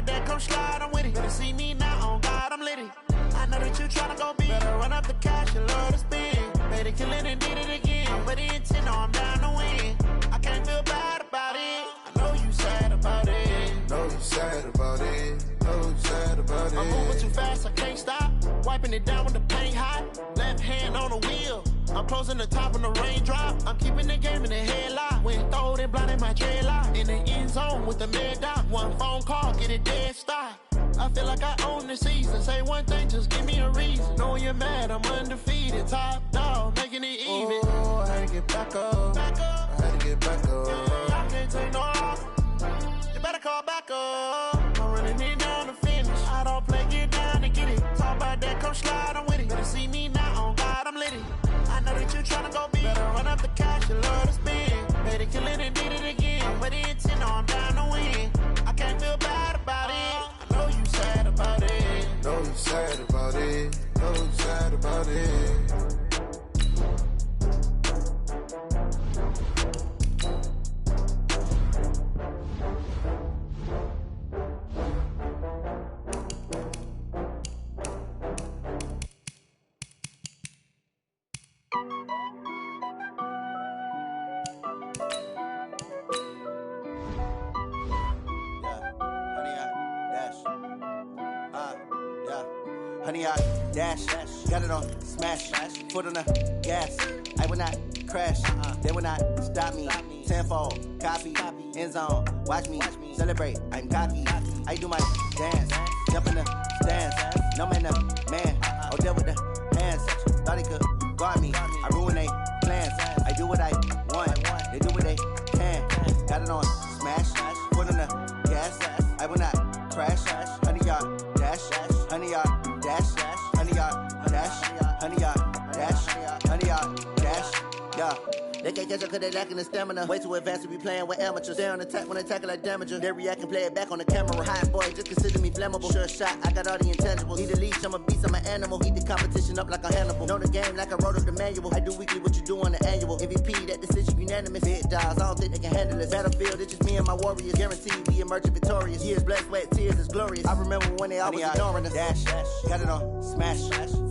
about that, come slide, I'm with it. Better see me now, on God, I'm litty. I know that you tryna go big. Better run up the cash and love to spend. Made it, kill it, and did it again. But the intent, no, I'm down to win. I can't feel bad about it. I know you sad about it. Know you sad about it. Know you sad about it. I'm moving too fast, I can't stop. Wiping it down with the paint hot. Left hand on the wheel. I'm closing the top when the raindrop. I'm keeping the game in the headlock. When throwed and blinded my dreadlock. In the end zone with the mid dot. One phone call, get it dead stop. I feel like I own the season. Say one thing, just give me a reason. Knowing you're mad, I'm undefeated. Top dog, making it even. Oh, I had to get back up. Back up. I had to get back up. Yeah, I can't take no loss. You better call back up. I'm running it down to finish. I don't play, get down and get it. Talk about that, come slide, I'm with it. Better see me now, on God, I'm litty. I know that you tryna go big. Better run up the cash, you love to spend. Made it, kill it, and did it again. But the intent, no, I'm down to win. I can't feel bad about it. I know you sad about it. Know you sad about it. Know you sad about it. Honey, I dash, got it on smash, foot on the gas. I will not crash, they will not stop me. Tenfold, copy, end zone, watch me celebrate. I'm cocky, I do my dance, jump in the stands. No man, man, oh there with the hands. Thought he could guard me, I ruin they plans. I do what I want, they do what they can. Got it on smash, foot on the gas. I will not crash, honey, y'all dash, honey, y'all dash, honey, y'all dash, honey, y'all dash, honey, y'all dash, yeah. They can't catch up cause they lacking the stamina. Way too advanced to be playing with amateurs. Stay on attack when attacking like damager. They react and play it back on the camera. Hot boy, just consider me flammable. Sure shot, I got all the intangibles. Need a leash, I'm a beast, I'm an animal. Heat the competition up like a Hannibal. Know the game like I wrote up the manual. I do weekly what you do on the annual. MVP, that decision unanimous. Big dogs, I don't think they can handle this. Battlefield, it's just me and my warriors. Guaranteed we emerging victorious. Years, blood, sweat, tears, is glorious. I remember when they always ignoring us. Dash, got it on smash,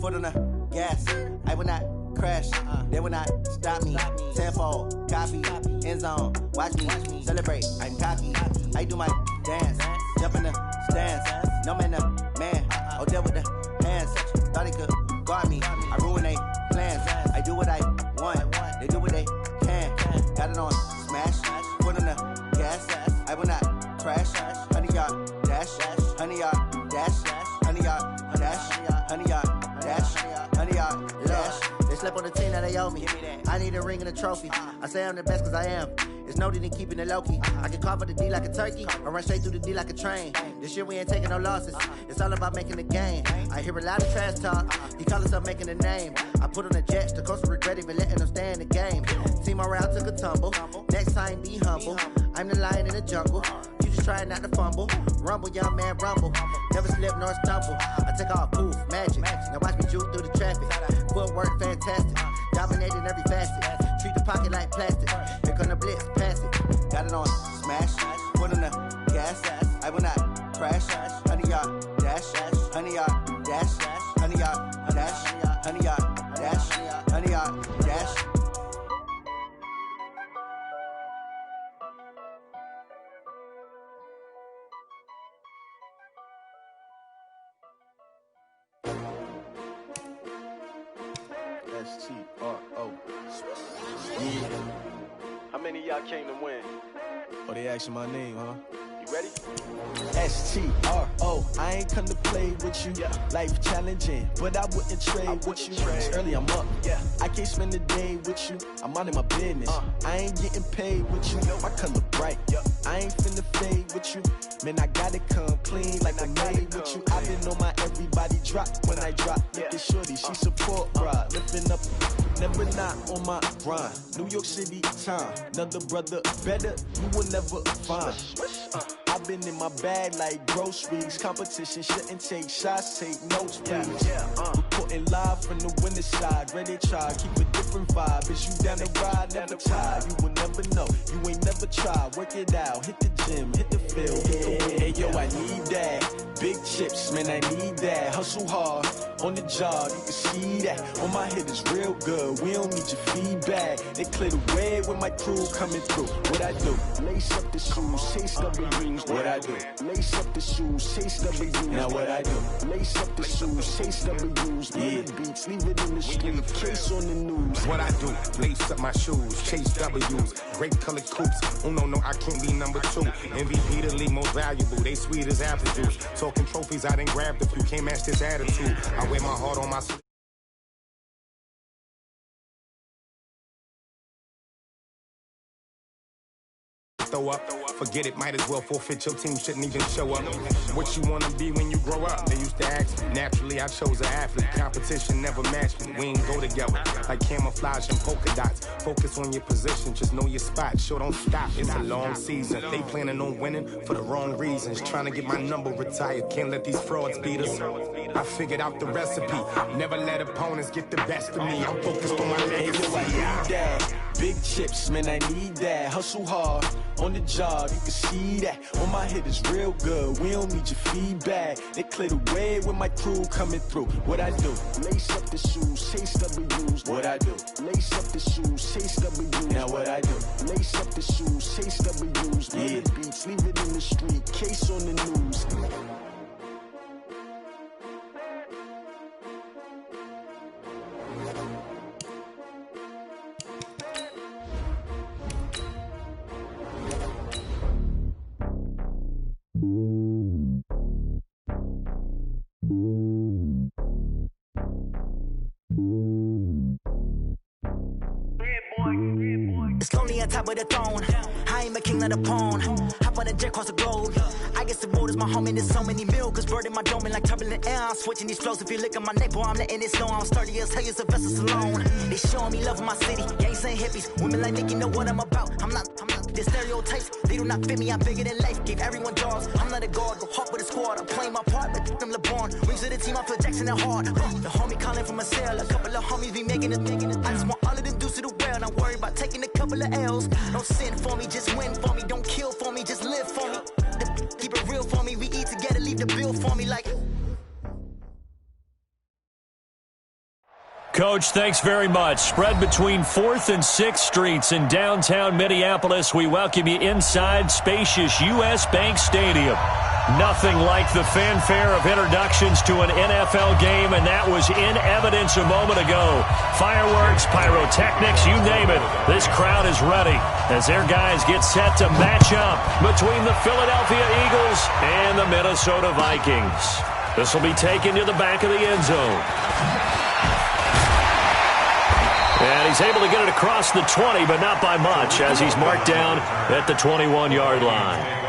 foot on the gas. I will not crash, they will not stop me. Tenfold, copy, end zone, watch me celebrate. I'm cocky, I do my dance, jump in the stands. No man, man, oh there with the hands. Thought he could guard me, I ruin they plans. I do what I want, they do what they can. Got it on smash, foot on the gas. I will not crash, honey, y'all dash, honey, y'all dash, honey, y'all dash, honey, y'all dash, honey, y'all dash. They slept on the team that they owe me. I need a ring and a trophy. I say I'm the best cause I am. It's no need in keeping it low-key. I can carve up the D like a turkey or run straight through the D like a train. This year we ain't taking no losses. It's all about making the game. I hear a lot of trash talk. He call himself making a name. I put on the jets. The coach will regret even letting them stay in the game. Team morale took a tumble. Next time be humble. I'm the lion in the jungle. You just trying not to fumble. Rumble, young man, rumble. Never slip nor stumble. I take off, poof, magic. Now watch me juke through the traffic. Footwork fantastic. Dominating every facet. Treat the pocket like plastic. Here come the blitz, pass it. Got it on smash. Foot on the gas. I will not crash. Honey, y'all dash. Honey, y'all dash. Honey, y'all dash. Honey, y'all dash. Honey, y'all dash. S-T-R-O. Yeah. How many of y'all came to win? Oh, they asking my name, huh? You ready? S-T-R-O. I ain't come to play with you. Yeah. Life challenging, but I wouldn't trade with you. It's early, I'm up. Yeah. I can't spend the day with you. I'm minding my business. I ain't getting paid with you. My color bright. Yeah. I ain't finna fade with you. Man, I gotta come clean like I made with you. I've been on my everybody drop when I drop. Look at shorty, she support ride. Lifting up, never not on my grind. New York City time. Another brother better, you will never find. I've been in my bag like groceries. Competition shouldn't take shots, take notes, please. Reporting live from the winter side. Ready to try, keep it different different vibe. Is you down to ride, never tired? You will never know. You ain't never tried. Work it out. Hit the gym, hit the field, hit the wheel. Hey, yo, I need that. Big chips, man, I need that. Hustle hard on the job, you can see that. On my head is real good. We don't need your feedback. They clear the way with my crew coming through. What I do? Lace up the shoes, chase W's. What I do? Lace up the shoes, chase W's. Now what I do? Lace up the shoes, chase W's. Yeah, beats, leave it in the street, case on the news. What I do? Lace up my shoes, chase W's. Great colored coops. Oh no, I can't be number 2. MVP the league most valuable. They sweet as apple juice. Talking trophies, I done grabbed a few. Can't match this attitude. I wear my heart on my sleeve. Throw up, forget it, might as well forfeit. Your team shouldn't even show up. What you wanna be when you grow up? They used to ask me. Naturally, I chose an athlete. Competition never matched me. We ain't go together like camouflage and polka dots. Focus on your position, just know your spot. Sure, don't stop. It's a long season. They planning on winning for the wrong reasons. Trying to get my number retired. Can't let these frauds beat us. I figured out the recipe. Never let opponents get the best of me. I'm focused on my legacy. Big chips, man, I need that. Hustle hard on the job, you can see that. On my head is real good. We don't need your feedback. They clear the way with my crew coming through. What I do? Lace up the shoes, chase W's. What I do? Lace up the shoes, chase W's. Now what I do? Lace up the shoes, chase W's. Yeah, beats, leave it in the street, case on the news. It's lonely on top of the throne. I ain't a king of the pawn. Hop on a jet across the globe. I guess the road is my home and there's so many milk. Cause bird in my dome and like turbulent air. I'm switching these flows. If you look at my neck, boy, I'm letting it snow. I'm sturdy as hell, as a vessel alone. They showing me love in my city. Gangs and hippies. Women like Nicky know what I'm about. I'm not the stereotypes. They do not fit me. I'm bigger than life. Gave everyone jobs. I'm not a guard. Go hard with a squad. I'm playing my part, but I'm LeBron. Rings of the team. I feel Jackson and hard. The homie calling from a cell. A couple of homies be making it. I just want all of them dudes to do well. Not worry about taking a couple of L's. Don't sin for me, just win for me. Don't kill for me, just live for me. Keep it real for me. We eat together, leave the bill for me like. Coach, thanks very much. Spread between 4th and 6th Streets in downtown Minneapolis. We welcome you inside spacious U.S. Bank Stadium. Nothing like the fanfare of introductions to an NFL game, and that was in evidence a moment ago. Fireworks, pyrotechnics, you name it. This crowd is ready as their guys get set to match up between the Philadelphia Eagles and the Minnesota Vikings. This will be taken to the back of the end zone. And he's able to get it across the 20, but not by much, as he's marked down at the 21-yard line.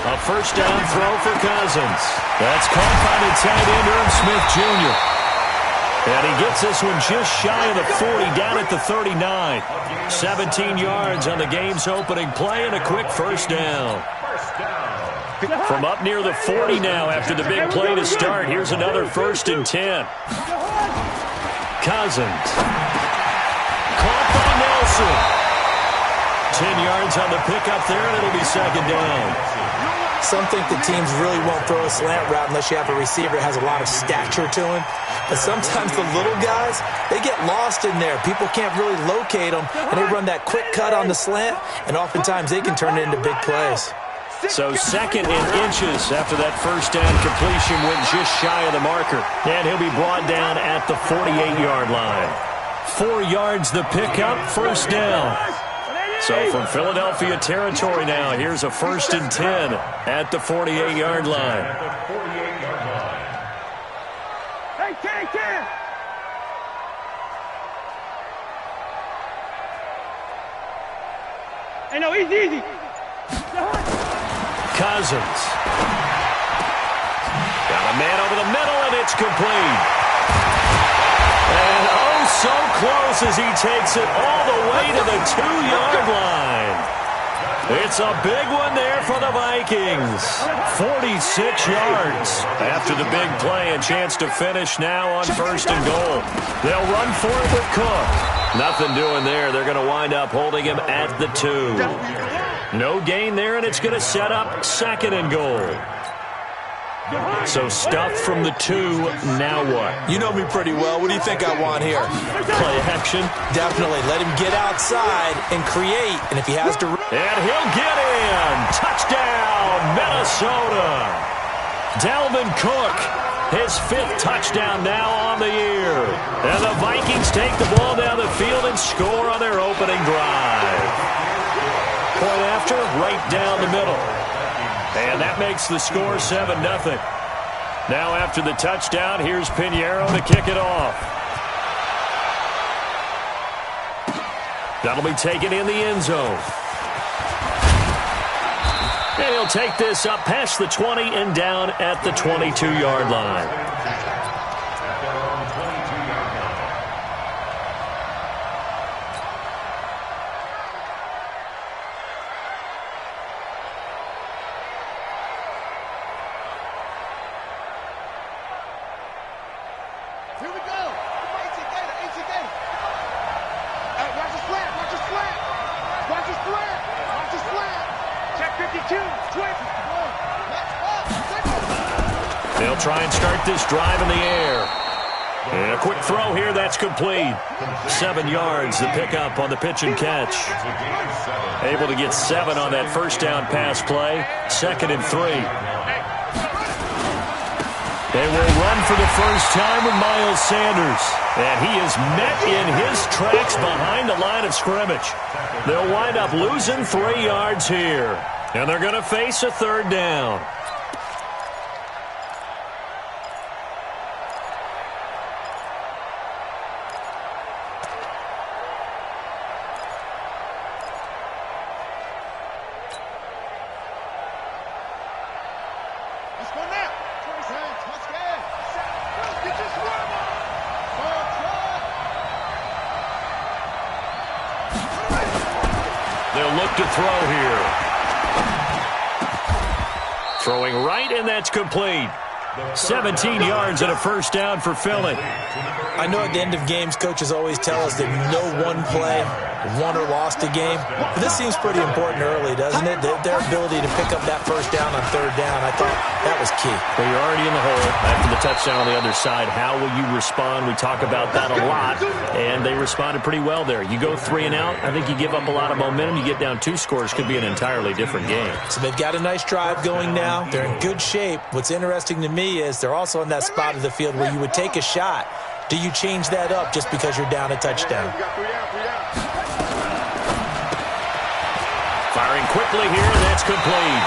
A first down throw for Cousins. That's caught by the tight end, Irv Smith Jr. And he gets this one just shy of the 40, down at the 39. 17 yards on the game's opening play and a quick first down. From up near the 40 now after the big play to start, here's another 1st and 10. Cousins. Caught by Nelson. 10 yards on the pickup there, and it'll be 2nd down. Some think the teams really won't throw a slant route unless you have a receiver that has a lot of stature to him. But sometimes the little guys, they get lost in there. People can't really locate them, and they run that quick cut on the slant, and oftentimes they can turn it into big plays. So 2nd and inches after that first down completion went just shy of the marker. And he'll be brought down at the 48-yard line. 4 yards the pickup, first down. So from Philadelphia territory now, here's a 1st and 10 at the 48-yard line. Hey, Ken! Hey, no, easy. Cousins. Got a man over the middle, and and it's complete. And oh, so close as he takes it all the way to the 2-yard line. It's a big one there for the Vikings. 46 yards after the big play, and chance to finish now on 1st and goal. They'll run for it with Cook. Nothing doing there. They're going to wind up holding him at the 2. No gain there, and it's going to set up 2nd and goal. So stuffed from the 2, now what? You know me pretty well. What do you think I want here? Play action. Definitely. Let him get outside and create. And if he has to... And he'll get in. Touchdown, Minnesota. Dalvin Cook, his 5th touchdown now on the year. And the Vikings take the ball down the field and score on their opening drive. Point after, right down the middle. And that makes the score 7-0. Now after the touchdown, here's Pinheiro to kick it off. That'll be taken in the end zone. And he'll take this up past the 20 and down at the 22-yard line. They'll try and start this drive in the air. And a quick throw here, that's complete. 7 yards, the pickup on the pitch and catch. Able to get 7 on that first down pass play. 2nd and 3. They will run for the first time with Miles Sanders. And he is met in his tracks behind the line of scrimmage. They'll wind up losing 3 yards here. And they're going to face a 3rd down. They'll look to throw here. Throwing right, and that's complete. 17 yards and a first down for Philly. I know at the end of games, coaches always tell us that no one play won or lost a game. But this seems pretty important early, doesn't it? Their ability to pick up that first down on 3rd down, I thought that was key. Well, you're already in the hole after the touchdown on the other side. How will you respond? We talk about that a lot, and they responded pretty well there. You go 3 and out, I think you give up a lot of momentum. You get down 2 scores, could be an entirely different game. So they've got a nice drive going now. They're in good shape. What's interesting to me is they're also in that spot of the field where you would take a shot. Do you change that up just because you're down a touchdown? Firing quickly here, and that's complete.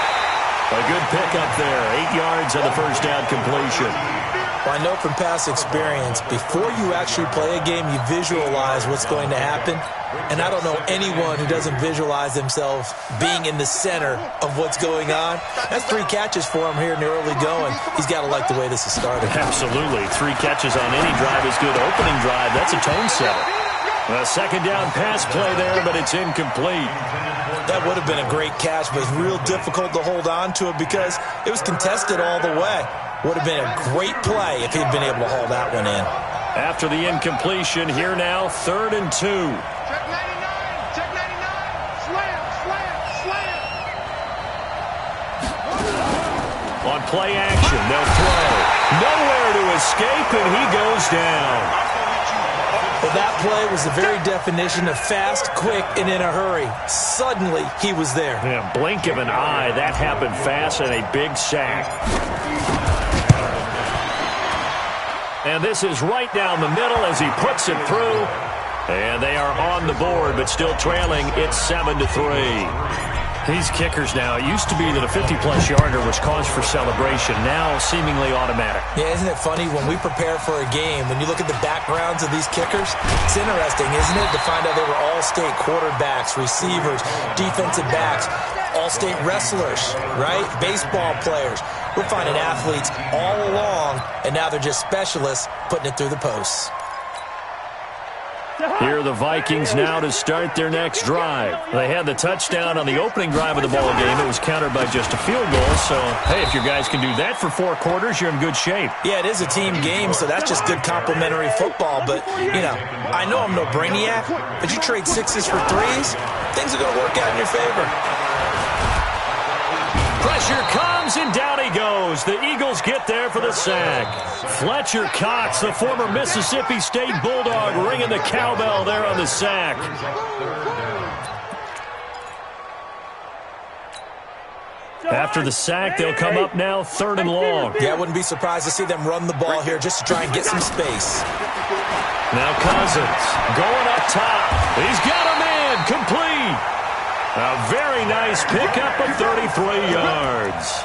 A good pickup there. 8 yards on the first down completion. Well, I know from past experience, before you actually play a game, you visualize what's going to happen. And I don't know anyone who doesn't visualize themselves being in the center of what's going on. That's 3 catches for him here in the early going. He's got to like the way this has started. Absolutely. 3 catches on any drive is good. Opening drive, that's a tone setter. A 2nd down pass play there, but it's incomplete. That would have been a great catch, but it's real difficult to hold on to it because it was contested all the way. Would have been a great play if he'd been able to haul that one in. After the incompletion, here now, 3rd and 2. Check 99, check 99. Slam, slam, slam. On play action, they'll throw. Nowhere to escape, and he goes down. Well, that play was the very definition of fast, quick, and in a hurry. Suddenly, he was there. Yeah, blink of an eye. That happened fast, and a big sack. And this is right down the middle as he puts it through. And they are on the board, but still trailing. It's 7-3. These kickers now, it used to be that a 50-plus yarder was cause for celebration. Now, seemingly automatic. Yeah, isn't it funny? When we prepare for a game, when you look at the backgrounds of these kickers, it's interesting, isn't it, to find out they were all-state quarterbacks, receivers, defensive backs, all-state wrestlers, right? Baseball players. We're finding athletes all along, and now they're just specialists putting it through the posts. Here are the Vikings now to start their next drive. They had the touchdown on the opening drive of the ball game. It was countered by just a field goal. So, hey, if your guys can do that for 4 quarters, you're in good shape. Yeah, it is a team game, so that's just good complimentary football. But, you know, I know I'm no brainiac, but you trade 6s for 3s, things are going to work out in your favor. Pressure comes, and down he goes. The Eagles get there for the sack. Fletcher Cox, the former Mississippi State Bulldog, ringing the cowbell there on the sack. After the sack, they'll come up now 3rd and long. Yeah, I wouldn't be surprised to see them run the ball here just to try and get some space. Now Cousins going up top. He's got a man, complete. A very nice pickup of 33 yards.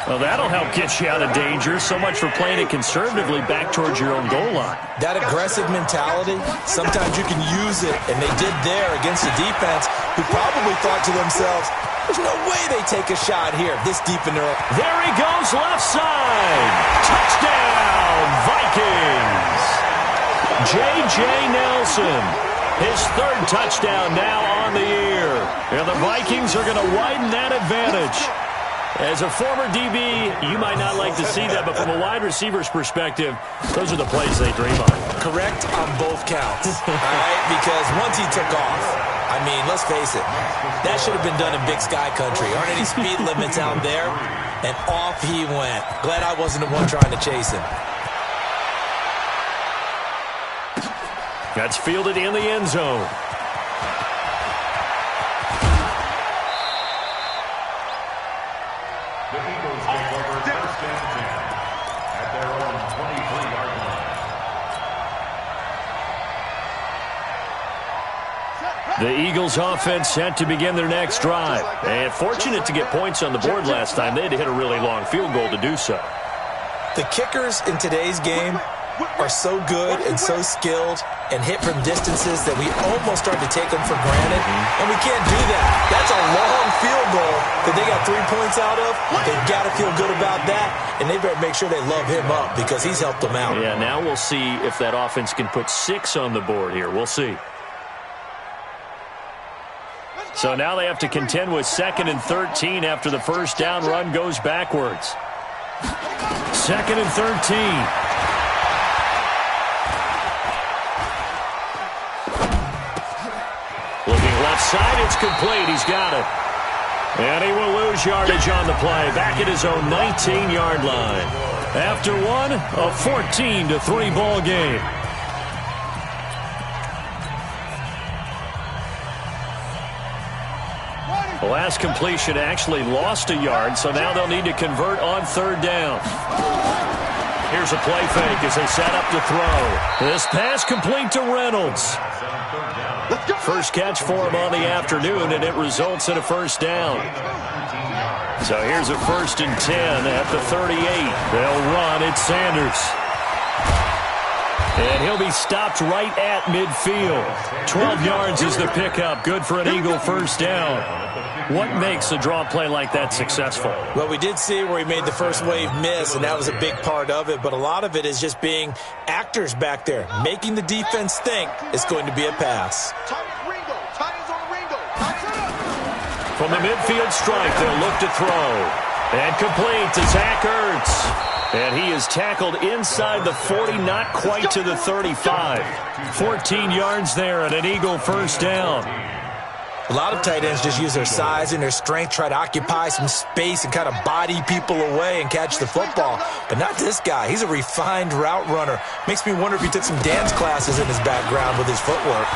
Well, that'll help get you out of danger. So much for playing it conservatively back towards your own goal line. That aggressive mentality, sometimes you can use it, and they did there against a defense who probably thought to themselves, there's no way they take a shot here this deep in their own. There he goes, left side. Touchdown, Vikings. J.J. Nelson. His 3rd touchdown now on the year. And the Vikings are going to widen that advantage. As a former DB, you might not like to see that, but from a wide receiver's perspective, those are the plays they dream of. Correct on both counts, all right? Because once he took off, I mean, let's face it, that should have been done in Big Sky Country. Aren't any speed limits out there? And off he went. Glad I wasn't the one trying to chase him. That's fielded in the end zone. The Eagles take over first and 10 at their own 23-yard line. The Eagles offense set to begin their next drive. And fortunate to get points on the board last time. They had to hit a really long field goal to do so. The kickers in today's game are so good and so skilled and hit from distances that we almost start to take them for granted, and we can't do that. That's a long field goal that they got 3 points out of. They've got to feel good about that, and they better make sure they love him up because he's helped them out. Yeah, now we'll see if that offense can put 6 on the board here. We'll see. So now they have to contend with 2nd and 13 after the first down run goes backwards. 2nd and 13. Side, it's complete. He's got it. And he will lose yardage on the play. Back at his own 19-yard line. After one, a 14-3 ball game. The last completion actually lost a yard, so now they'll need to convert on 3rd down. Here's a play fake as they set up to throw. This pass complete to Reynolds. First catch for him on the afternoon, and it results in a first down. So here's a 1st and 10 at the 38. They'll run. It's Sanders. And he'll be stopped right at midfield. 12 yards is the pickup. Good for an Eagle first down. What makes a draw play like that successful? Well, we did see where he made the first wave miss, and that was a big part of it. But a lot of it is just being actors back there, making the defense think it's going to be a pass. From the midfield stripe, they'll look to throw. And complete to Zach Ertz. And he is tackled inside the 40, not quite to the 35. 14 yards there and an Eagle first down. A lot of tight ends just use their size and their strength, try to occupy some space and kind of body people away and catch the football. But not this guy. He's a refined route runner. Makes me wonder if he took some dance classes in his background with his footwork.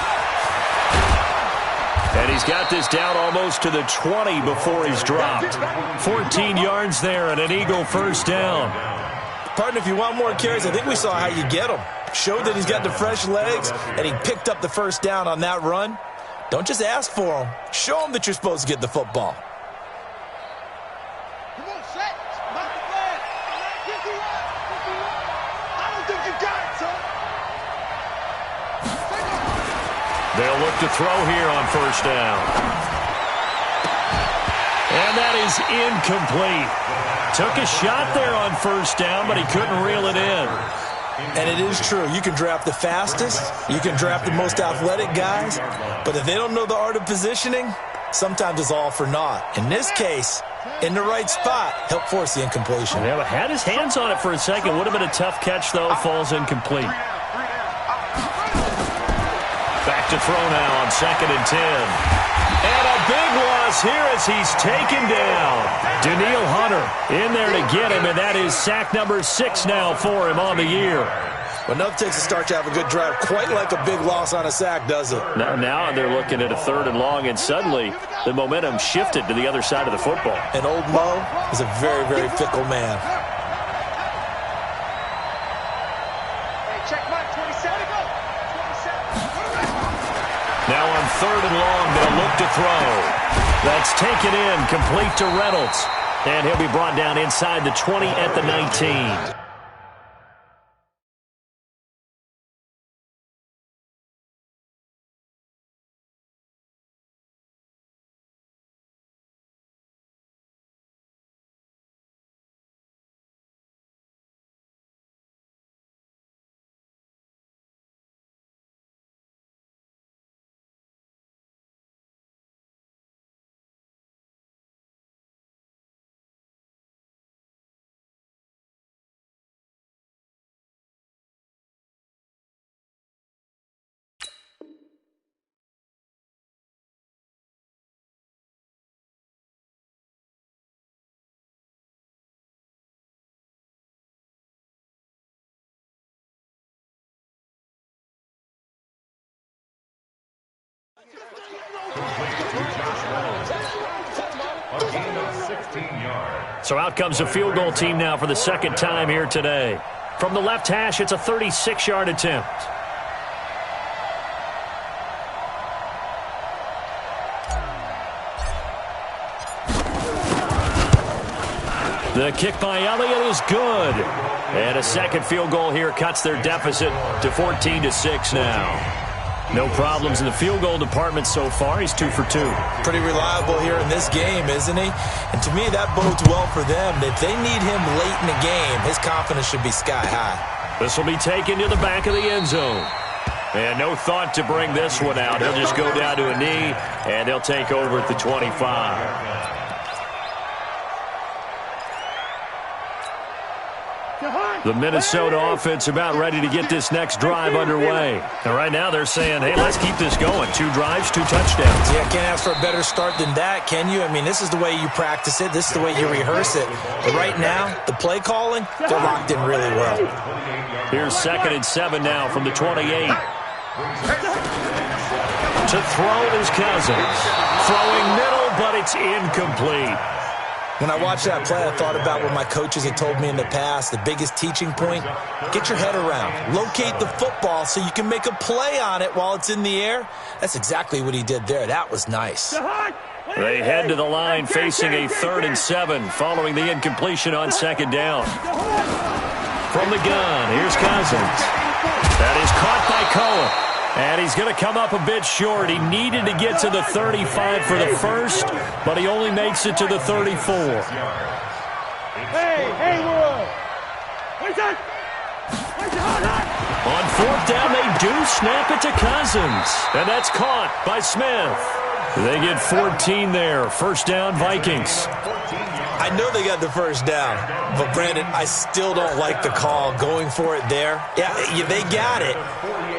And he's got this down almost to the 20 before he's dropped. 14 yards there and an Eagle first down. Partner, if you want more carries, I think we saw how you get him. Showed that he's got the fresh legs, and he picked up the first down on that run. Don't just ask for him. Show him that you're supposed to get the football. Come on, set. Back the flag. I don't think you got it, son. They'll look to throw here on first down. And that is is incomplete. Took a shot there on first down, but he couldn't reel it in. And it is true. You can draft the fastest. You can draft the most athletic guys. But if they don't know the art of positioning, sometimes it's all for naught. In this case, in the right spot, help force the incompletion. Yeah, but had his hands on it for a second. Would have been a tough catch, though. Falls incomplete. Back to throw now on 2nd and 10. And a big loss here as he's taken down. Daniil Hunter in there to get him, and that is sack number 6 now for him on the year. Well, enough takes a start to have a good drive. Quite like a big loss on a sack, does it? Now they're looking at a 3rd and long, and suddenly the momentum shifted to the other side of the football. And old Mo is a very, very fickle man. Hey, check mark, 27. Now on 3rd and long, they'll look to throw. That's taken in, complete to Reynolds. And he'll be brought down inside the 20 at the 19. A gain of 16 yards. So out comes a field goal team now for the 2nd time here today. From the left hash, it's a 36-yard attempt. The kick by Elliott is good. And a second field goal here cuts their deficit to 14-6 now. No problems in the field goal department so far. He's 2 for 2. Pretty reliable here in this game, isn't he? And to me, that bodes well for them. If they need him late in the game, his confidence should be sky high. This will be taken to the back of the end zone. And no thought to bring this one out. He'll just go down to a knee, and they'll take over at the 25. The Minnesota offense about ready to get this next drive underway. And right now they're saying, hey, let's keep this going. 2 drives, 2 touchdowns. Yeah, can't ask for a better start than that, can you? I mean, this is the way you practice it. This is the way you rehearse it. But right now, the play calling, they're locked in really well. Here's 2nd and 7 now from the 28. To throw is Cousins. Throwing middle, but it's incomplete. When I watched that play, I thought about what my coaches had told me in the past. The biggest teaching point, get your head around. Locate the football so you can make a play on it while it's in the air. That's exactly what he did there. That was nice. They head to the line facing a 3rd and 7 following the incompletion on 2nd down. From the gun, here's Cousins. That is caught by Cohen. And he's going to come up a bit short. He needed to get to the 35 for the first, but he only makes it to the 34. Hey, Haywood! On 4th down, they do snap it to Cousins. And that's caught by Smith. They get 14 there. 1st down, Vikings. I know they got the 1st down, but Brandon, I still don't like the call going for it there. Yeah, they got it.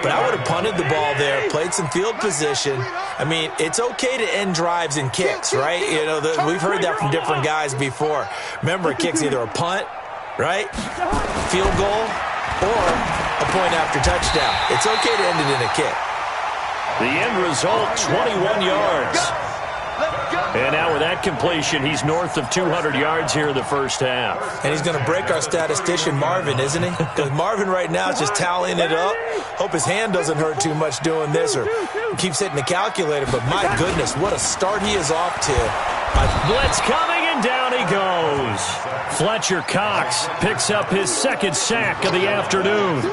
But I would have punted the ball there, played some field position. I mean, it's okay to end drives and kicks, right? You know, we've heard that from different guys before. Remember, a kick's either a punt, right, field goal, or a point after touchdown. It's okay to end it in a kick. The end result, 21 yards. And now with that completion, he's north of 200 yards here in the 1st half. And he's going to break our statistician Marvin, isn't he? Because Marvin right now is just tallying it up. Hope his hand doesn't hurt too much doing this or keeps hitting the calculator. But my goodness, what a start he is off to. Blitz coming, and down he goes. Fletcher Cox picks up his 2nd sack of the afternoon.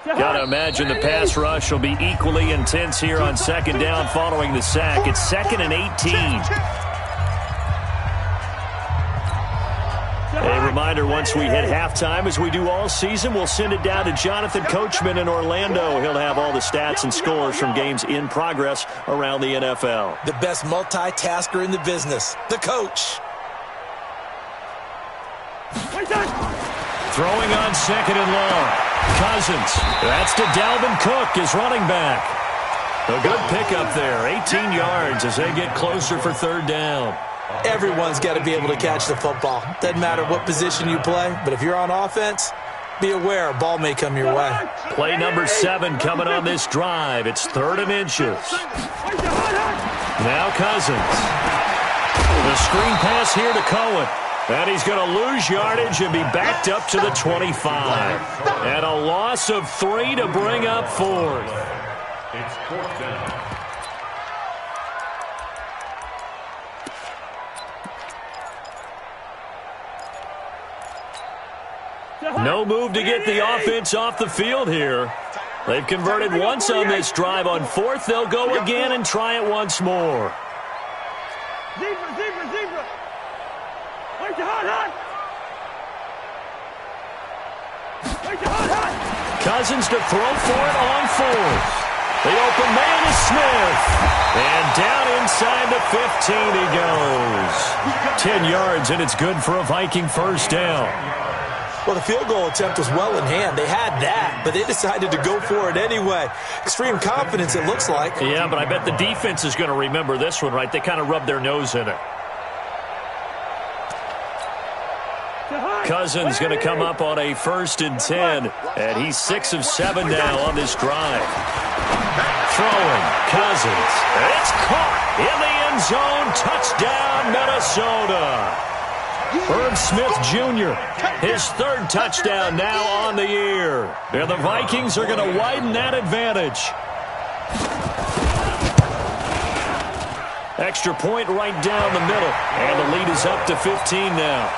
Gotta imagine the pass rush will be equally intense here on second down following the sack. It's 2nd and 18. A reminder, once we hit halftime, as we do all season, we'll send it down to Jonathan Coachman in Orlando. He'll have all the stats and scores from games in progress around the NFL. The best multitasker in the business, the coach. Throwing on 2nd and long. Cousins. That's to Dalvin Cook, his running back. A good pickup there. 18 yards as they get closer for 3rd down. Everyone's got to be able to catch the football. Doesn't matter what position you play, but if you're on offense, be aware a ball may come your way. Play number 7 coming on this drive. It's 3rd and inches. Now Cousins. The screen pass here to Cohen. And he's going to lose yardage and be backed up to the 25. And a loss of 3 to bring up 4th. It's 4th down. No move to get the offense off the field here. They've converted once on this drive. On 4th, they'll go again and try it once more. Zebra. Cousins to throw for it on 4th. The open man is Smith. And down inside the 15 he goes. 10 yards, and it's good for a Viking 1st down. Well, the field goal attempt was well in hand. They had that, but they decided to go for it anyway. Extreme confidence, it looks like. Yeah, but I bet the defense is going to remember this one, right? They kind of rubbed their nose in it. Cousins going to come up on a 1st and 10, and he's 6 of 7 now on this drive. Throwing, Cousins. It's caught in the end zone. Touchdown, Minnesota. Herb Smith Jr., his 3rd touchdown now on the year. And the Vikings are going to widen that advantage. Extra point right down the middle, and the lead is up to 15 now.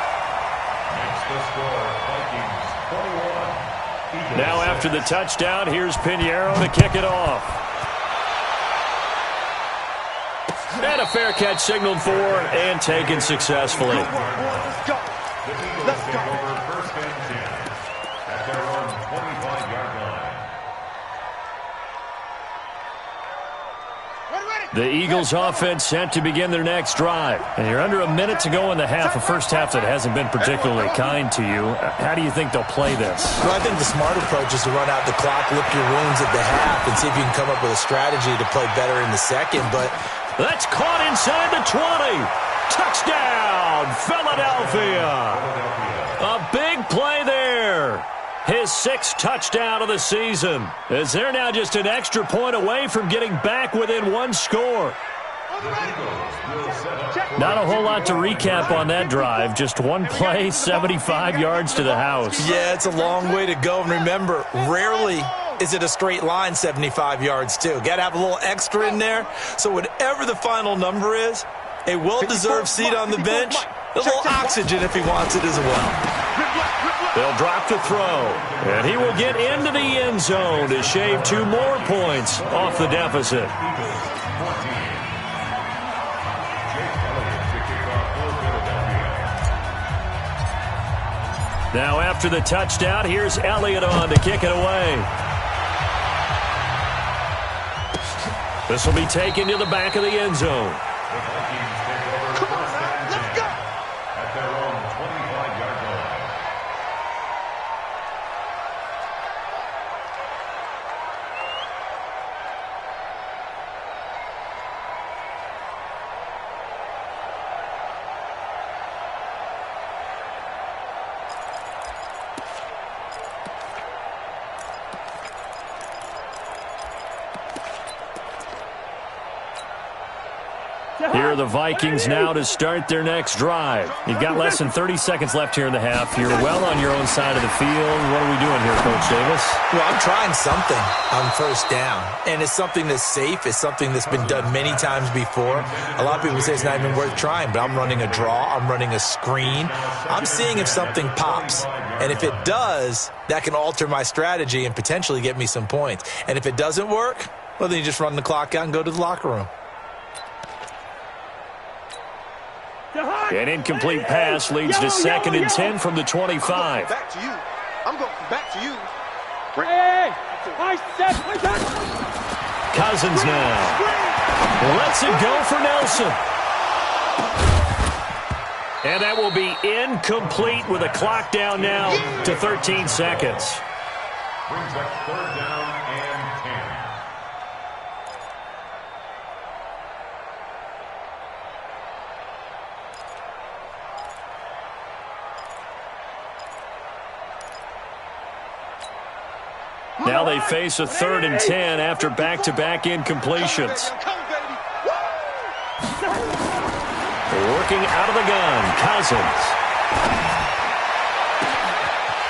Now after the touchdown, here's Pinheiro to kick it off. And a fair catch signaled for and taken successfully. Let's go. Let's go. 1st and 10 at their own 25-yard line. The Eagles offense set to begin their next drive. And you're under a minute to go in the half, a first half that hasn't been particularly kind to you. How do you think they'll play this? Well, I think the smart approach is to run out the clock, lick your wounds at the half, and see if you can come up with a strategy to play better in the second. But that's caught inside the 20. Touchdown, Philadelphia. A big play there. His 6th touchdown of the season, as they're now just an extra point away from getting back within 1 score. Not a whole lot to recap on that drive. Just one play, 75 yards to the house. Yeah, it's a long way to go. And remember, rarely is it a straight line 75 yards, too. Got to have a little extra in there. So whatever the final number is, a well-deserved seat on the bench, a little oxygen if he wants it as well. They'll drop to throw, and he will get into the end zone to shave 2 more points off the deficit. Now after the touchdown, here's Elliott on to kick it away. This will be taken to the back of the end zone. Come on, man. Let's go. At their own 25-yard line. Here are the Vikings now to start their next drive. You've got less than 30 seconds left here in the half. You're well on your own side of the field. What are we doing here, Coach Davis? Well, I'm trying something on first down, and it's something that's safe. It's something that's been done many times before. A lot of people say it's not even worth trying, but I'm running a draw. I'm running a screen. I'm seeing if something pops, and if it does, that can alter my strategy and potentially get me some points. And if it doesn't work, well, then you just run the clock out and go to the locker room. An incomplete pass leads to 2nd and 10 from the 25. Back to you. I'm going back to you. Hey! Cousins now. Lets it go for Nelson. And that will be incomplete with a clock down now to 13 seconds. Brings up 3rd down and 10. Now they face a 3rd and 10 after back-to-back incompletions. Working out of the gun, Cousins.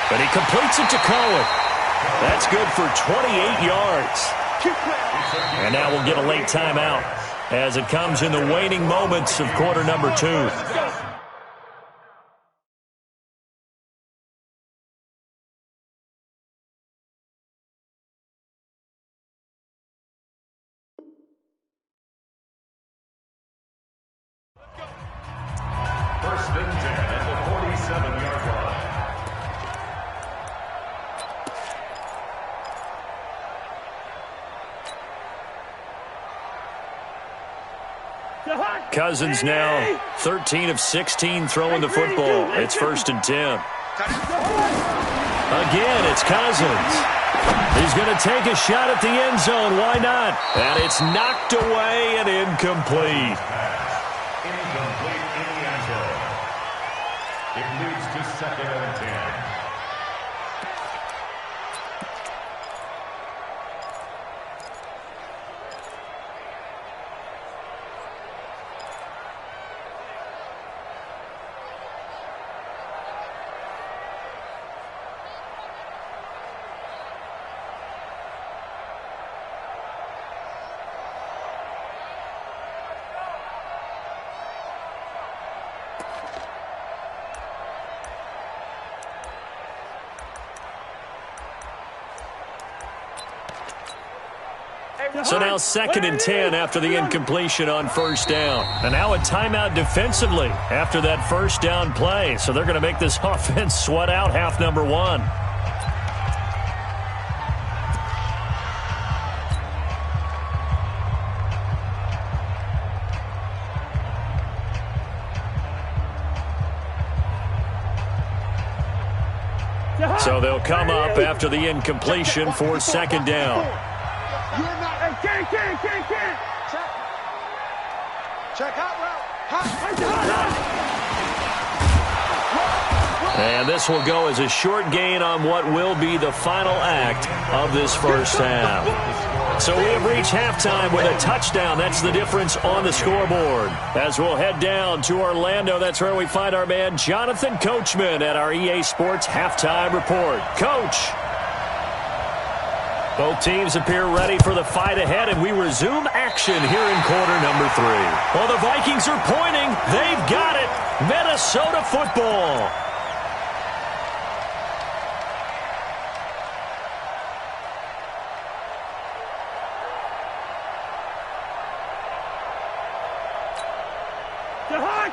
But he completes it to Cohen. That's good for 28 yards. And now we'll get a late timeout as it comes in the waning moments of quarter number 2. Cousins now 13 of 16 throwing the football. It's 1st and 10. Again, it's Cousins. He's going to take a shot at the end zone. Why not? And it's knocked away and incomplete. Incomplete in the end zone. It leads to 2nd and 10. So now 2nd and 10 after the incompletion on 1st down. And now a timeout defensively after that 1st down play. So they're going to make this offense sweat out half number 1. So they'll come up after the incompletion for 2nd down. Check out route. And this will go as a short gain on what will be the final act of this 1st half. So we have reached halftime with a touchdown. That's the difference on the scoreboard. As we'll head down to Orlando, that's where we find our man Jonathan Coachman at our EA Sports Halftime Report. Coach. Both teams appear ready for the fight ahead, and we resume action here in quarter number 3. Well, the Vikings are pointing. They've got it. Minnesota football.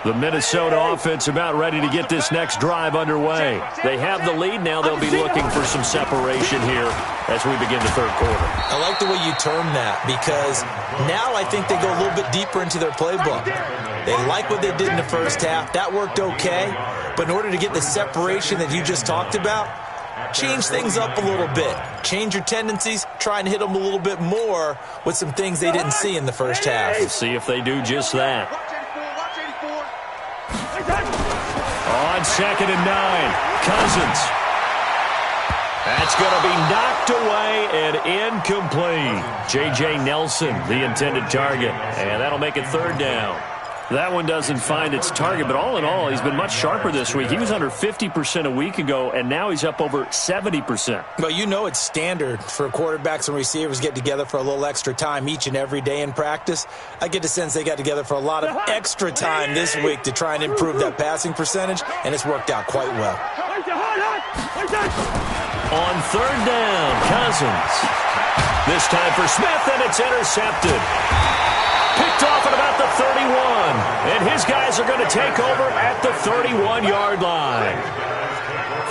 The Minnesota offense about ready to get this next drive underway. They have the lead now. They'll be looking for some separation here as we begin the 3rd quarter. I like the way you term that because now I think they go a little bit deeper into their playbook. They like what they did in the 1st half. That worked okay. But in order to get the separation that you just talked about, change things up a little bit. Change your tendencies. Try and hit them a little bit more with some things they didn't see in the 1st half. Let's see if they do just that. On 2nd and 9, Cousins. That's going to be knocked away and incomplete. J.J. Nelson, the intended target. And that'll make it 3rd down. That one doesn't find its target, but all in all, he's been much sharper this week. He was under 50% a week ago, and now he's up over 70%. Well, you know it's standard for quarterbacks and receivers get together for a little extra time each and every day in practice. I get the sense they got together for a lot of extra time this week to try and improve that passing percentage, and it's worked out quite well. On third down, Cousins. This time for Smith, and it's intercepted. Picked off at about the 31, and his guys are going to take over at the 31-yard line.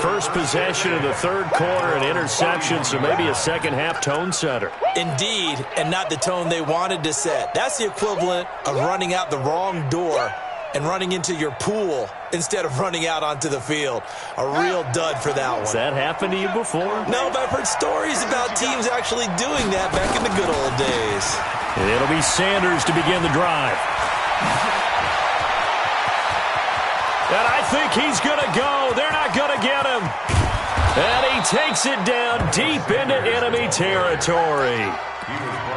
First possession of the third quarter, an interception, so maybe a second-half tone setter. Indeed, and not the tone they wanted to set. That's the equivalent of running out the wrong door and running into your pool instead of running out onto the field. A real dud for that one. Has that happened to you before? No, but I've heard stories about teams actually doing that back in the good old days. It'll be Sanders to begin the drive. And I think he's going to go. They're not going to get him. And he takes it down deep into enemy territory.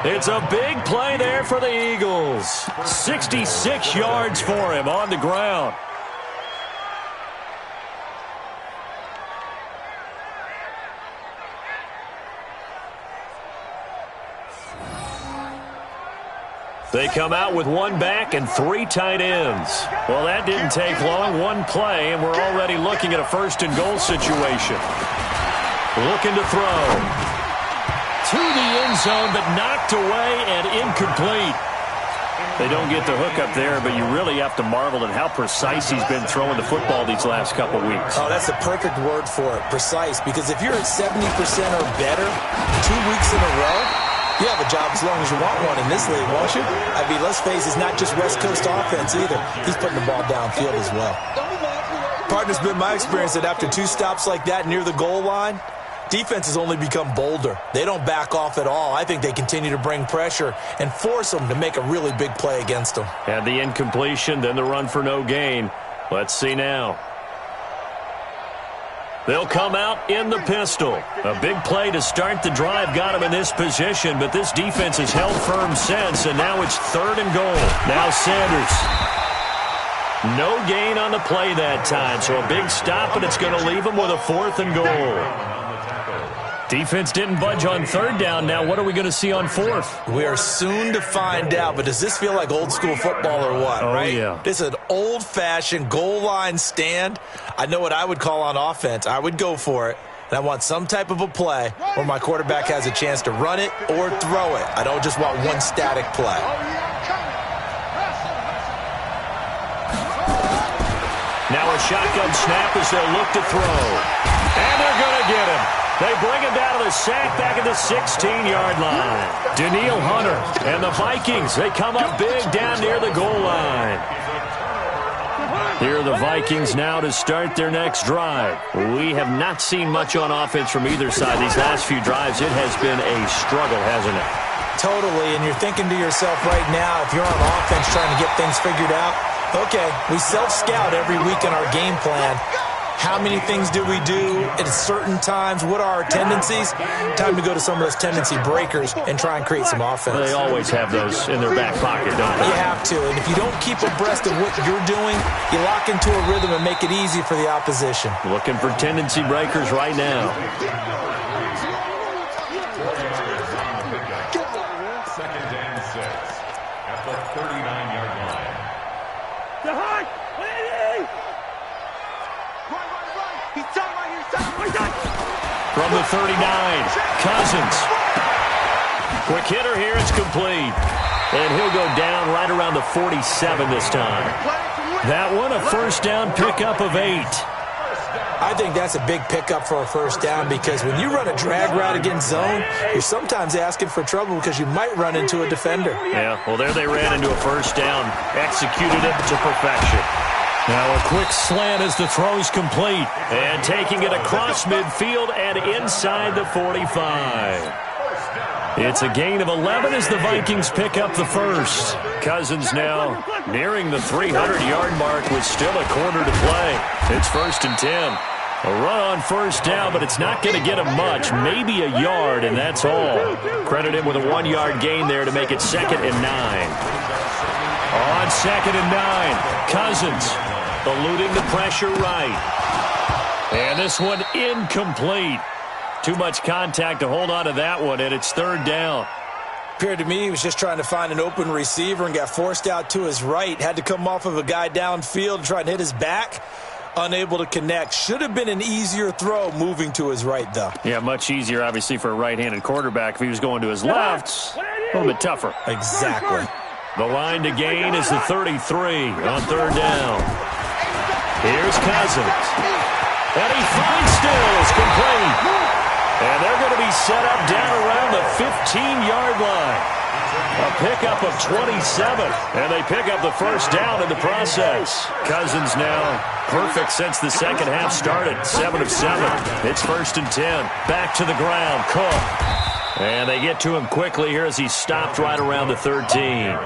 It's a big play there for the Eagles. 66 yards for him on the ground. They come out with one back and three tight ends. Well, that didn't take long. One play, and we're already looking at a first-and-goal situation. Looking to throw. To the end zone, but knocked away and incomplete. They don't get the hook up there, but you really have to marvel at how precise he's been throwing the football these last couple weeks. Oh, that's the perfect word for it, precise, because if you're at 70% or better 2 weeks in a row, you have a job as long as you want one in this league, won't you? I mean, let's face it, it's not just West Coast offense either. He's putting the ball downfield as well. Partner, it's been my experience that after two stops like that near the goal line, defense has only become bolder. They don't back off at all. I think they continue to bring pressure and force them to make a really big play against them. And the incompletion, then the run for no gain. Let's see now. They'll come out in the pistol. A big play to start the drive got him in this position, but this defense has held firm since, and now it's third and goal. Now Sanders. No gain on the play that time, so a big stop, and it's going to leave him with a fourth and goal. Defense didn't budge on third down. Now what are we going to see on fourth? We are soon to find out, but does this feel like old school football or what, right? Yeah. This is an old-fashioned goal line stand. I know what I would call on offense. I would go for it, and I want some type of a play where my quarterback has a chance to run it or throw it. I don't just want one static play. Now a shotgun snap as they'll look to throw. And they're going to get him. They bring him down to the sack back at the 16-yard line. Danielle Hunter and the Vikings, they come up big down near the goal line. Here are the Vikings now to start their next drive. We have not seen much on offense from either side. These last few drives, it has been a struggle, hasn't it? Totally, and you're thinking to yourself right now, if you're on offense trying to get things figured out, okay, we self-scout every week in our game plan. How many things do we do at certain times? What are our tendencies? Time to go to some of those tendency breakers and try and create some offense. They always have those in their back pocket, don't they? You have to, and if you don't keep abreast of what you're doing, you lock into a rhythm and make it easy for the opposition. Looking for tendency breakers right now. Second and 6 at the 39-yard line. From the 39, Cousins. Quick hitter here, it's complete. And he'll go down right around the 47 this time. That one, a first down pickup of 8. I think that's a big pickup for a first down because when you run a drag route against zone, you're sometimes asking for trouble because you might run into a defender. Yeah, well, there they ran into a first down. Executed it to perfection. Now a quick slant as the throw's complete. And taking it across midfield and inside the 45. It's a gain of 11 as the Vikings pick up the first. Cousins now nearing the 300-yard mark with still a quarter to play. It's 1st and 10. A run on first down, but it's not going to get him much. Maybe a yard, and that's all. Credit him with a 1-yard gain there to make it 2nd and 9. On 2nd and 9, Cousins eluding the pressure right. And this one incomplete. Too much contact to hold on to that one, and it's 3rd down. Appeared to me he was just trying to find an open receiver and got forced out to his right. Had to come off of a guy downfield, try and hit his back. Unable to connect. Should have been an easier throw moving to his right, though. Yeah, much easier, obviously, for a right-handed quarterback. If he was going to his left, a little bit tougher. Exactly. The line to gain is the 33 on 3rd down. Here's Cousins. And he finds Stills complete. And they're going to be set up down around the 15-yard line. A pickup of 27, and they pick up the 1st down in the process. Cousins now perfect since the second half started. 7 of 7. It's 1st and 10. Back to the ground. Cook. And they get to him quickly here as he's stopped right around the 13.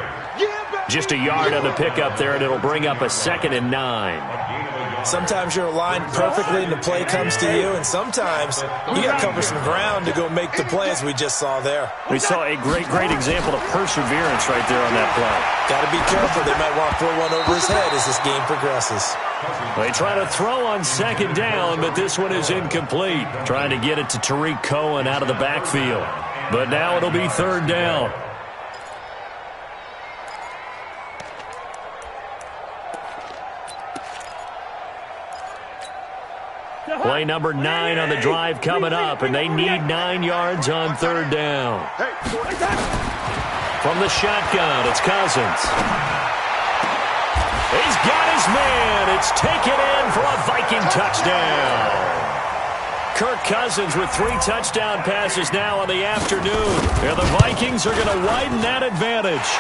Just a yard on the pickup there, and it'll bring up a 2nd and 9. Sometimes you're aligned perfectly and the play comes to you, and sometimes you got to cover some ground to go make the play, as we just saw there. We saw a great example of perseverance right there on that play. Got to be careful. They might want to throw one over his head as this game progresses. They try to throw on 2nd down, but this one is incomplete. Trying to get it to Tariq Cohen out of the backfield. But now it'll be 3rd down. Play number 9 on the drive coming up, and they need 9 yards on 3rd down. From the shotgun, it's Cousins. He's got his man. It's taken in for a Viking touchdown. Kirk Cousins with 3 touchdown passes now on the afternoon. And the Vikings are going to widen that advantage.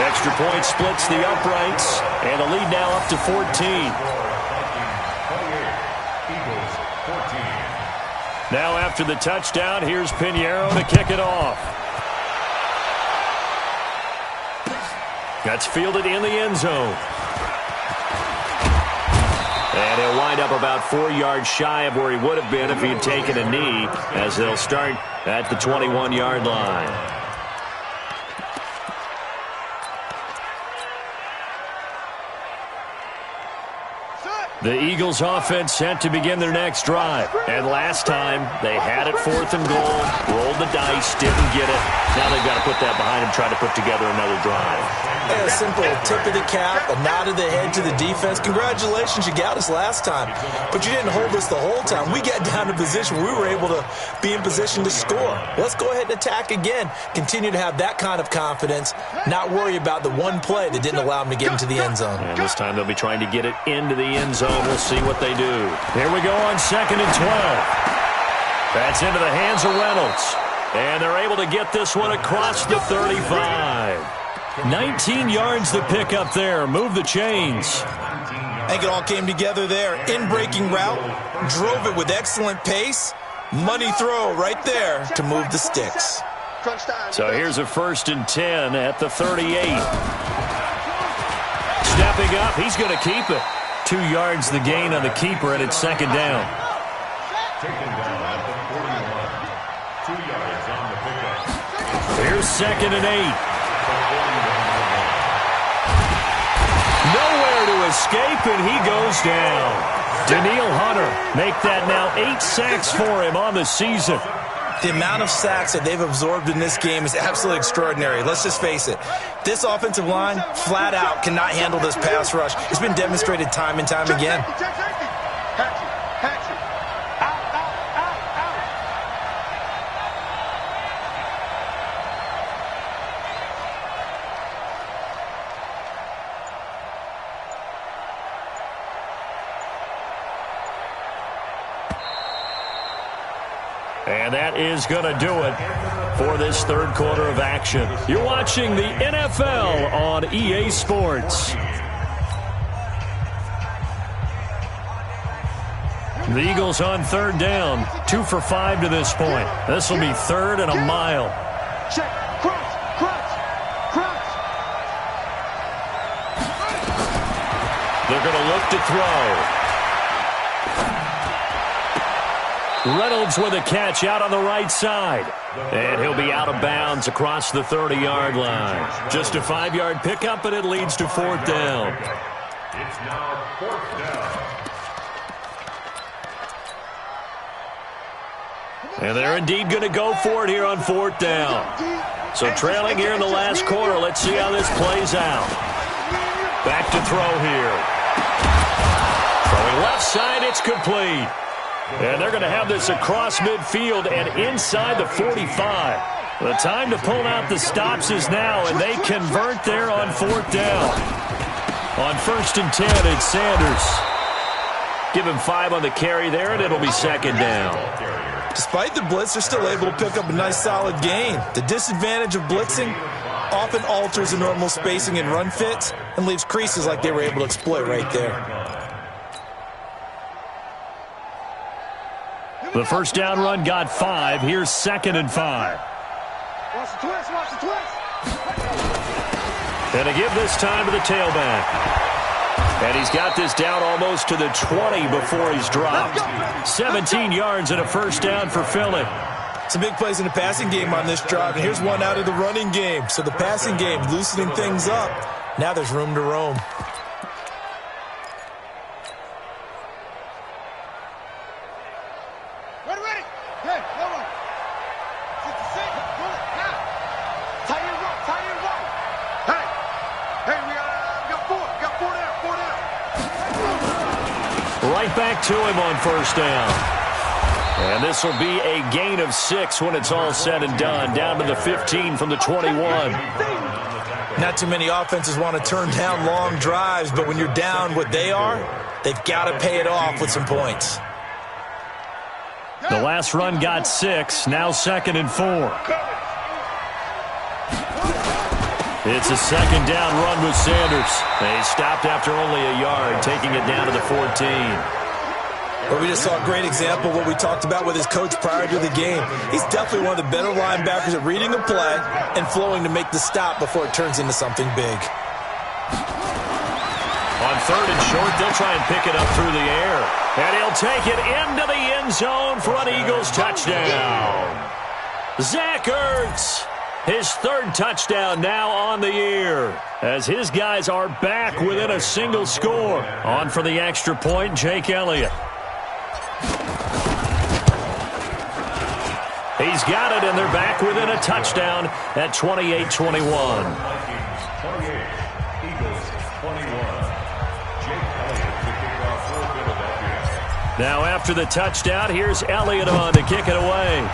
Extra point splits the uprights, and the lead now up to 14. Now after the touchdown, here's Pinheiro to kick it off. That's fielded in the end zone. And he'll wind up about 4 yards shy of where he would have been if he had taken a knee, as they'll start at the 21-yard line. The Eagles offense set to begin their next drive. And last time, they had it 4th and goal, rolled the dice, didn't get it. Now they've got to put that behind them, try to put together another drive. A simple tip of the cap, a nod of the head to the defense. Congratulations, you got us last time. But you didn't hold us the whole time. We got down to position where we were able to be in position to score. Let's go ahead and attack again. Continue to have that kind of confidence, not worry about the one play that didn't allow them to get into the end zone. And this time they'll be trying to get it into the end zone. We'll see what they do. Here we go on 2nd and 12. That's into the hands of Reynolds. And they're able to get this one across the 35. 19 yards to pick up there. Move the chains. I think it all came together there. In-breaking route. Drove it with excellent pace. Money throw right there to move the sticks. So here's a 1st and 10 at the 38. Stepping up, he's going to keep it. 2 yards the gain on the keeper, and it's 2nd down. Taken down at the 41. 2 yards on the pickup. Here's 2nd and 8. Nowhere to escape, and he goes down. Daniil Hunter make that now 8 sacks for him on the season. The amount of sacks that they've absorbed in this game is absolutely extraordinary. Let's just face it. This offensive line, flat out, cannot handle this pass rush. It's been demonstrated time and time again. And that is going to do it for this 3rd quarter of action. You're watching the NFL on EA Sports. The Eagles on 3rd down, 2 for 5 to this point. This will be 3rd and a mile. Check. Cross. They're going to look to throw. Reynolds with a catch out on the right side. And he'll be out of bounds across the 30-yard line. Just a 5-yard pickup, and it leads to 4th down. It's now 4th down. And they're indeed going to go for it here on 4th down. So trailing here in the last quarter. Let's see how this plays out. Back to throw here. Throwing left side, it's complete. And they're going to have this across midfield and inside the 45. The time to pull out the stops is now, and they convert there on 4th down. On 1st and 10, it's Sanders. Give him 5 on the carry there, and it'll be 2nd down. Despite the blitz, they're still able to pick up a nice solid gain. The disadvantage of blitzing often alters the normal spacing and run fits and leaves creases like they were able to exploit right there. The first down run got 5. Here's 2nd and 5. Watch the twist, watch the twist. And to give this time to the tailback. And he's got this down almost to the 20 before he's dropped. 17 yards and a first down for Philly. Some big plays in the passing game on this drive, and here's one out of the running game. So the passing game loosening things up. Now there's room to roam. Ready. Hey, no one. 66, pull it, now. Tight end rope. Hey, we got 4 down. Right back to him on first down. And this will be a gain of 6 when it's all said and done. Down to the 15 from the 21. Not too many offenses want to turn down long drives, but when you're down what they are, they've got to pay it off with some points. The last run got 6. Now 2nd and 4. It's a 2nd down run with Sanders. They stopped after only a yard, taking it down to the 14. Well, we just saw a great example of what we talked about with his coach prior to the game. He's definitely one of the better linebackers at reading a play and flowing to make the stop before it turns into something big. On 3rd and short, they'll try and pick it up through the air. And he'll take it into the end zone for an Eagles touchdown. Zach Ertz, his 3rd touchdown now on the year, as his guys are back within a single score. On for the extra point, Jake Elliott. He's got it, and they're back within a touchdown at 28-21. Now after the touchdown, here's Elliott on to kick it away.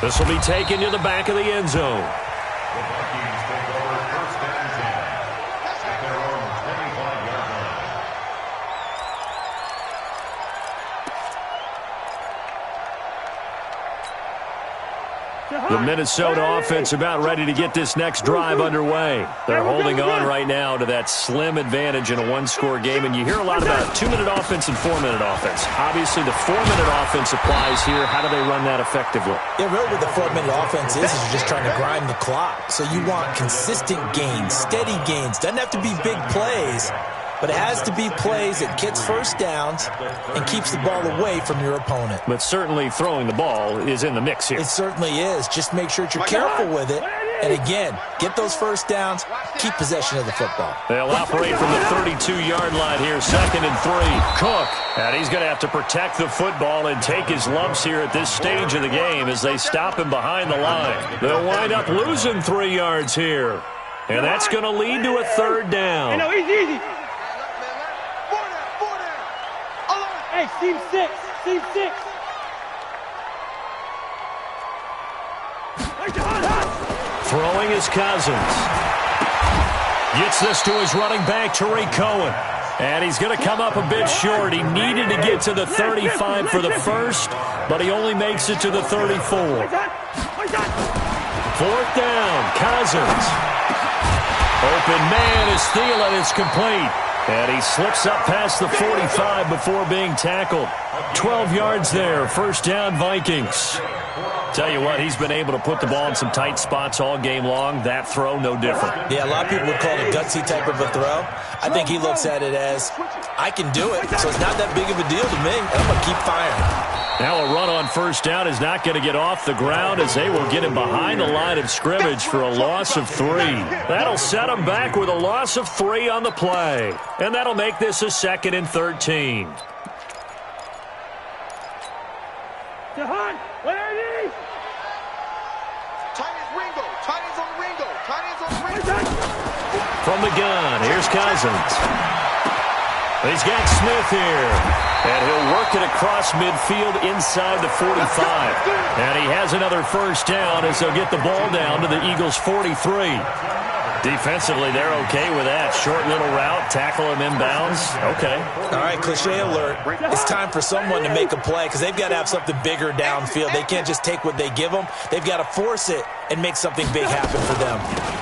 This will be taken to the back of the end zone. The Vikings take over 1st and 10 at their own 25-yard line. The Minnesota offense about ready to get this next drive underway. They're holding on right now to that slim advantage in a one-score game, and you hear a lot about 2-minute offense and 4-minute offense. Obviously, the 4-minute offense applies here. How do they run that effectively? Yeah, really what the 4-minute offense is you're just trying to grind the clock. So you want consistent gains, steady gains. Doesn't have to be big plays, but it has to be plays that gets first downs and keeps the ball away from your opponent. But certainly throwing the ball is in the mix here. It certainly is. Just make sure that you're careful with it. And again, get those first downs, keep possession of the football. They'll operate from the 32-yard line here, 2nd and 3. Cook, and he's going to have to protect the football and take his lumps here at this stage of the game as they stop him behind the line. They'll wind up losing 3 yards here. And that's going to lead to a 3rd down. No, easy. 4 down. Hey, seam 6. Throwing is Cousins. Gets this to his running back, Tariq Cohen. And he's going to come up a bit short. He needed to get to the 35 for the first, but he only makes it to the 34. 4th down, Cousins. Open man is Thielen. It's complete. And he slips up past the 45 before being tackled. 12 yards there. First down, Vikings. Tell you what, he's been able to put the ball in some tight spots all game long. That throw, no different. Yeah, a lot of people would call it a gutsy type of a throw. I think he looks at it as, I can do it, so it's not that big of a deal to me. I'm going to keep firing. Now a run on first down is not going to get off the ground as they will get him behind the line of scrimmage for a loss of 3. That'll set him back with a loss of 3 on the play. And that'll make this a 2nd and 13. Jahan, what are these? Tight ends Ringo. Tight ends on Ringo. Tight ends on Ringo. From the gun, here's Cousins. He's got Smith here. And he'll work it across midfield inside the 45. And he has another first down as they'll get the ball down to the Eagles' 43. Defensively, they're okay with that. Short little route, tackle him inbounds. Okay. All right, cliche alert. It's time for someone to make a play because they've got to have something bigger downfield. They can't just take what they give them. They've got to force it and make something big happen for them.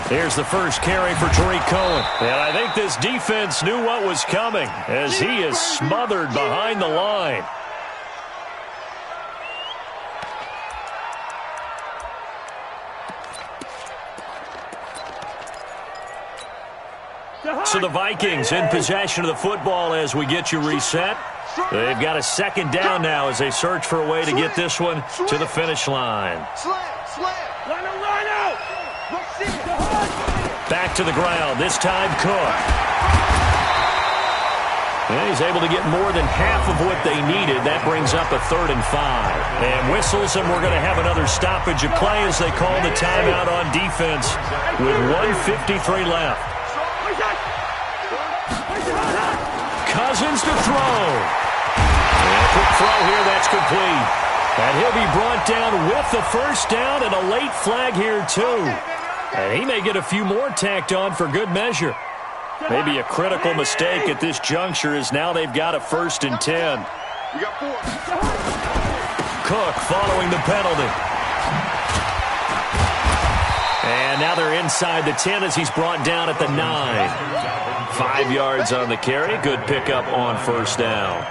Here's the first carry for Tariq Cohen. And I think this defense knew what was coming as he is smothered behind the line. So the Vikings in possession of the football as we get you reset. They've got a 2nd down now as they search for a way to get this one to the finish line. Back to the ground, this time Cook. And he's able to get more than half of what they needed. That brings up a 3rd and 5. And whistles, and we're going to have another stoppage of play as they call the timeout on defense with 1:53 left. Cousins to throw. And a quick throw here, that's complete. And he'll be brought down with the first down and a late flag here too. And he may get a few more tacked on for good measure. Maybe a critical mistake at this juncture is now they've got a 1st and 10. Cook following the penalty. And now they're inside the 10 as he's brought down at the 9. 5 yards on the carry. Good pickup on first down.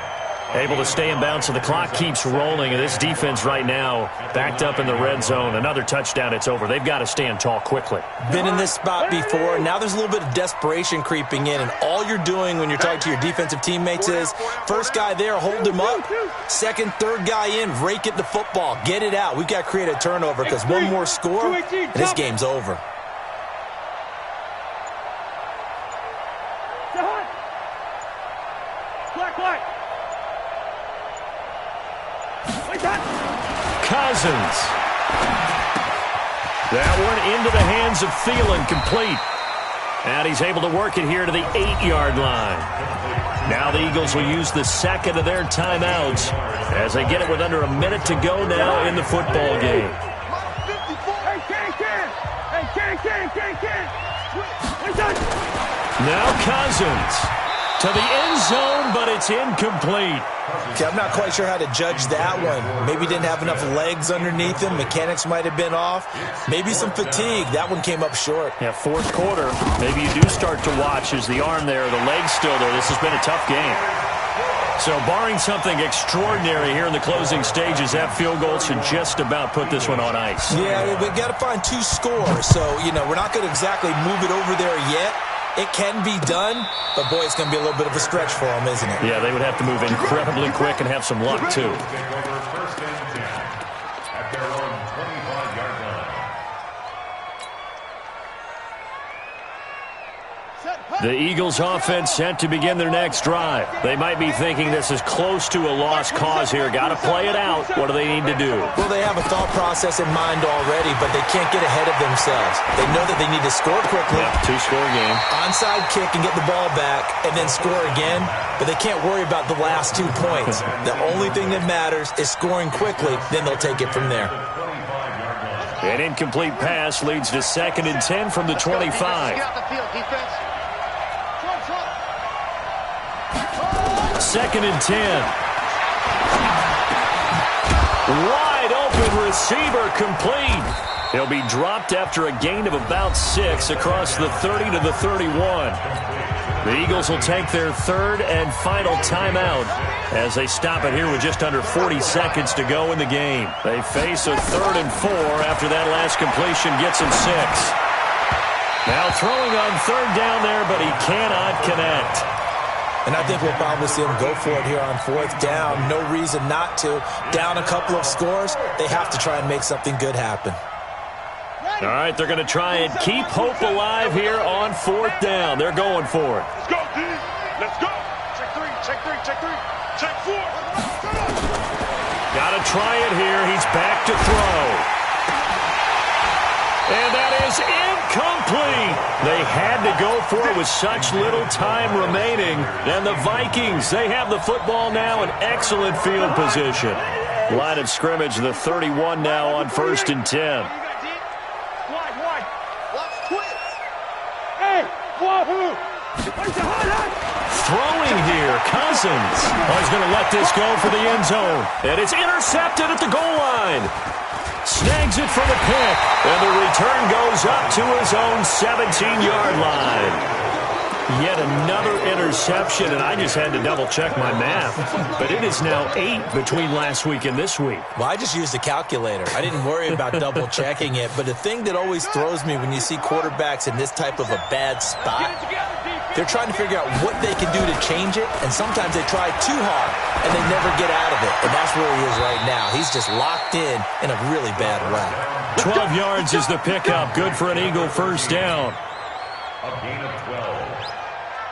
Able to stay in bounds, so the clock keeps rolling. And this defense right now backed up in the red zone. Another touchdown, it's over. They've got to stand tall quickly. Been in this spot before. Now there's a little bit of desperation creeping in. And all you're doing when you're talking to your defensive teammates is first guy there, hold him up. Second, third guy in, rake at the football. Get it out. We've got to create a turnover because one more score, and this game's over. Cousins. That one into the hands of Thielen, complete. And he's able to work it here to the 8-yard line. Now the Eagles will use the 2nd of their timeouts as they get it with under a minute to go now in the football game. Now Cousins to the end zone, but it's incomplete. Okay, I'm not quite sure how to judge that one. Maybe didn't have enough legs underneath him. Mechanics might have been off. Maybe some fatigue. That one came up short. Yeah, 4th quarter. Maybe you do start to watch as the arm there, the leg's still there. This has been a tough game. So barring something extraordinary here in the closing stages, that field goal should just about put this one on ice. Yeah, we've got to find 2 scores. So, we're not going to exactly move it over there yet. It can be done, but, boy, it's going to be a little bit of a stretch for them, isn't it? Yeah, they would have to move incredibly quick and have some luck, too. The Eagles offense set to begin their next drive. They might be thinking this is close to a lost cause here. Got to play it out. What do they need to do? Well, they have a thought process in mind already, but they can't get ahead of themselves. They know that they need to score quickly. Yep, 2-score game. Onside kick and get the ball back and then score again, but they can't worry about the last 2 points. The only thing that matters is scoring quickly, then they'll take it from there. An incomplete pass leads to 2nd and 10 from the 25. Get out the field, defense. 2nd and 10. Wide open receiver, complete. He'll be dropped after a gain of about 6 across the 30 to the 31. The Eagles will take their third and final timeout as they stop it here with just under 40 seconds to go in the game. They face a 3rd and 4 after that last completion gets them 6. Now throwing on 3rd down there, but he cannot connect. And I think we'll probably see him go for it here on 4th down. No reason not to. Down a couple of scores, they have to try and make something good happen. All right, they're going to try and keep hope alive here on 4th down. They're going for it. Let's go, D. Let's go. Check 3, check 3, check 3, check 4. Got to try it here. He's back to throw. And that is incomplete. They had to go for it with such little time remaining. And the Vikings, they have the football now in excellent field position. Line of scrimmage, the 31 now on 1st and 10. Throwing here, Cousins. Oh, he's going to let this go for the end zone. And it's intercepted at the goal line. Snags it for the pick. And the return goes up to his own 17-yard line. Yet another interception, and I just had to double-check my math. But it is now 8 between last week and this week. Well, I just used a calculator. I didn't worry about double-checking it. But the thing that always throws me when you see quarterbacks in this type of a bad spot, they're trying to figure out what they can do to change it, and sometimes they try too hard, and they never get out of it. And that's where he is right now. He's just locked in a really bad way. 12 yards is the pickup. Good for an Eagle first down. A gain of 12.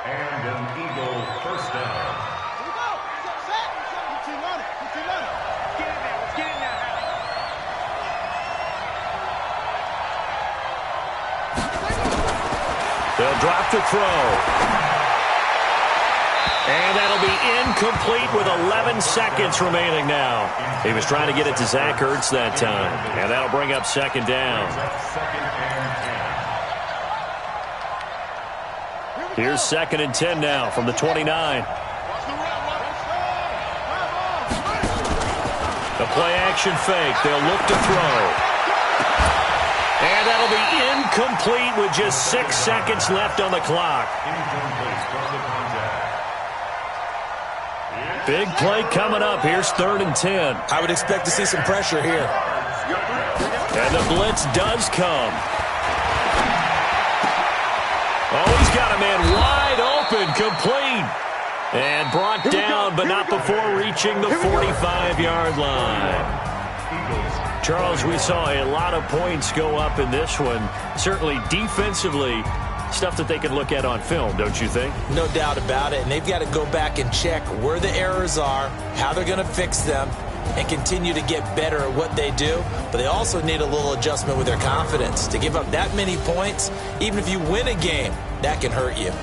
And an Eagle first down. Here we go. Set. Let's get in there. Let's get in there. They'll drop the throw. And that'll be incomplete with 11 seconds remaining now. He was trying to get it to Zach Ertz that time. And that'll bring up 2nd down. Here's 2nd and 10 now from the 29. The play-action fake. They'll look to throw. And that'll be incomplete with just 6 seconds left on the clock. Big play coming up. Here's 3rd and 10. I would expect to see some pressure here. And the blitz does come. Oh, he's got a man wide open, complete. And brought down, but not before reaching the 45-yard line. Charles, we saw a lot of points go up in this one. Certainly defensively, stuff that they can look at on film, don't you think? No doubt about it. And they've got to go back and check where the errors are, how they're going to fix them, and continue to get better at what they do. But they also need a little adjustment with their confidence. To give up that many points, even if you win a game, that can hurt you.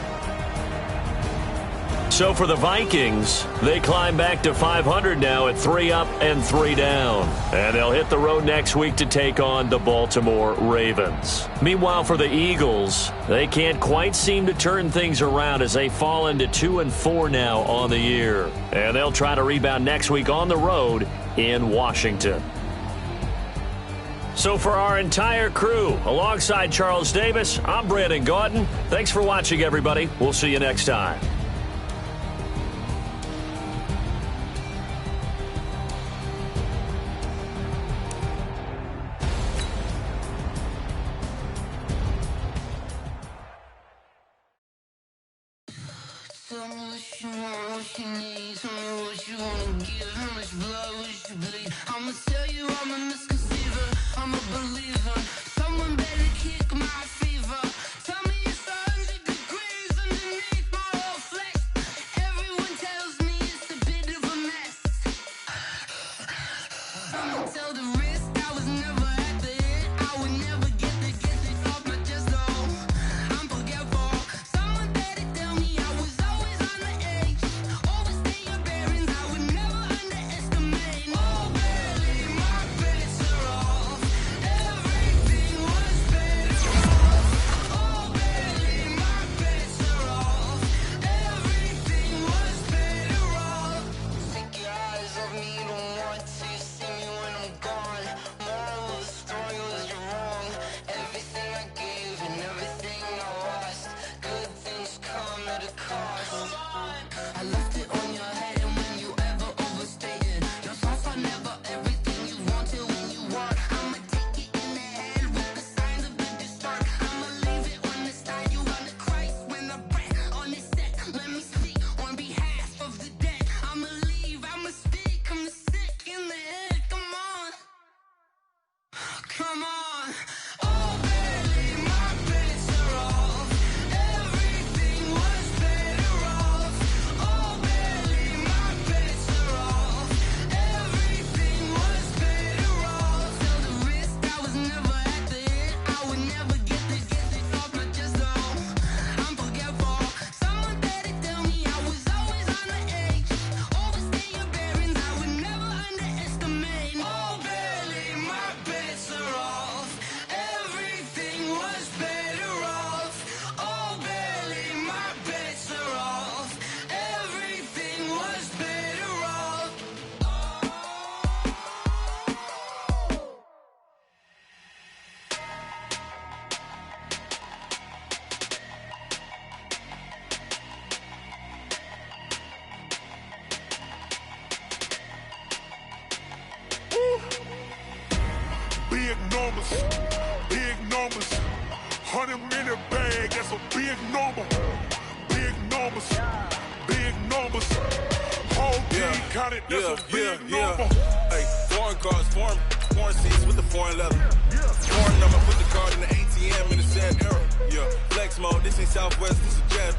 So for the Vikings, they climb back to 500 now at 3 up and 3 down. And they'll hit the road next week to take on the Baltimore Ravens. Meanwhile, for the Eagles, they can't quite seem to turn things around as they fall into 2 and 4 now on the year. And they'll try to rebound next week on the road in Washington. So for our entire crew, alongside Charles Davis, I'm Brandon Gaudin. Thanks for watching, everybody. We'll see you next time. Tell me what you want, what you need. Tell me what you wanna give. How much blood would you bleed? I'ma tell you I'm a misconceiver. I'm a believer. Someone better kick my fever. Tell me it's 100 degrees underneath my whole flesh. Everyone tells me it's a bit of a mess. I'ma tell the risk I was never at the end. I would never get this off my chest though. I'm forgetful. Someone better tell me I was always on the edge. Overstay your bearings, I would never underestimate. Oh, barely, my bets are off. Everything the cost. I left it on your head, and when you ever overstated, your thoughts are never everything you wanted when you want. I'ma take it in the head with the signs of the distort. I'ma leave it on the side. You run the Christ when I breath on this set. Let me speak on behalf of the dead. I'ma leave, I'ma speak. I'm sick in the head. Come on, come on. Oh, barely my bits are off. Everything was better off. Oh, barely my bits are off. Everything was better off. Till the risk, I was never at the hit. I would never get this off my chest though. I'm forgetful. Someone better tell me I was always on the edge. Overstay your bearings, I would never underestimate. Oh, barely my bits are off. Everything was better off. Oh, barely my bits are off. Everything was better off. Big numbers, big numbers. 100-minute bag, that's a big number. Big numbers, big numbers. Whole team counted, that's a big number. Hey, foreign cars, foreign seats with the foreign leather. Foreign number, put the card in the ATM in the sad era. Yeah, flex mode, this ain't Southwest, this is jet.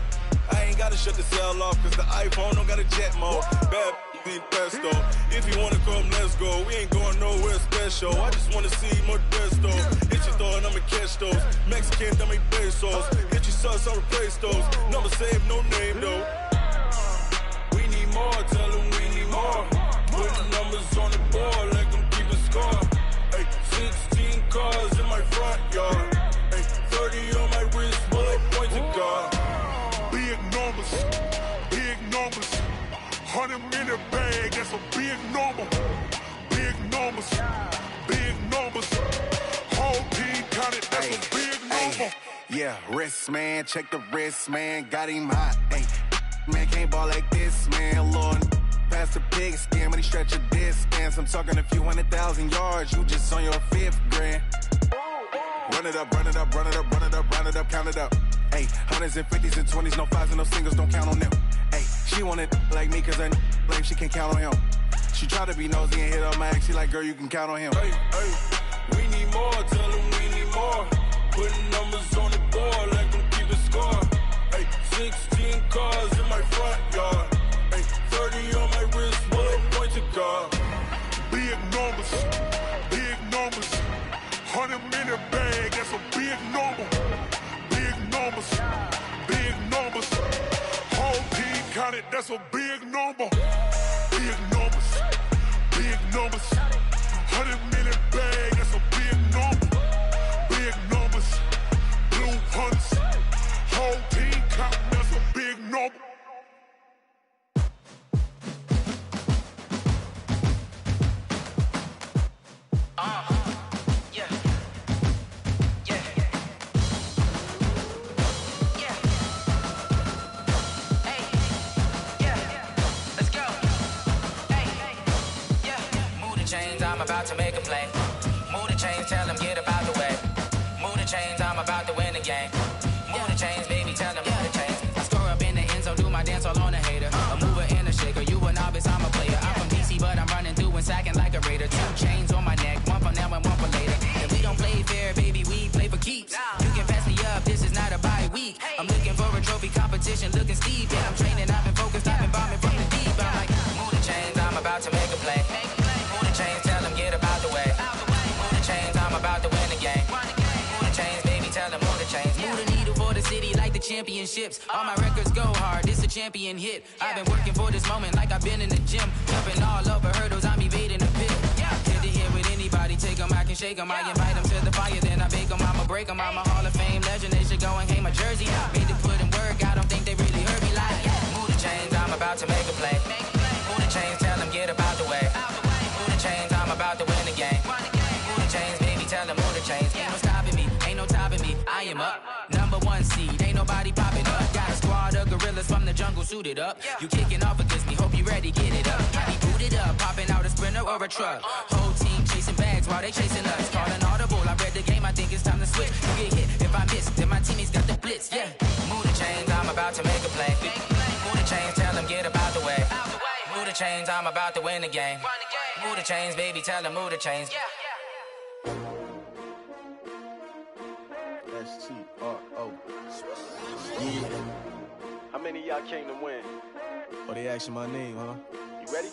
I ain't gotta shut the cell off, cause the iPhone don't got a jet mode. Bad need pesto. If you wanna come, let's go. We ain't going nowhere special. I just wanna see more Modesto. Hit your thought, I'ma catch those. Mexican, dummy pesos. Hit your sus, I'll replace those. Number saved, no name though. We need more, tell them we need more. Put the numbers on the board, like them keep a score. Hey, 16 cars in my front yard. Hey, 30 on my wrist, bullet point to God. Big numbers, big numbers. 100-minute bag, that's a big number. Big numbers, big numbers. Whole team counted, that's a big number. Yeah, wrist man, check the wrist man, got him hot. Ay, man can't ball like this, man. Lord, past the pig skin when he stretch a distance. I'm talking a few 100,000 yards, you just on your 5th grand. Run it up, run it up, run it up, run it up, run it up, count it up. Ay, 100s and 50s and 20s, no 5s and no singles, don't count on them. Ay, she want it like me, cause her lame, she can't count on him. She try to be nosy and hit up my ex, she like, girl, you can count on him. Hey, hey, we need more, tell them we need more. Putting numbers on the board, like them keep a score. Hey, 16 cars in my front yard. Hey, 30 on my wrist, bullet point to God. Big numbers, big numbers. 100-minute bag, that's a big number. Big numbers, big numbers. Whole team counted, that's a big number. Big numbers, big numbers. 100-minute bag, that's a big number. Big numbers, blue hunters. Whole team counting, that's a big number. I'm about to make a play. Move the chains, tell them get about the way. Move the chains, I'm about to win the game. Move the chains, baby, tell them move the chains. I score up in the end zone, do my dance all on a hater. A mover and a shaker, you a novice, I'm a player. I'm from DC, but I'm running through and sacking like a raider. 2 chains on my neck, one for now and one for later. And we don't play fair, baby, we play for keeps. You can pass me up, this is not a bye week. I'm looking for a trophy competition, looking steep. And I'm training, I've been focused, I've been bombing from the deep. I'm like, move the chains, I'm about to make a play. Move the chains, tell them get about the way. Move the chains, I'm about to win the game. Move the chains, baby, tell them move the chains. Move the needle for the city like the championships. All my records go hard, this a champion hit. I've been working for this moment like I've been in the gym. Jumping all over hurdles, I'm evading the pit. Hit the hit with anybody, take them, I can shake them. I invite them to the fire, then I bake them. I'ma break them, I'm a Hall of Fame legend. They should go and hang my jersey. Made to put in work, I don't think they really heard me like. Move the chains, I'm about to make a play. Move the chains, tell them get about the way. Move the chains, I'm about to win the game. Move the chains, baby, tell them move the chains. Ain't no stopping me, ain't no topping me. I am up, #1 seed, ain't nobody popping up. Got a squad of gorillas gorillas from the jungle suited up. You kicking off against me, hope you ready, get it up. Got me booted up, popping out a Sprinter or a truck. Whole team chasing bags while they chasing us. Call an audible, I read the game, I think it's time to switch. You get hit, if I miss, then my teammates got the blitz, yeah. Move the chains, I'm about to make a play. Move the chains, tell them get about the way. Move the chains, I'm about to win the game. Move the chains, baby, tell them move the chains. S-T-R-O. Yeah. How many of y'all came to win? Oh, they asking my name, huh? You ready?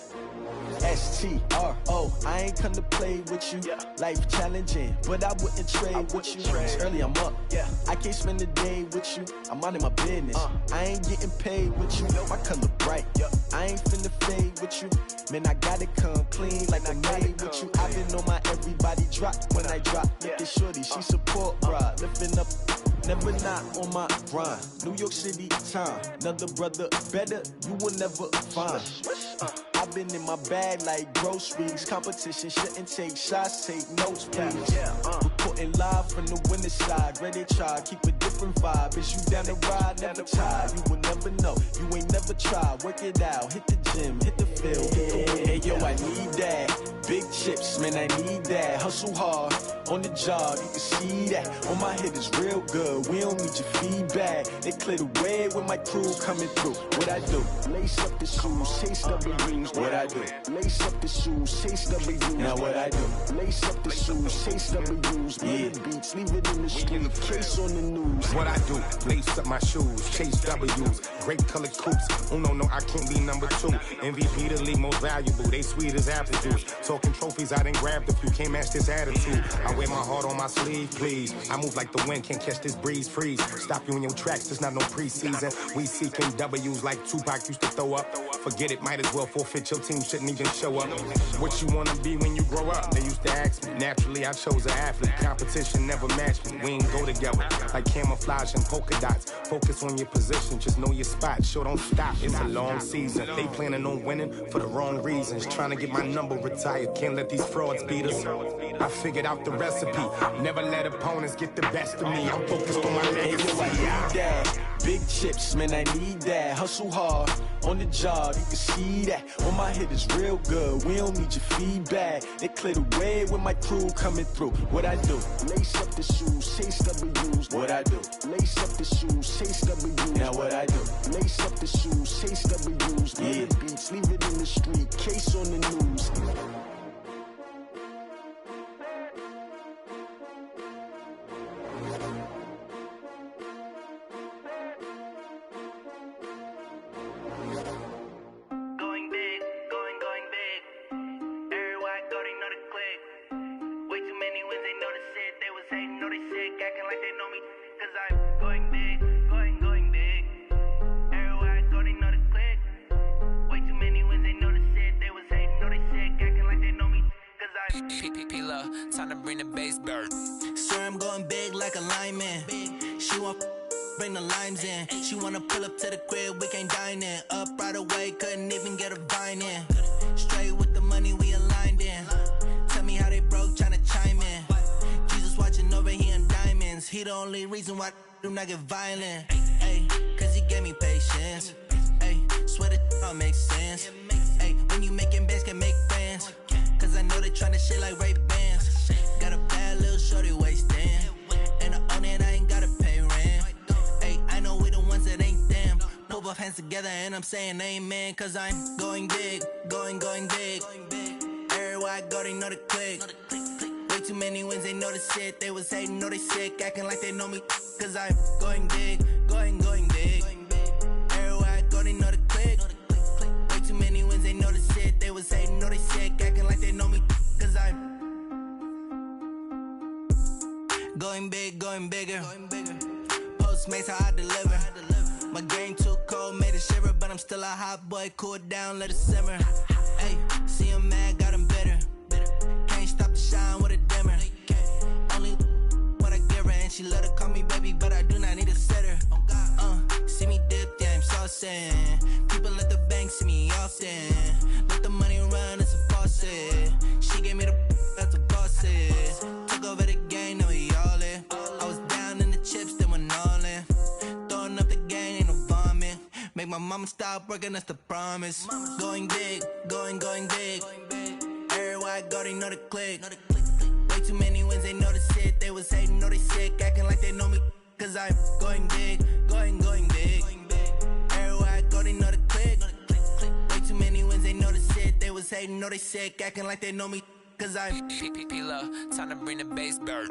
S-T-R-O. I ain't come to play with you. Life challenging, but I wouldn't trade with you. It's early, I'm up. I can't spend the day with you. I'm minding my business. I ain't getting paid with you. My color bright. I ain't finna fade with you. Man, I gotta come clean like I'm made with you. I've been on my everybody drop when I drop. Look at shorty, she support, bruh. Lifting up. Never not on my grind. New York City time. Another brother better, you will never find. I've been in my bag like groceries. Competition shouldn't take shots, take notes, please. Reporting live from the winning side. Ready to try, keep a different vibe. Is you down the ride? Never try. You will never know. You ain't never tried. Work it out. Hit the gym, hit the field. Hey, yo, I need that. Big chips, man, I need that. Hustle hard on the job, you can see that. On my head is real good. We don't need your feedback. They clear the way with my crew coming through. What I do? Lace up the shoes, chase W's. What I do? Lace up the shoes, chase W's. Now what I do? Lace up the shoes, chase W's. Yeah. Beats, leave it in the street, case on the news. What I do? Lace up my shoes, chase W's. Great colored coops. Oh no, I can't be number 2. MVP the league most valuable. They sweet as apple juice. Talking trophies, I didn't grab the few. Can't match this attitude. I wear my heart on my sleeve, please. I move like the wind, can't catch this breeze, freeze. Stop you in your tracks, there's not no preseason. We seeking W's like Tupac used to throw up. Forget it, might as well forfeit. Your team shouldn't even show up. What you wanna be when you grow up? They used to ask me. Naturally, I chose an athlete. Competition never matched me. We ain't go together like camouflage and polka dots. Focus on your position, just know your spot. Sure, don't stop. It's a long season. They planning on winning for the wrong reasons. Trying to get my number retired. Can't let these frauds beat us. I figured out the recipe. Never let opponents get the best of me. I'm focused on my legacy. Big chips, man, I need that. Hustle hard on the job, you can see that. On my head is real good. We don't need your feedback. They clear the way with my crew coming through. What I do? Lace up the shoes, chase W's. What I do? Lace up the shoes, chase W's. Now what I do? Lace up the shoes, chase W's. Yeah. Beats, leave it in the street, case on the news. Time to bring the bass bird. Sir, I'm going big like a lineman. She want bring the limes in. She wanna pull up to the crib, we can't dine in. Up right away, couldn't even get a vine in. Straight with the money, we aligned in. Tell me how they broke, tryna chime in. Jesus watching over here in diamonds. He the only reason why I do not get violent. Ay, cause he gave me patience. Ay, swear that all makes sense. Ay, when you making bands, can make friends. Cause I know they tryna shit like Ray-Bans. Got a bad little shorty wasting. And I own it, I ain't gotta pay rent. Ay, I know we the ones that ain't them. Put both hands together and I'm saying amen. Cause I'm going big, going big. Everywhere I go, they know the click. Way too many wins, they know the shit. They was hating, know they sick, acting like they know me. Cause I'm going big, going big. Everywhere I go, they know the click. Way too many wins, they know the shit. They was hating, know they sick, acting like they know me. Cause I'm going big, going bigger. Postmates how I deliver. My game too cold, made it shiver, but I'm still a hot boy. Cool it down, let it simmer. Hey, see him mad, got him bitter. Can't stop the shine with a dimmer. Only what I give her, and she let her call me baby, but I do not need a sitter. See me dip, yeah, I'm saucing. People at the bank see me often. Let the money run, it's a faucet. She gave me the that's a boss is. Took over the game, now we all in. I was down in the chips, then went all in. Throwing up the game, ain't no vomit. make my mama stop working, that's the promise. Going big, going big. Everywhere I go, they know the click. Way too many wins, they know the shit. They was hating, know they sick, acting like they know me. Cause I'm going big, going big. Everywhere I go, they know the click. Way too many wins, they know the shit. They was hating, know they sick, acting like they know me. Cause I'm P-Lo, time to bring the bass bird.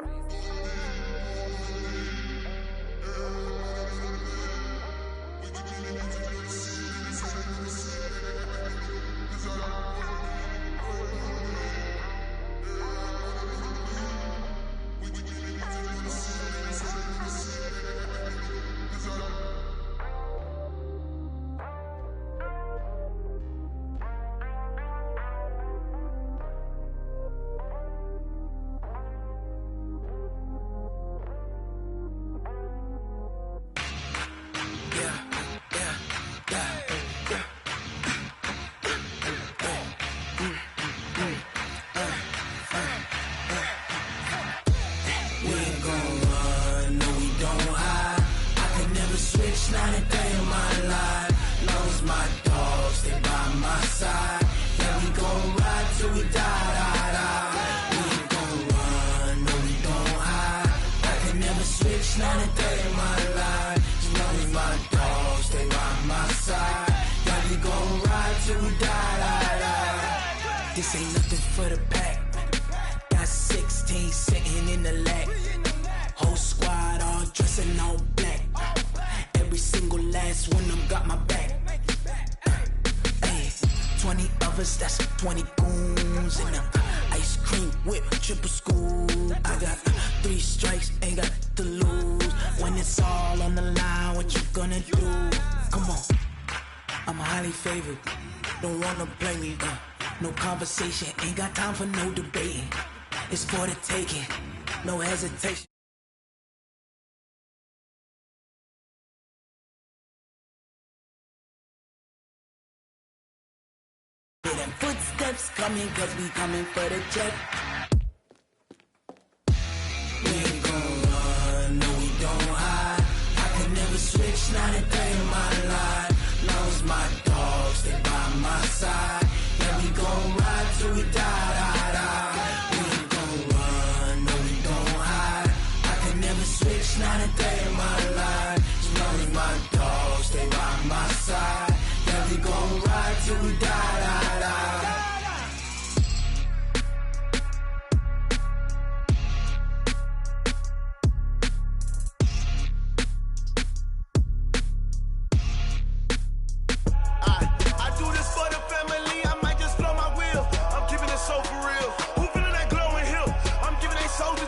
Not a day in my life. Lost my dogs, they by my side. Yeah, we gon' ride till we die. We ain't gon' run, no, we don't hide. I can never switch, not a day in my life. Lost my dogs, they by my side. Yeah, we gon' ride till we die. This ain't nothing for the pack. Got 16 sitting in the lap. Whole squad all dressing all black. Every single last one of them got my back. Hey, 20 of us, that's 20 goons in them. Ice cream whip, triple scoop. I got 3 strikes, ain't got to lose. When it's all on the line, what you gonna do? Come on, I'm highly favored. Don't wanna play me, no conversation. Ain't got time for no debating. It's for the taking, no hesitation. Them footsteps coming, cause we coming for the check. We ain't gon' run, no, we don't hide. I can never switch, not a day in my life. Lost my dogs, they by my side. Yeah, we gon' ride till we die. We ain't gon' run, no, we don't hide. I can never switch, not a day in my life. Lost my dogs, they by my side. Yeah, we gon' ride till we die.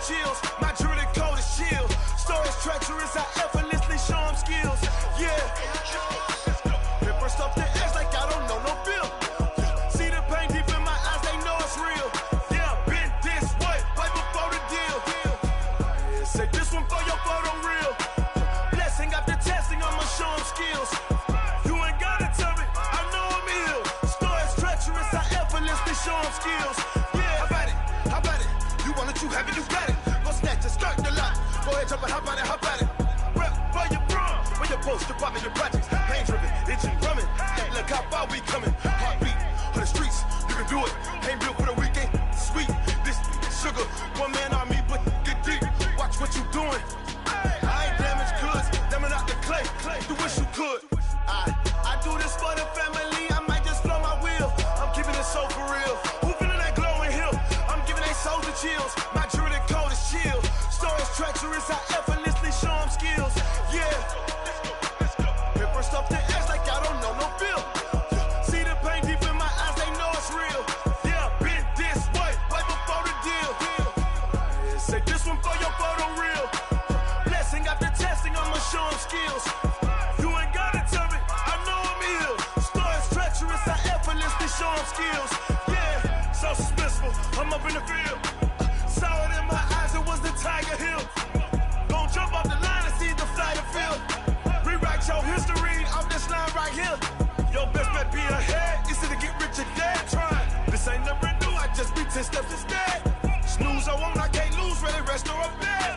Chills. My jewelry code is chill. Stories treacherous, I effortlessly show them skills. Yeah. Paper stuff the edge like I don't know no bill. See the pain deep in my eyes, they know it's real. Yeah, been this way, right before the deal. Say this one for your photo real. Blessing after testing, I'ma show them skills. You ain't gotta tell me, I know I'm ill. Stories treacherous, I effortlessly show them skills. Yeah, how about it? You want it, you have it, you got it. Go snatch a skirt the lot. Go ahead, jump it, hop on it. Rep for your bra, where your post, department, your projects. Pain driven, itching, drumming. Hey, look how far we coming. Heartbeat on the streets, you can do it. Ain't built for the weekend. Sweet, this sugar. One man army, but get deep. Watch what you doing. I ain't damaged goods, damn out the clay. You wish you could. I do this for the family. I might just blow my wheel. I'm keeping it so for real. Who feeling that glowing hill? I'm giving they soldier chills. My jewelry code is chill. Stories treacherous, I effortlessly show them skills. Yeah. Paper stuff the edge like I don't know no bill. See the pain deep in my eyes, they know it's real. Yeah, been this way, right before the deal. Say this one for your photo real. Blessing after testing, I'ma show them skills. You ain't gotta tell me, I know I'm ill. Stories treacherous, I effortlessly show them skills. Yeah, so suspenseful, I'm up in the field. Saw it in my eyes, it was the Tiger Hill. Gon' jump off the line and see the fly the field. Rewrite your history off this line right here. Your best bet be ahead, easy to get rich or dead. Try, this ain't never new, I just be 10 steps instead. Snooze I won't, I can't lose, ready, rest or a bed.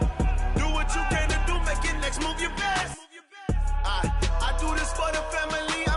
Do what you can to do, make it next move your best. I do this for the family.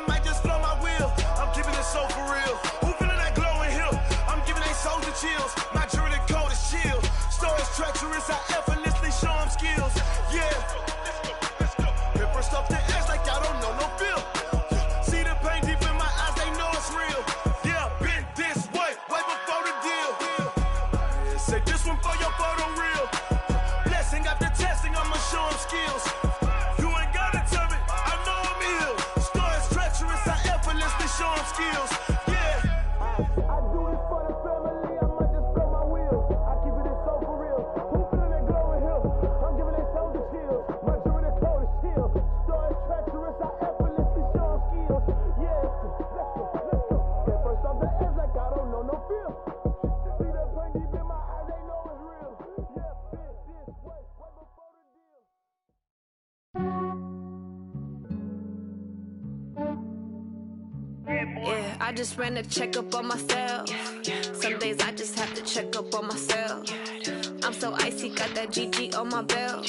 Yeah, I just ran a checkup on myself. Some days I just have to check up on myself. I'm so icy, got that GG on my belt.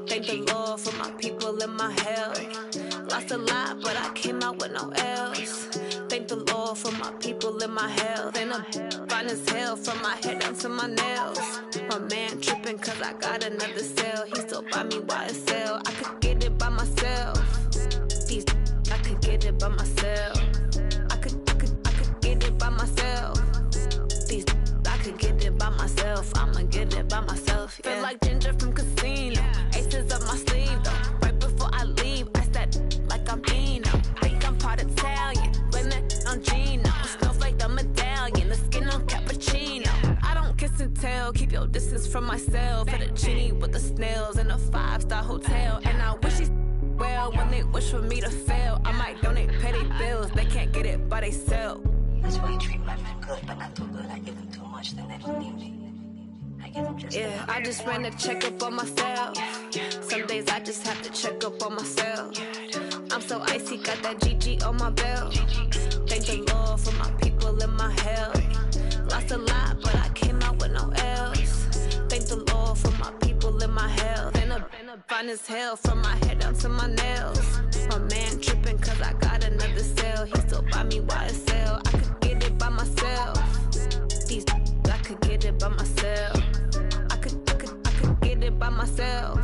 Thank the Lord for my people in my hell. Lost a lot, but I came out with no L's. Thank the Lord for my people in my health. And I'm fine as hell from my head down to my nails. My man tripping cause I got another cell. He still buy me YSL. I could get it by myself. These I could get it by myself. I could get it by myself. These I could get it by myself. I'ma get it by myself. Yeah. Feel like Ginger from Casino. Aces up my sleeve though. Right before I leave, I said like I'm Dino. Think I'm part Italian. Blame it on Gino. Snowflake the medallion. The skin on cappuccino. I don't kiss and tell. Keep your distance from myself. Fettuccine with the snails in a 5-star hotel. And I wish he's well when they wish for me to fail. I might donate petty bills. They can't get it by they sell. That's why you treat my men good, but not too good. I give them too much, then they don't need me. I give them just yeah, I just ran a checkup on myself. Some days I just have to check up on myself. I'm so icy, got that GG on my belt. Thank the Lord for my people in my hell. Lost a lot, but I came out with no L's. Thank the Lord for my people in my health. And I'm fine as hell from my head down to my nails. My man tripping cause I got another cell. He still buy me YSL. I could get it by myself. These I could get it by myself. I could get it by myself.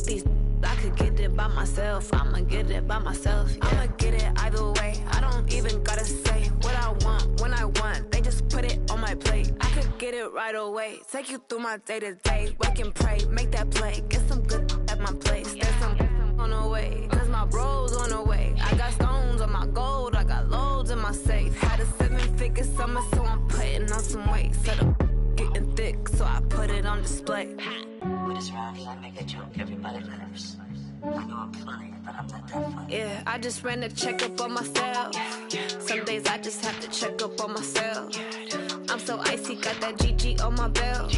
These I could get it by myself. I'ma get it by myself. Yeah. I'ma get it either way. I don't even gotta say what I want when I want. They just put it on my plate. I could get it right away. Take you through my day to day. Wake and pray, make that play. Get some good at my place. There's some on the way. Cause my bro's on the way. I got stones on my gold. I got loads in my safe. Had a 7-figure summer, so I'm putting on some weight. Set up getting thick, so I put it on display. With this round here, I make a joke. Everybody laughs. I know I'm funny, but I'm not that funny. Yeah, I just ran a checkup on myself. Some days I just have to check up on myself. I'm so icy, got that GG on my belt.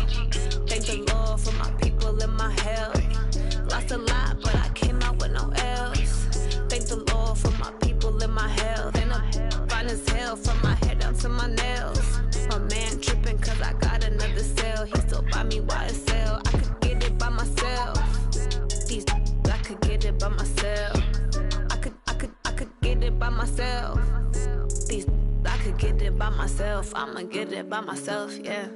Thank the Lord for my people in my hell. Lost a lot, but I came out with no L's. Thank the Lord for my people in my health. And I'm fine as hell from my head down to my nails. My man tripping cause I got another cell. He still buy me YSL. I could get it by myself. These I could get it by myself. I could get it by myself. These I could get it by myself. I'ma get it by myself, yeah.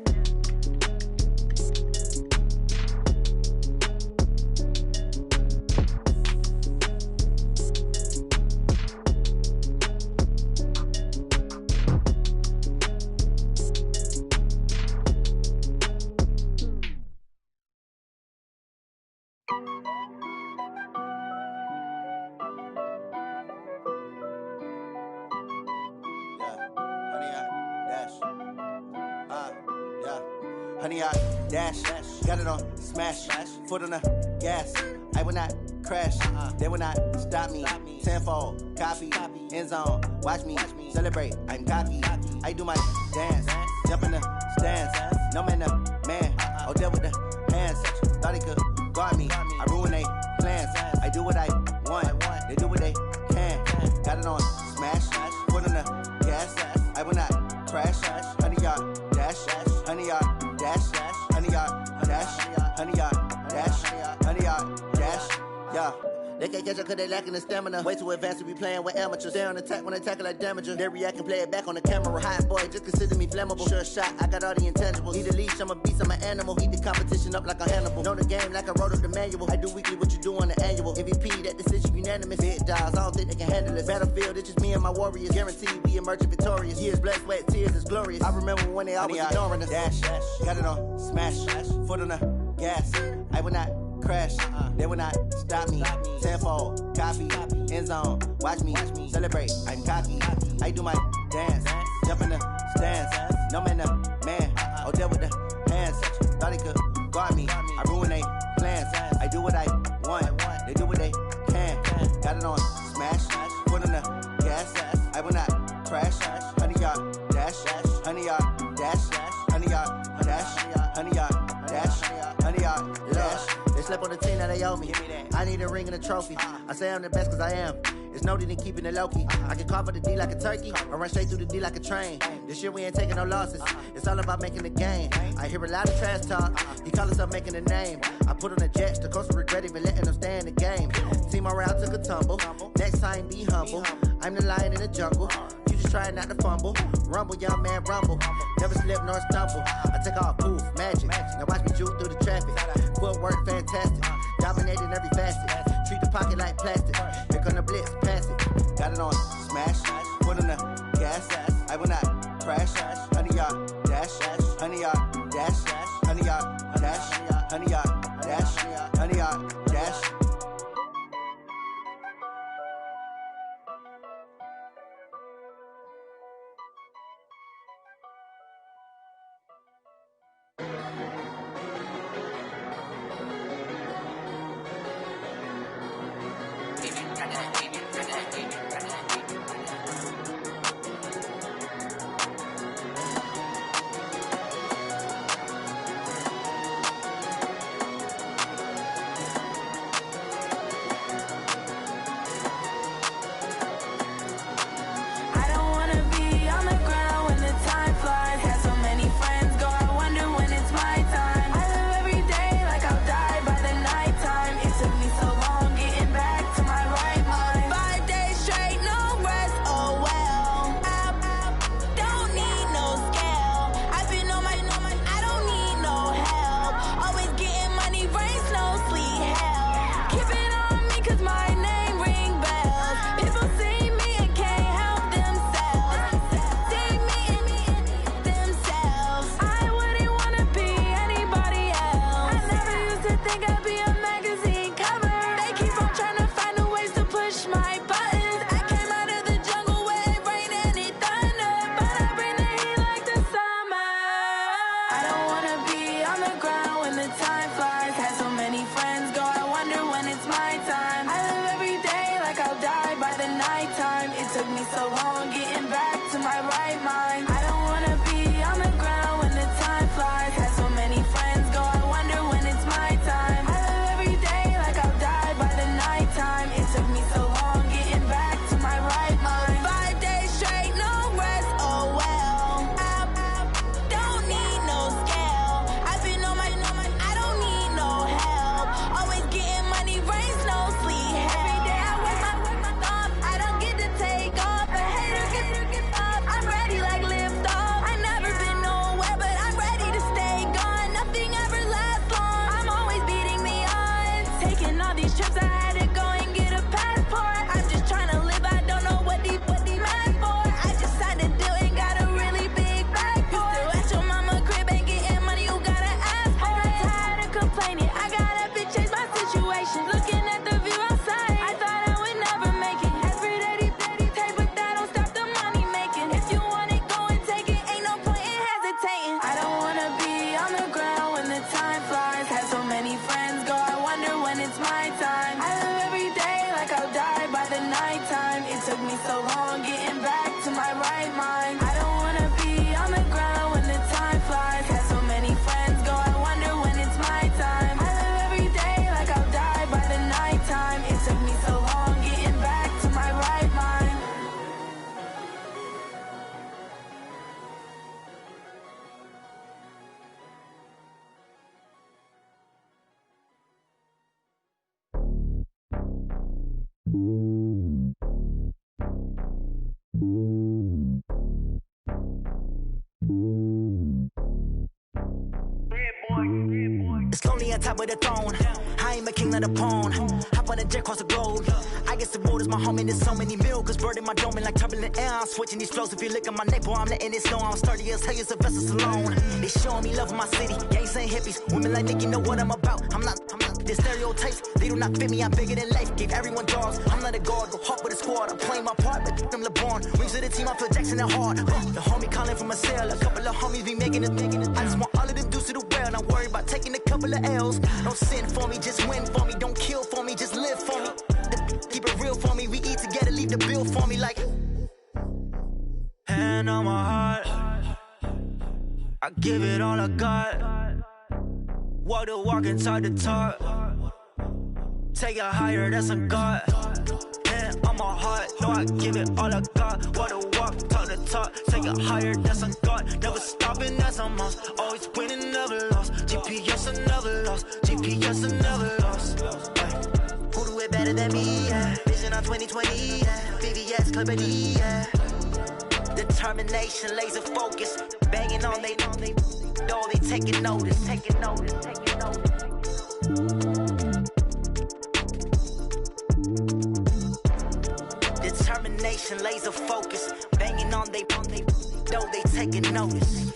Honey, I dash, got it on smash, foot on the gas. I will not crash, they will not stop me. Tenfold, copy, end zone, watch me celebrate. I'm cocky, I do my dance, jump in the stands. No man, the man, oh, deal with the hands. Thought he could guard me, I ruin they plans. I do what I want, they do what they can. Got it on smash, foot on the gas. I will not crash, honey, y'all dash, honey, y'all dash, honey, y'all dash, honey, y'all dash, honey, y'all dash, yeah. They can't catch up cause they lacking the stamina. Way too advanced to be playing with amateurs. Stay on attack when they tackle like damager. They react and play it back on the camera. Hot boy, just consider me flammable. Sure shot, I got all the intangibles. Need a leash, I'm a beast, I'm an animal. Heat the competition up like a Hannibal. Know the game like I wrote up the manual. I do weekly what you do on the annual. MVP, that decision unanimous. Big dogs, I don't think they can handle this. Battlefield, it's just me and my warriors. Guaranteed we emerging victorious. Years, blood, sweat, tears, it's glorious. I remember when they always ignoring us. Dash, got it on smash, foot on the gas. I will not crash, they will not stop me. Tenfold, copy, end zone, watch me celebrate. I'm cocky, I do my dance, jump in the stands. No man, the man, oh, deal with the hands. Thought he could guard me, I ruin they plans. I do what I want, they do what they can. Got it on smash, foot on the gas. I will not crash, honey, y'all dash, honey, y'all dash, honey, y'all dash, honey, y'all dash, honey, y'all dash. They slept on the team that they owe me. I need a ring and a trophy. I say I'm the best cause I am. It's Snowed it and keeping it low-key. I can carve up the D like a turkey, or run straight through the D like a train. This year we ain't taking no losses. It's all about making the game. I hear a lot of trash talk. He call himself making a name. I put on the Jets, the coach regret even letting them stay in the game. Team morale took a tumble. Next time be humble. I'm the lion in the jungle. You just trying not to fumble. Rumble, young man, rumble. Never slip nor stumble. I take off, poof, magic. Now watch me juke through the traffic. Footwork fantastic. Dominating every facet. Treat the pocket like plastic. Here come the blitz, pass it. Got it on smash. Foot on the gas. I will not crash. 100-yard dash. 100-yard dash. 100-yard dash. 100-yard dash. 100-yard dash. It's lonely on top of the throne. I ain't a king of the pawn. Hop on a jet across the globe. I guess the world is my home and there's so many milk. Bird in my dome and like turbulent air. I'm switching these flows. If you look at my neck, boy, I'm letting it snow. I'm sturdy as hell, it's a vessel alone. They showing me love in my city. Gangs ain't hippies. Women like Nicky know what I'm about. I'm not the stereotypes. They do not fit me. I'm bigger than life. Gave everyone dogs. I'm not a guard. Go hard with a squad. I'm playing my part, but them LeBron. Rings of the team, I feel Jackson and hard. The homie calling from a cell. A couple of homies be making it. I just want all of them dudes to do well. Not worry about taking a couple of L's. Don't sin for me, just win for me. Don't kill for me, just live for me. Keep it real for me. We eat together, leave the bill for me like. Hand on my heart, I give it all I got. Walk the walk and talk the talk. Take it higher, that's a God. Hand on my heart, know I give it all I got. Wanna walk, talk the talk, take it higher, that's a God. Never stopping, that's a must. Always winning, never lost. GPS, I never lost. GPS, I never lost. Who do it better than me? Yeah. Vision on 2020, yeah. VVS, Clipper D, yeah. Determination, laser focus, banging on they know they taking notice. Determination, laser focus, banging on they know they taking notice.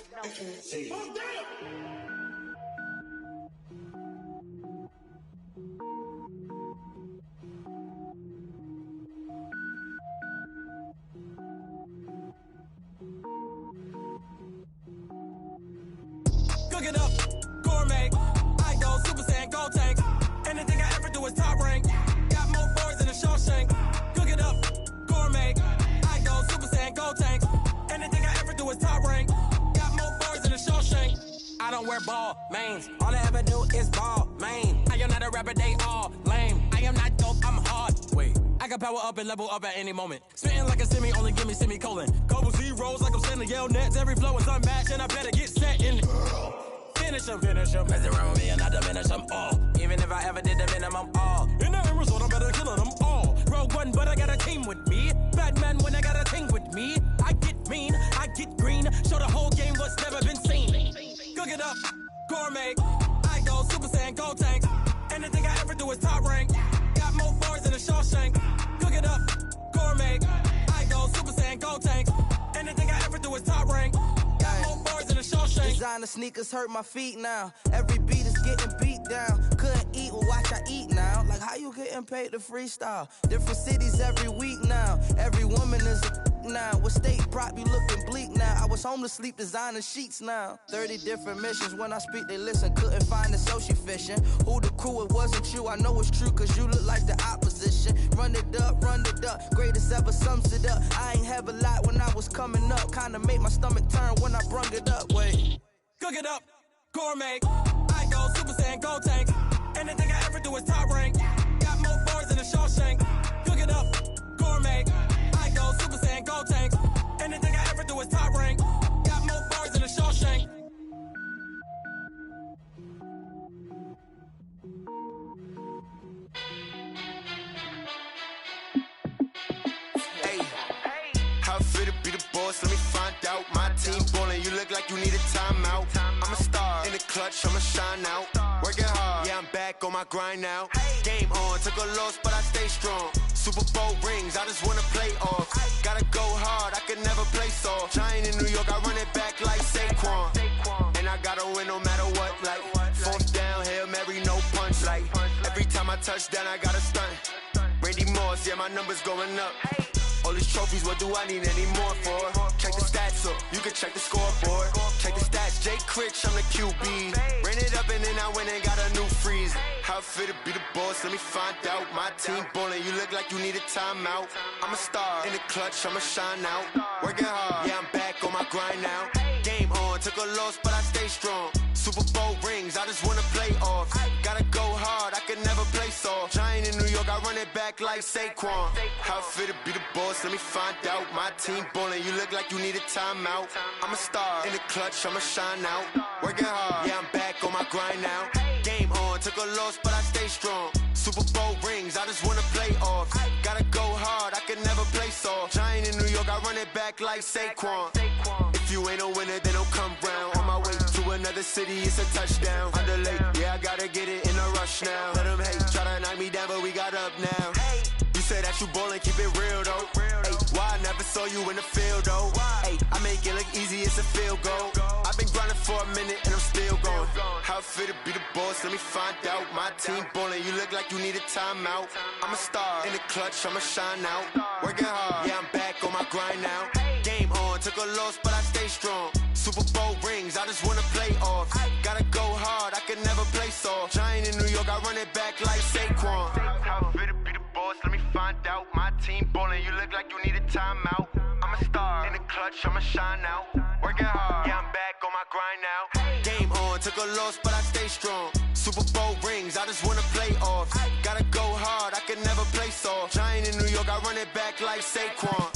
Cook it up, gourmet. I go Super Saiyan, gold tank. Anything I ever do is top rank. Got more boards than a Shawshank. Cook it up, gourmet. I go Super Saiyan, gold tank. Anything I ever do is top rank. Got more boards than a Shawshank. I don't wear ball mains. All I ever do is ball main. I am not a rapper, they all lame. I am not dope, I'm hard. Wait, I can power up and level up at any moment. Spitting like a semi, only give me semicolon. Couple zeros like I'm sending yell nets. Every flow is unmatched and I better get set in. Finish them. Mess around with me and I diminish them all. Even if I ever did the minimum all. In the end result, I'm better killing them all. Rogue One, but I got a team with me. Batman when I got a thing with me. I get mean, I get green. Show the whole game what's never been seen. Cook it up, gourmet. I go Super Saiyan, gold tank. Anything I ever do is top rank. Got more boards than a Shawshank. Cook it up, gourmet. I go Super Saiyan, gold tank. Anything I ever do is top rank. Got more boards than a Shawshank. Designer sneakers hurt my feet now. Every beat is getting beat down. Couldn't eat, well watch I eat now. Like how you getting paid to freestyle? Different cities every week now. Every woman is a now. With state prop, you looking bleak now. I was home to sleep, designer sheets now. 30 different missions. When I speak, they listen. Couldn't find it, so she fishing. Who the crew? It wasn't you. I know it's true, cause you look like the opposition. Run it up. Greatest ever sums it up. I ain't have a lot when I was coming up. Kinda made my stomach turn when I brung it up. Wait. Cook it up, gourmet. I go Super Saiyan, gold tank. Anything I ever do is top rank. Got more boards than a Shawshank. Cook it up, gourmet. I go Super Saiyan, gold tank. Anything I ever do is top rank. Got more boards than a Shawshank. Hey, how fit to be the boss? Let me find out. My team ballin', you look like you need a timeout. I'm a star in the clutch, I'ma shine out. Working hard, yeah, I'm back on my grind now. Game on, took a loss, but I stay strong. Super Bowl rings, I just wanna play off. Gotta go hard, I can never play soft. Giant in New York, I run it back like Saquon. And I gotta win no matter what, like fourth down, Hail Mary, no punch. Like every time I touch down, I gotta stunt. Randy Moss, yeah, my numbers going up. All these trophies, what do I need any more for? Check the stats up, you can check the scoreboard. Check the stats, Jay Critch, I'm the QB. Ran it up and then I went and got a new freeze. How fit to be the boss, let me find out. My team ballin', you look like you need a timeout. I'm a star in the clutch, I'ma shine out. Working hard, yeah, I'm back on my grind now. Game on, took a loss, but I stay strong. Super Bowl rings, I just wanna play off. Gotta go hard, I can never play soft. Giant in New York, I run it back like Saquon. How fit to be the boss, let me find out. My team ballin', you look like you need a timeout. I'm a star in the clutch, I'ma shine out. Working hard, yeah, I'm back on my grind now. Game on, took a loss, but I stay strong. Super Bowl rings, I just wanna play off. Gotta go hard, I can never play soft. Giant in New York, I run it back like Saquon. If you ain't a winner, then don't come round. On my way to another city, it's a touchdown. Underlay, yeah, I gotta get it in a rush now. Let them hate, try to knock me down, but we got up now. You say that you ballin', keep it real though. Ay, why I never saw you in the field though? Ay, I make it look easy, it's a field goal. I've been grinding for a minute and I'm still going. How fit to be the boss, let me find out. My team ballin', you look like you need a timeout. I'm a star in the clutch, I'ma shine out. Working hard, yeah, I'm back on my grind now. Game on, took a loss, but I stay strong. Super Bowl rings, I just wanna play off. Gotta go hard, I can never play soft. Giant in New York, I run it back like Saquon. How fit to be the boss, let me find out. My team ballin', you look like you need a timeout. I'm a star in the clutch, I'ma shine out. Working hard, yeah, I'm back on my grind now. Game on, took a loss, but I stay strong. Super Bowl rings, I just wanna play off. Gotta go hard, I can never play soft. Giant in New York, I I run it back like Saquon.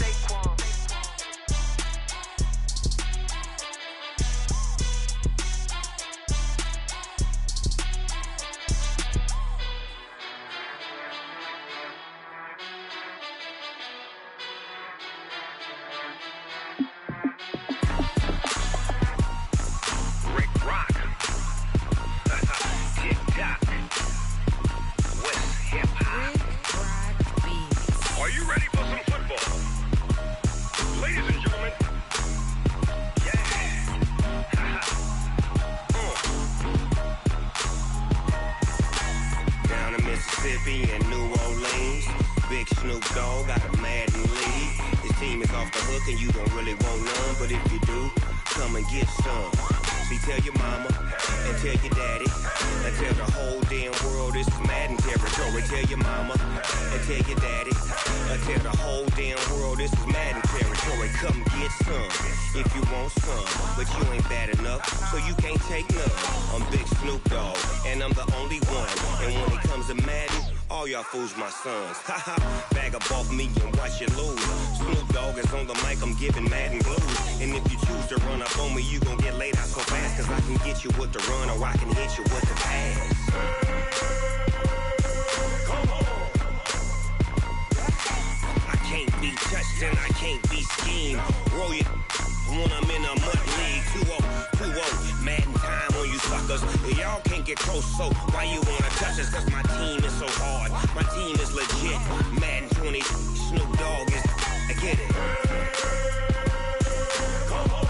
Fools my sons. Haha, bag up off me and watch you lose. Snoop Dogg is on the mic, I'm giving Madden blues. And if you choose to run up on me, you gon' get laid out so fast. Cause I can get you with the run or I can hit you with the pass. Come on. I can't be touched and I can't be schemed. Roll you when I'm in a mud league. 2-0, Madden time on you suckers. Y'all can't get close, so why you wanna touch us? Cause my team is so hard. My team is legit. Madden 20, Snoop Dogg is. I get it. Come on.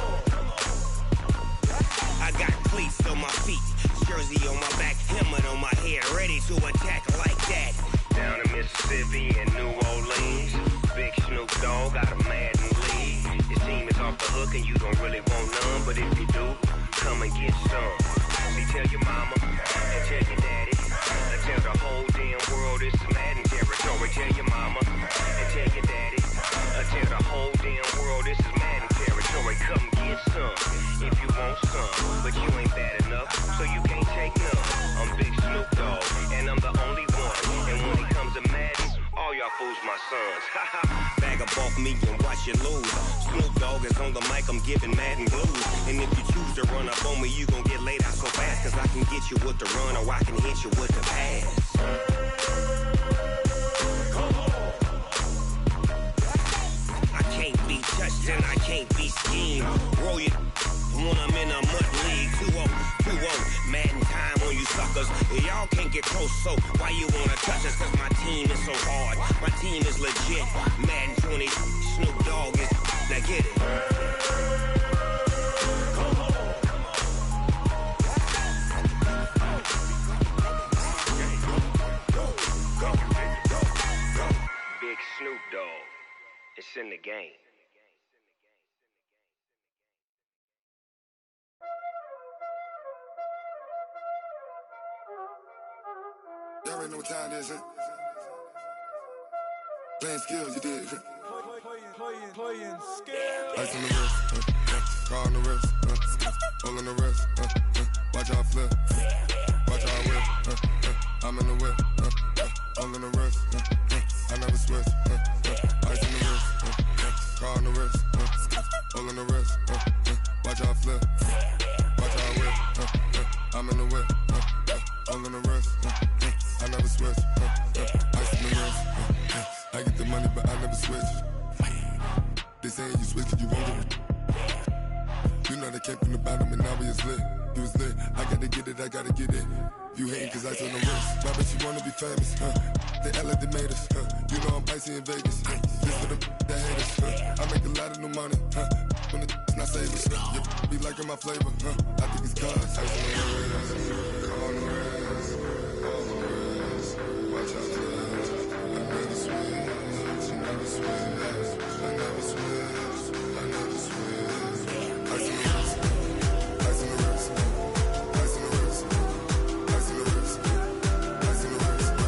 I got cleats on my feet, jersey on my back, helmet on my head, ready to attack like that. Down in Mississippi and New Orleans, big Snoop Dogg got a Madden league. Your team is off the hook and you don't really want none, but if you do, come and get some. See, tell your mama and tell your daddy. Tell the whole damn world this is Madden territory. Tell your mama and tell your daddy. Tell the whole damn world this is Madden territory. Come get some if you want some, but you ain't bad enough, so you can't take none. I'm Big Snoop Dogg, and I'm the only one. And when it comes to Madden, all y'all fools my sons. Bag up off me and watch you lose. Snoop Dogg is on the mic, I'm giving Madden blues. And if you choose to run up on me, you gon' get laid out so fast. Cause I can get you with the run or I can hit you with the pass. Come on. I can't be touched and I can't be schemed. Roll you when I'm in a mud league. 2-0, Madden time on you suckers. Y'all can't get close, so why you wanna touch us? Cause my team is so hard. My team is legit. Madden 20, Snoop Dogg is. Now get it. Come on. Go. Big Snoop Dogg. It's in the game. Y'all already know what time it is, huh? Playing skills, you did. Playing skills. Ice on the wrist, car on the wrist, hole in the wrist, watch out flip, watch out whip, I'm in the whip, hole in the wrist, I never switch, ice on the wrist, car on the wrist, hole in the wrist, watch out flip, watch out whip, I'm in the whip, hole in the wrist, I never switch, ice on the wrist, I get the money but I never switch. They say you switch it, you won't get it. You know they came from the bottom and now we is lit. You was lit, I gotta get it, I gotta get it. You hating cause ice on the wrist. My bitch, you wanna be famous, They act like they made us, You know I'm icy in Vegas, This for the that hate us, I make a lot of new money, When the not savers, You be liking my flavor, I think it's cause ice on the wrist, car on the wrist, all on the wrist. Watch out for that, I never switch, I never switch. I never switch, I never switch. Ice in the wrist, ice in the wrist, ice in the wrist, ice in the wrist, ice in the wrist,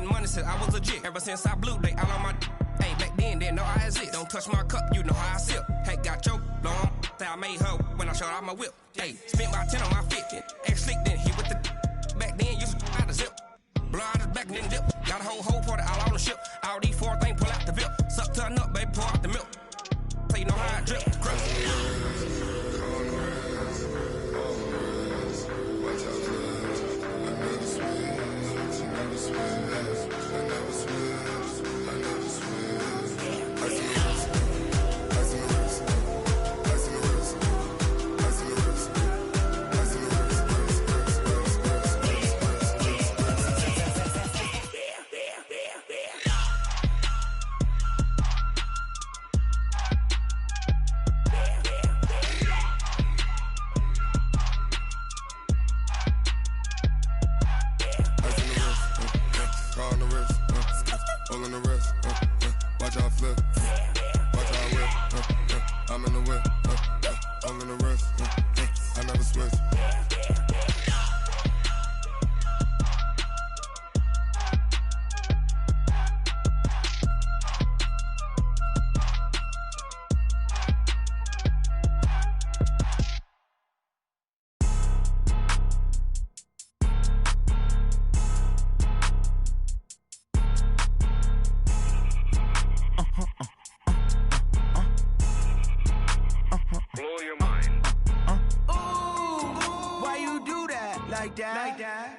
getting money since I was legit. Ever since I blew, they all on my. Hey, back then, didn't know I exist. Don't touch my cup, you know how I sip. Hey, got your long. Say I made her when I showed out my whip. Hey, spent about 10 on my fit. Ex-slick, then hit with the. Back then, used to out the zip. Blow out his back and then dip. Got a whole party all on the ship. All these 4 things pull out the VIP. Suck, turn up, baby, pour out the milk. So you know how I drip.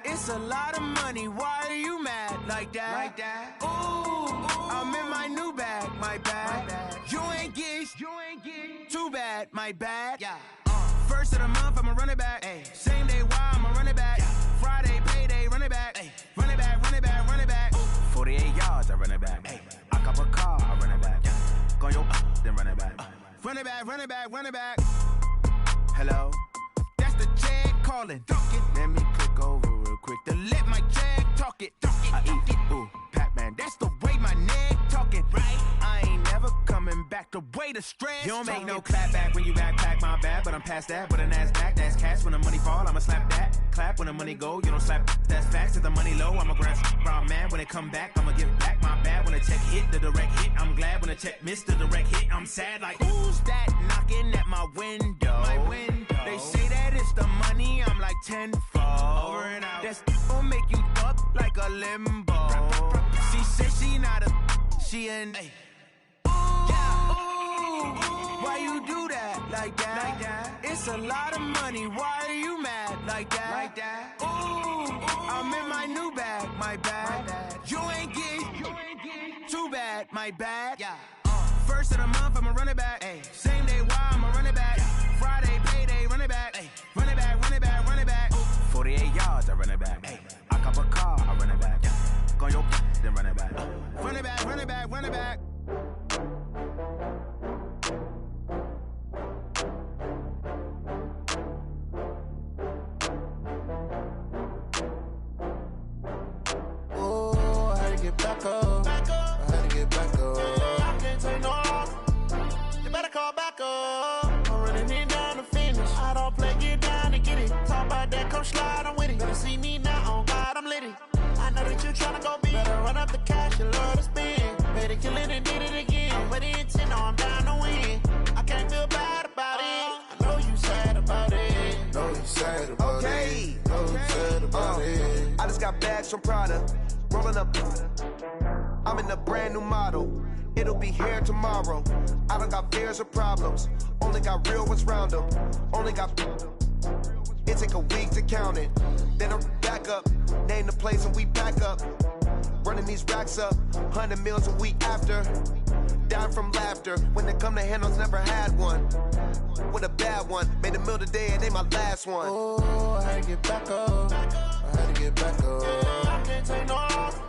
It's a lot of money, why are you mad like that? Ooh, I'm in my new bag, my bad. You ain't get too bad, my bad. Yeah. First of the month, I'ma run it back. Ay. Same day, why I'ma run it back. Friday, payday, run it back. Ay. Run it back, run it back, run it back. 48 yards, I run it back. Ay. I cop a car, I run it back. Yeah. Go your then run it back. Run it back, run it back, run it back. Hello? That's the jag calling. Let me click over real quick to let my jag talk it. I eat it, ooh, Pac-Man. That's the way my neck talking. Right? I ain't never coming back the way the stress. You don't make no clap back when you backpack, my bad. But I'm past that with an ass back. That's cash when the money fall. I'ma slap that. Clap when the money go. You don't slap. That's facts. If the money low, I'ma grab brown man. When it come back, I'ma give back my bad. When the check hit, the direct hit. I'm glad when the check missed the direct hit. I'm sad like who's that knocking at my window? My window. They say that it's the money. I'm like tenfold. Over and out. That's gon' make you up like a limbo. She said she not a. She an. Ay. Why you do that like that? It's a lot of money. Why are you mad like that? Ooh, I'm in my new bag, my bad. You ain't get too bad, my bad. Yeah. First of the month, I'ma run it back. Ay. Same day, why I'ma run it back. Friday, payday, run it back. Ay. Run it back, run it back, run it back. 48 yards, I run it back. Ay. I cop a car, I run it back. Yeah. Go your then run it back. Run it back, run it back, run it back. Get back up. I had to get back up. I can't take no loss. You better call back up. I'm running it down to finish. I don't play, get down to get it. Talk about that, come slide, I'm with it. Better see me now, on God, I'm litty. I know that you tryna go big. Better run up the cash, you love to spend. Better kill it and did it again. I'm with the intent, no, I'm down to win. I can't feel bad about it. I know you sad about it. Know you sad about it. Know you sad about it. I just got bags from Prada. Rolling up, I'm in a brand new model. It'll be here tomorrow. I don't got fears or problems. Only got real ones round them. Only got. It take a week to count it. Then I'm back up. Name the place and we back up. Running these racks up. 100 meals a week after. Down from laughter. When they come to handles, never had one. With a bad one. Made a meal today and ain't my last one. Oh, I had to get back up. I had to get back up. I can't take no loss.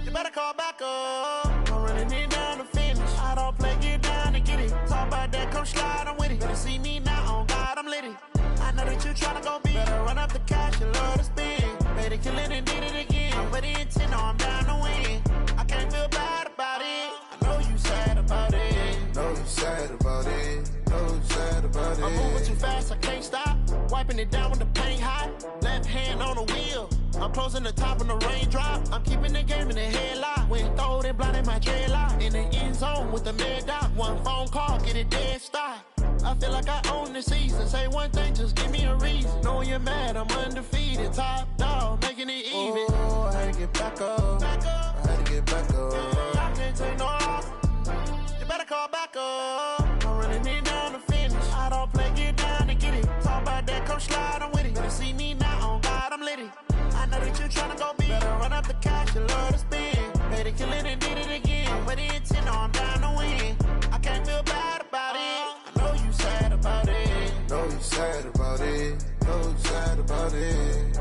You better call back up. I'm running it down to finish. I don't play, get down to get it. Talk about that, come slide, I'm with it. Better see me now, on God, I'm litty. I know that you tryna go big. Better run up the cash, you love to spend. Better kill it and did it again. I'm with the intent, no, I'm down to win. I can't feel bad about it. I know you sad about it. Know you sad about it. Know you sad about it. I'm moving too fast, I can't stop. Wiping it down when the paint hot. Left hand on the wheel. I'm closing the top when the raindrop. I'm keeping the game in got dreadlock in the end zone with the mad dot. One phone call, get it dead stop. I feel like I own the season. Say one thing, just give me a reason. Knowing you're mad, I'm undefeated. Top dog, making it even. Oh, I had to get back up. I had to get back up. I can't take no loss. You better call back up. I'm running it down to finish. I don't play, get down to get it. Talk about that, come slide, I'm with it. Better see me now, on God, I'm litty. I know that you tryna go big. Better run up the cash, you love to spend. Better kill it and did it again. Put it in 10, I'm down to win. I can't feel bad about it. I know you sad about it. Know you sad about it. Know you sad about it.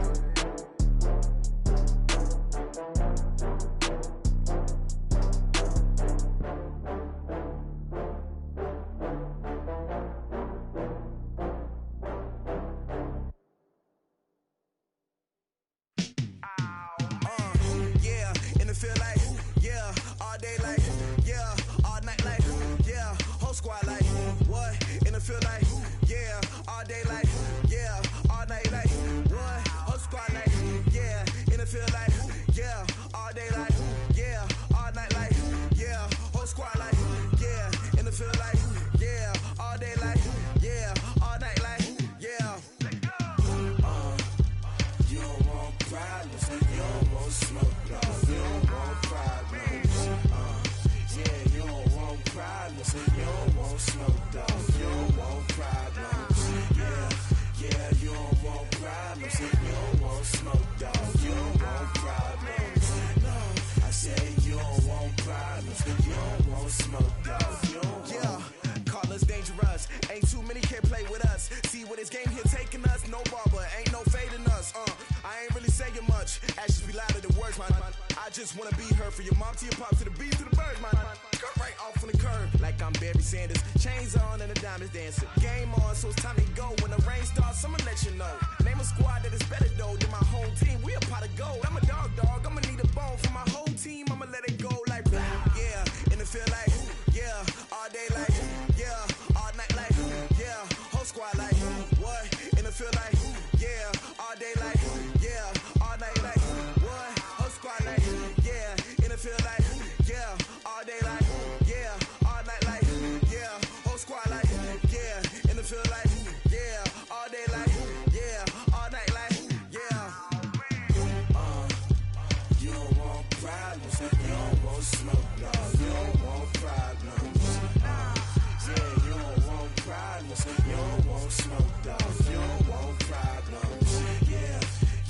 I just wanna be her for your mom to your pop to the beat to the birds, man. Cut right off on the curb like I'm Barry Sanders. Chains on and the diamonds dancing. Game on, so it's time to go. When the rain starts, I'ma let you know. Name a squad that is better though than my home team. We a pot of gold. I'm a dog. I'ma need a bone for my whole team. I'ma let it go like yeah. And it feel like yeah. All day like yeah. All night like yeah. Whole squad like what? And it feel like yeah. All day like yeah. All night like what? Whole squad like yeah. And it feel like yeah. All day like yeah. All night like yeah. Whole squad like yeah. And it feel like yeah. All day like yeah. All night like yeah. You don't want problems. You don't want smoke, no. You don't want problems. Yeah, you don't want problems. You don't want smoke, dog. You don't want problems.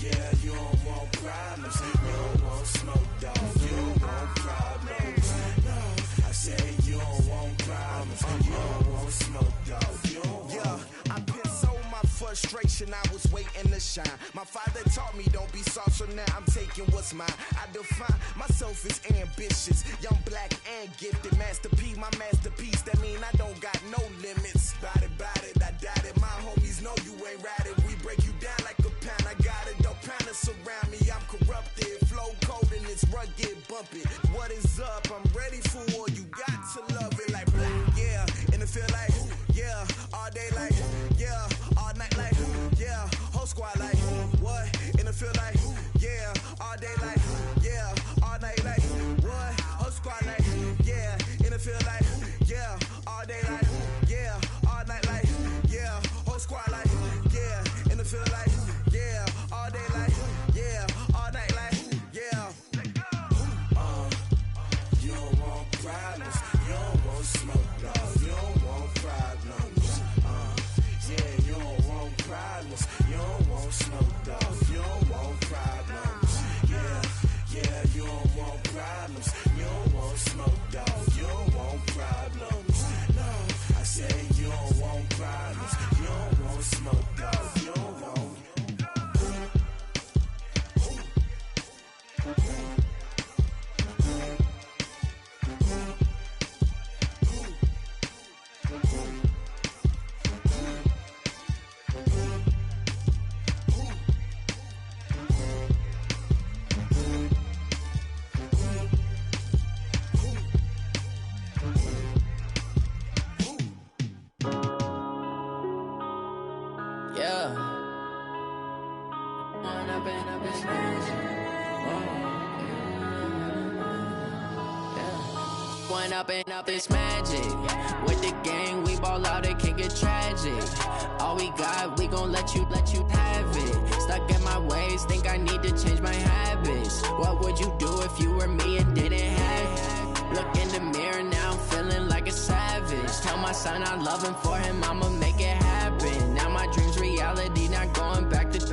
Yeah, you don't want problems. You don't want smoke, dog. You don't want problems. No, I say you don't want problems. You don't want smoke, dog. You don't want. Yeah, I've been so my frustration, I was waiting to shine. My father taught me don't be soft, so now I'm taking what's mine. I define myself as ambitious, young, black, and gifted. Master P, my masterpiece. That mean I don't got no limits. Bout it, I doubt it. My homies know you ain't ratted. We break you down like a pound. I got it, don't pound us around me. I'm corrupted, flow cold and it's rugged, bumpy. What is up? I'm ready for war. You got to love it like black, yeah. And it feel like yeah. All day like yeah. All night like yeah. Whole squad like what? And it feel like yeah. All day like yeah. All night like what? Whole squad like yeah. And it feel like yeah. All day like yeah. All night like yeah. Whole squad like yeah. And it feel like yeah. All day like yeah. All night like yeah. You don't want problems. You don't want smoke, dog. You don't want problems. Pouring up and up, it's magic. With the gang, we ball out, it can get tragic. All we got, we gon' let you have it. Stuck in my ways, think I need to change my habits. What would you do if you were me and didn't have it? Look in the mirror, now I'm feeling like a savage. Tell my son I love him, for him I'ma make it happen. Now my dream's reality, not going back to.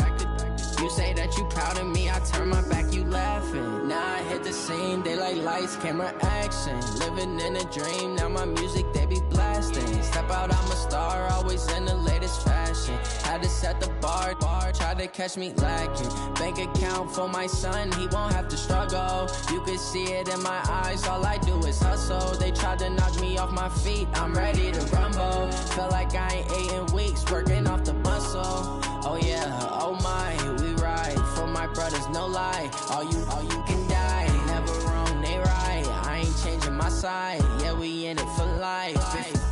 You say that you proud of me, I turn my back, you laughing. Now I hit the scene, they like lights, camera, action. Living in a dream, now my music, they be blasting. Step out, I'm a star, always in the latest fashion. Had to set the bar, try to catch me lacking. Bank account for my son, he won't have to struggle. You can see it in my eyes, all I do is hustle. They tried to knock me off my feet, I'm ready to rumble. Feel like I ain't ate in weeks, working off the muscle. Oh yeah, oh my, we ride for my brothers, no lie. All you can die, never wrong, they right. I ain't changing my side, yeah, we in it for life.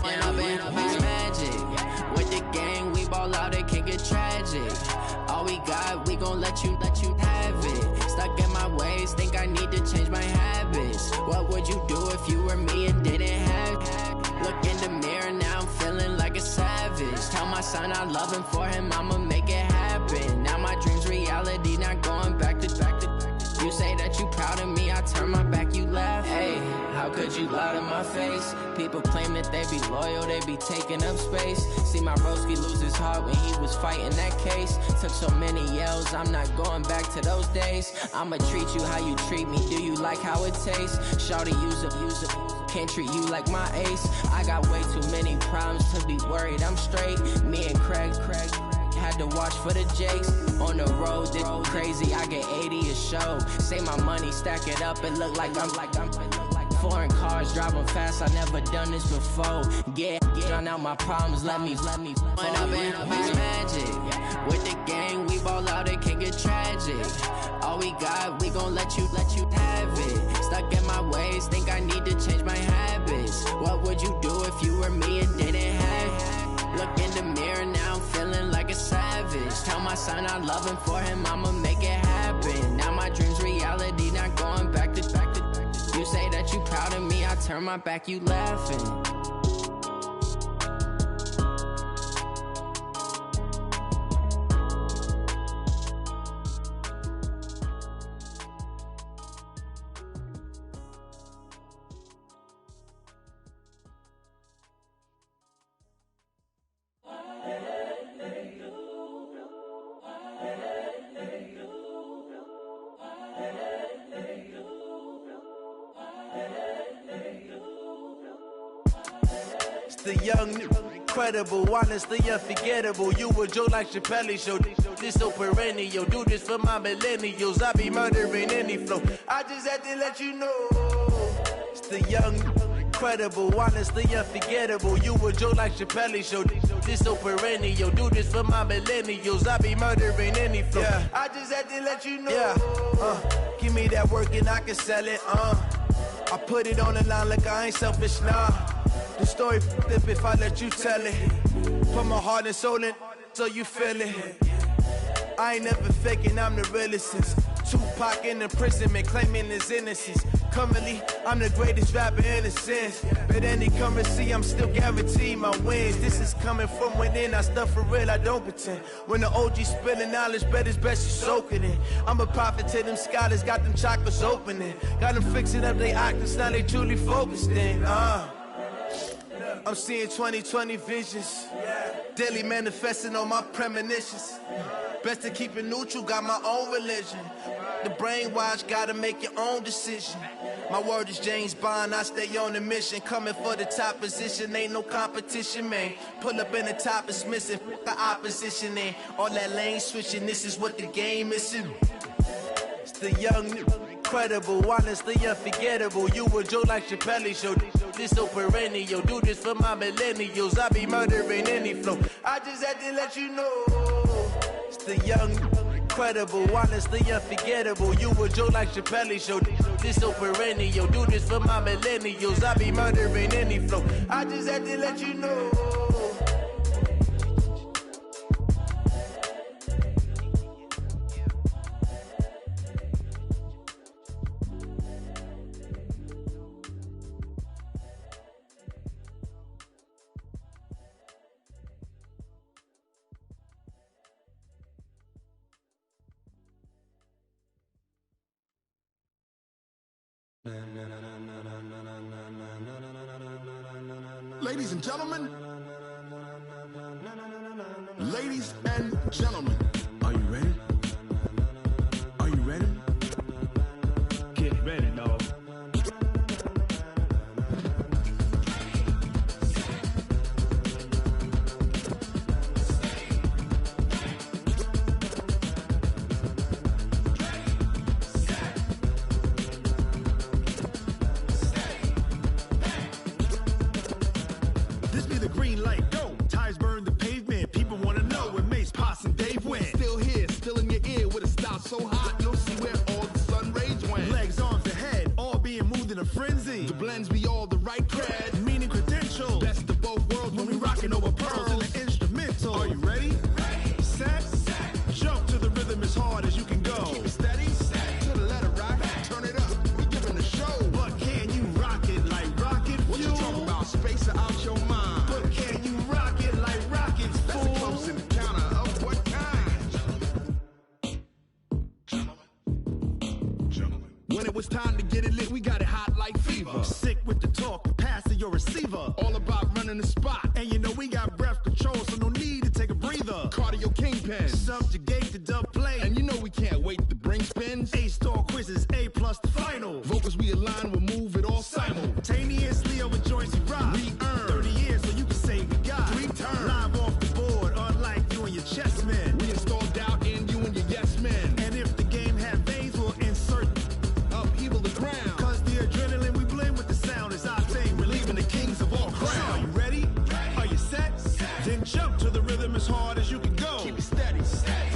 And up and up, it's magic. With the gang, we ball out, it can get tragic. All we got, we gon' let you have it. Stuck in my ways, think I need to change my habits. What would you do if you were me and didn't have it? Look in the mirror, now I'm feeling like a savage. Tell my son I love him, for him I'ma make it happen. Now my dream's reality, not going back to. You say that you proud of me, I turn my back, you laugh. Hey, how could you lie to my face? People claim that they be loyal, they be taking up space. See my broski lose his heart when he was fighting that case. Took so many yells, I'm not going back to those days. I'ma treat you how you treat me, do you like how it tastes? Shawty, use it, can't treat you like my ace. I got way too many problems to be worried, I'm straight. Me and Craig had to watch for the Jakes. On the road, this crazy, I get 80 a show. Say my money, stack it up, it look like I'm foreign cars, driving fast, I never done this before. Get drown out my problems, let me When up and up, it's magic. With the gang, we ball out, it can get tragic. All we got, we gon' let you have it. Stuck in my ways, think I need to change my habits. What would you do if you were me and didn't have it? Look in the mirror, now I'm feeling like a savage. Tell my son I love him, for him I'ma make it happen. Now my dream's reality, not going back to. You say that you proud of me, I turn my back, you laughing. The young, incredible, honestly unforgettable. You a Joe like Chappelle show. This so perennial. Do this for my millennials. I be murdering any flow. I just had to let you know. It's the young, incredible, honestly unforgettable. You a Joe like Chappelle show. This so perennial. Do this for my millennials. I be murdering any flow. Yeah. I just had to let you know. Yeah. Give me that work and I can sell it. I put it on the line like I ain't selfish, nah. The story flip if I let you tell it. Put my heart and soul in so you feel it. I ain't never faking, I'm the realest since Tupac in imprisonment, claiming his innocence. Currently, I'm the greatest rapper in a sense. But any currency, I'm still guaranteed my wins. This is coming from within, I stuff for real, I don't pretend. When the OG spilling knowledge, bet it's best you soak it in. I'm a prophet to them scholars, got them chakras opening. Got them fixing up they octaves, now they truly focused in. I'm seeing 2020 visions. Daily manifesting on my premonitions. Best to keep it neutral, got my own religion. The brainwash, gotta make your own decision. My word is James Bond, I stay on the mission. Coming for the top position, ain't no competition, man. Pull up in the top, it's missing, the opposition in. All that lane switching, this is what the game is in. It's the young, incredible, honestly unforgettable. You a Joe like Chappelle show. This so perennial. Do this for my millennials. I be murdering any flow. I just had to let you know. It's the young, incredible, honestly unforgettable. You a Joe like Chappelle show. This so perennial. Do this for my millennials. I be murdering any flow. I just had to let you know. Ladies and gentlemen, ladies and gentlemen, are you ready? Are you ready? Get ready, dog. This be the green light, go. Tires burn the pavement. People want to know where Mace, Pops, and Dave went. Still here, still in your ear with a style so hot, you'll see where all the sun rays went. Legs, arms, and head, all being moved in a frenzy. The blends be all the right cred, meaning credentials. Best of both worlds when we rockin' over pearls in the instrumental. Are you ready? Set, jump to the rhythm as hard as you can go. Keep it steady, to the letter rock, turn it up. We giving a show. But can you rock it like rocket fuel? What you talking about? Space or out your mind? But can you rock it like rockets, fool? That's a close encounter of what kind? When it was time to get it lit, we got it hot like fever. Sick with the talk, passing your receiver. All about running the spot. And you know we got breath control, so no need to take a breather. Cardio kingpin, subjugate the dub play. And you know we can't wait to bring spins. A-star quizzes, A+ the final. Vocals we align, we'll move it all simultaneously over joints we rock. We earn 30 years, so you can say we got 3 turns. Live off the board, unlike you and your chess men. We install doubt in you and your yes men. And if the game had veins, we'll insert upheaval the ground. Cause the adrenaline we blend with the sound is our thing. We're leaving the kings of all crowns. Are you ready? Are you set? Then jump to the rhythm as hard as you can go. Keep it steady,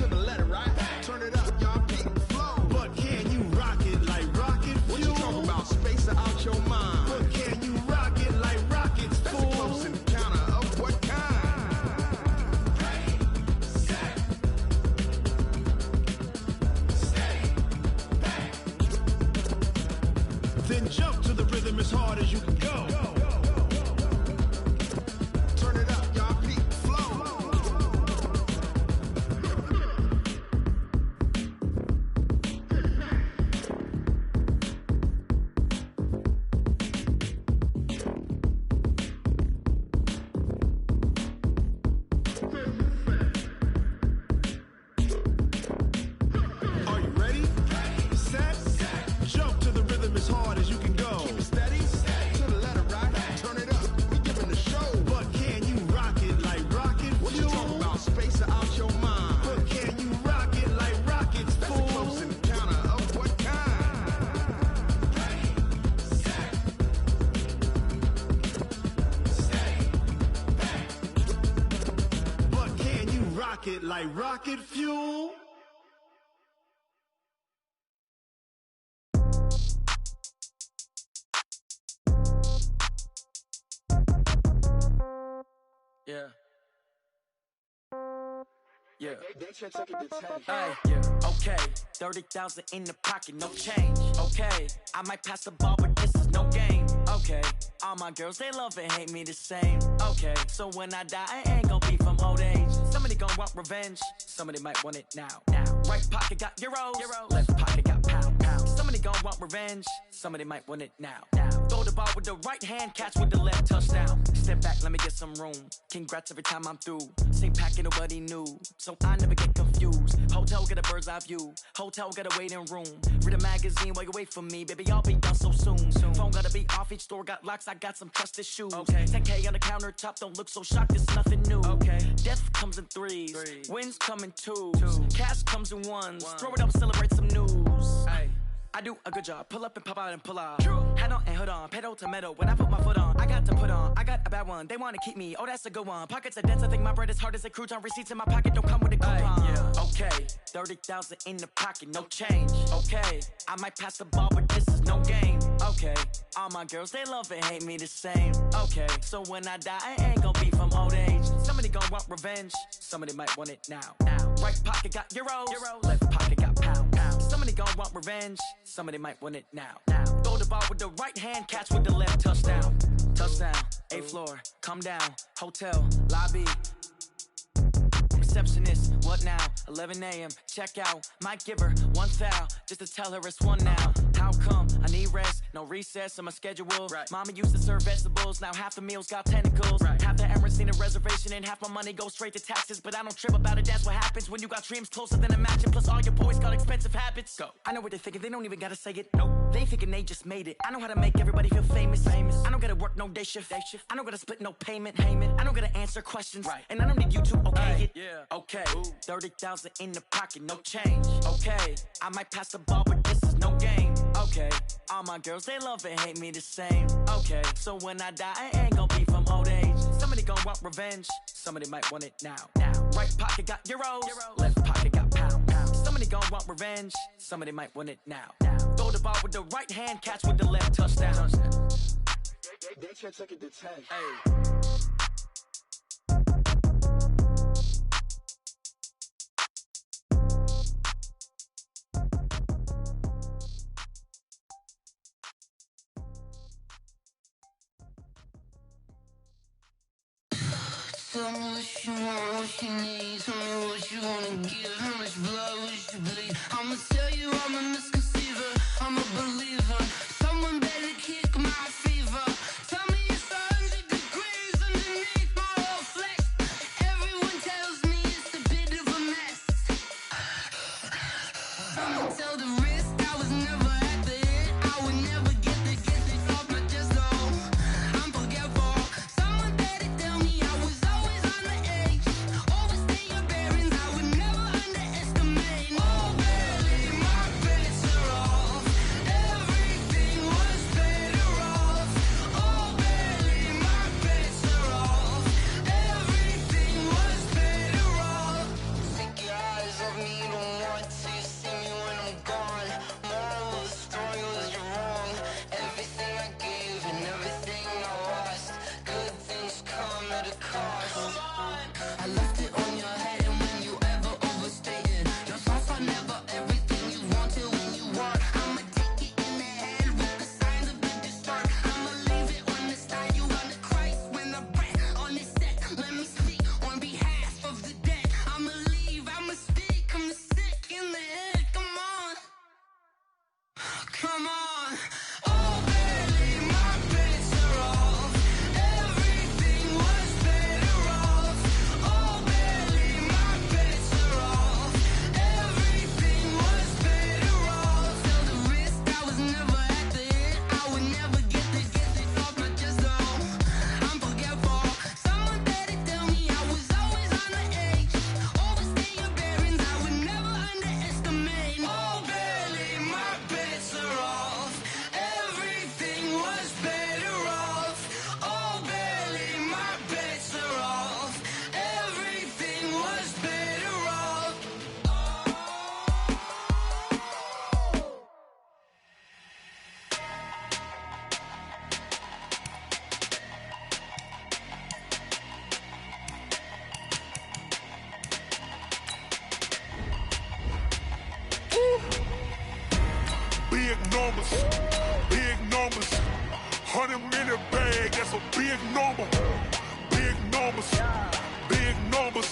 to the letter right. Turn it up, y'all keep it flow. But can you rock it like rocket fuel? What you talking about? Space or out your mind? But can you rock it like rockets, fool? That's a close encounter of what kind? Then jump to the rhythm as hard as you can go. Turn it up, y'all keep it flow. Are you ready? Set, jump to the rhythm as hard as you can go. Keep it steady, to the letter right. Turn it up, we giving the show. But can you rock it like rocket fuel? What you talking about? Space or out your mind? But can you rock it like rockets, fool? That's a close encounter of what kind? But can you rock it like rocket fuel? Yeah. Yeah. Hey, yeah. Okay. 30,000 in the pocket, no change. Okay. I might pass the ball, but this is no game. Okay. All my girls, they love and hate me the same. Okay. So when I die, I ain't gon' be from old age. Somebody gon' want revenge. Somebody might want it now. Right pocket got euros. Left pocket got pound. Somebody gon' want revenge. Somebody might want it now. Throw the ball with the right hand, catch with the left, touchdown. Step back, let me get some room. Congrats every time I'm through. Same packet, nobody knew, so I never get confused. Hotel get a bird's eye view. Hotel got a waiting room. Read a magazine while you wait for me, baby. I'll be done so soon. Phone gotta be off. Each store got locks. I got some trusted shoes. 10K on the countertop. Don't look so shocked. It's nothing new. Death comes in threes. Wins come in twos. Cash comes in ones. Throw it up, celebrate some news. I do a good job. Pull up and pop out and pull out. Head on and hood on. Pedal to metal. When I put my foot on, I got to put on. I got a bad one. They want to keep me. Oh, that's a good one. Pockets are dense. I think my bread is hard as a crouton. Receipts in my pocket don't come with a coupon. Okay. 30,000 in the pocket. No change. Okay. I might pass the ball, but this is no game. Okay. All my girls, they love and hate me the same. Okay. So when I die, I ain't gonna be from old age. Somebody gonna want revenge. Somebody might want it now. Right pocket got euros. Left pocket got pound. Somebody gonna want revenge. Somebody might want it now. Throw the ball with the right hand, catch with the left, touchdown. Touchdown, 8th floor, come down, hotel, lobby. Receptionist, what now? 11 a.m., check out. Might give her one foul, just to tell her it's one now. How come? I need rest, No recess in my schedule. Mama used to serve vegetables, now half the meals got tentacles. Half the Emirates need a reservation and half my money goes straight to taxes. But I don't trip about it, that's what happens when you got dreams closer than a mansion. Plus all your boys got expensive habits. Go. I know what they're thinking, they don't even gotta say it. No, they thinking they just made it. I know how to make everybody feel famous. I don't gotta work no day shift. I don't gotta split no payment. I don't gotta answer questions. And I don't need you to okay it. Okay, 30,000 in the pocket, no change. Okay, I might pass the ball, but this is no game. Okay, all my girls, they love and hate me the same. Okay, so when I die, I ain't gonna be from old age. Somebody gon' want revenge, somebody might want it now. Right pocket got euros, left pocket got pounds. Somebody gon' want revenge, somebody might want it now. Throw the ball with the right hand, catch with the left, touchdown. They can't take it to 10. Hey. Tell me what you want, what you need. Tell me what you wanna give. How much blood would you bleed? I'ma tell you I'm a misconceiver. I'm a believer. Someone better kick my fever. Tell me it's 100 degrees underneath my whole flesh. Everyone tells me it's a bit of a mess. I'ma tell the risk I was never at the end. I would never get this off my chest though. I'm forgetful. Someone better tell me I was always on the edge. Overstay your bearings, I would never underestimate. Oh baby, my bets are off. Everything was better off. Oh baby, my bets are off. Everything was better off. Take your eyes off me, you don't want to see me when I'm gone. Moral of the story was you're wrong. Everything I gave and everything I lost. Good things come at a cost. I left it on your head and when you ever overstated. Your thoughts are never everything you wanted when you want. I'ma take it in the head with the signs of the distort. I'ma leave it on the side. You want the Christ when I breath on this set. Let me speak on behalf of the dead. I'ma leave, I'ma speak. I'm sick in the head. Come on. Come on. Oh baby, my bets are off. Everything was better off. Oh baby, my bets are off. Everything was better off. Tell the risk I was never at the end. I would never get this off my chest though. I'm forgetful. Someone better tell me I was always on the edge. Overstay your bearings, I would never underestimate. Oh baby, my bets are off. Everything was better off. Oh baby, my bets are off. Everything was better off. Big numbers, big numbers. 100-minute bag, that's a big number. Big numbers, big numbers.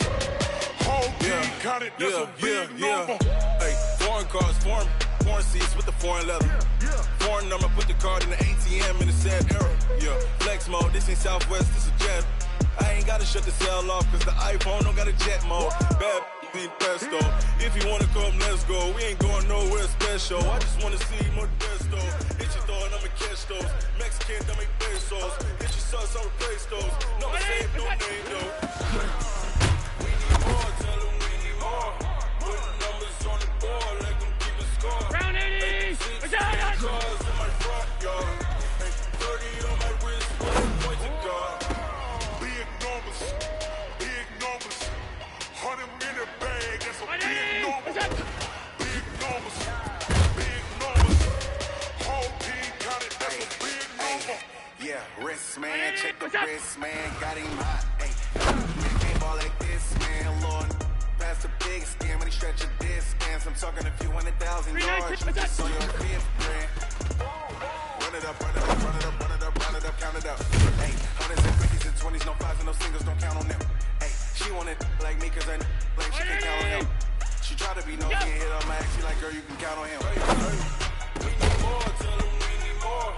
Whole team counted, that's a big number. Hey, foreign cars, foreign seats with the foreign leather. Foreign number, put the card in the ATM in the sad era. Yeah, flex mode, this ain't Southwest, this a jet. I ain't gotta shut the cell off, cause the iPhone don't got a jet mode. Bad ain't pesto. If you wanna come, let's go. We ain't going nowhere special. I just wanna see more pesto. Hit your thought, I'ma catch those. Mexican, don't make pesos. Hit your sauce, I'll replace those. No same, no name, though. We need more, tell them we need more. Put numbers on the board, like them keep a score. Round 80! Cars in my front yard. 30 on my wrist, point to God. Big numbers, big numbers. 100-minute bag, that's a big number. Big numbers, big numbers. Whole team counted, that's a big number. Yeah, wrist man, check the wrist man, got him hot. Hey, can't ball like this, man, Lord. Pass the big skin when he stretch a distance. I'm talking a few 100,000 yards. You just on your fifth grand. Run it up, run it up, run it up, run it up, run it up, count it up. Hey, hundreds and 50s and 20s, no fives and no singles, don't count on them. Hey, she wanted like me cause I like she can count on him. She tried to be nosy and hit on my ex. She like, girl, you can count on him. We need more, tell them we need more.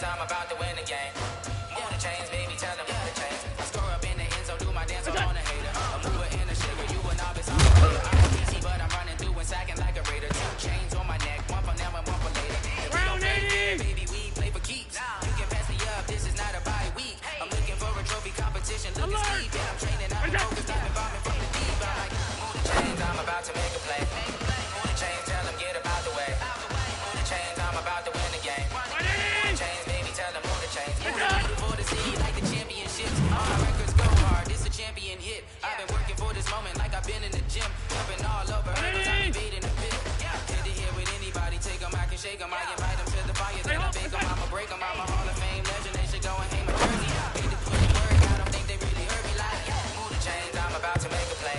I'm about to win the game. Move the chains, baby, tell them move the chains. I score up in the end zone, do my dance on a hater. A mover in a shaker, you a novice, I'm a player. I'm easy, but I'm running through and sacking like a raider. 2 chains on my neck, one for now and one for later. If we don't play fair, baby, we play for keeps. You can pass me up, this is not a bye week. I'm looking for a trophy competition, looking steep. And I'm training, I'm focused, I'm bombing from the deep. I'm like, move the chains, I'm about to make a play. Move the chains, tell them get about the way. Move the chains, I'm about to win the game. Move the chains, baby, tell them move the chains. Beautiful to see, like the championships. All my records go hard, this a champion hit. I've been working for this moment like I've been in the gym. Jumping all over hurdles, I'm invading the pit. Head to head with anybody, take them, I can shake them. I invite them to the fire, then I bake them. I'ma break them, I'm a Hall of Fame legend. They should go and hang my jersey. Hate to put the word, I don't think they really heard me like. Move the chains, I'm about to make a play.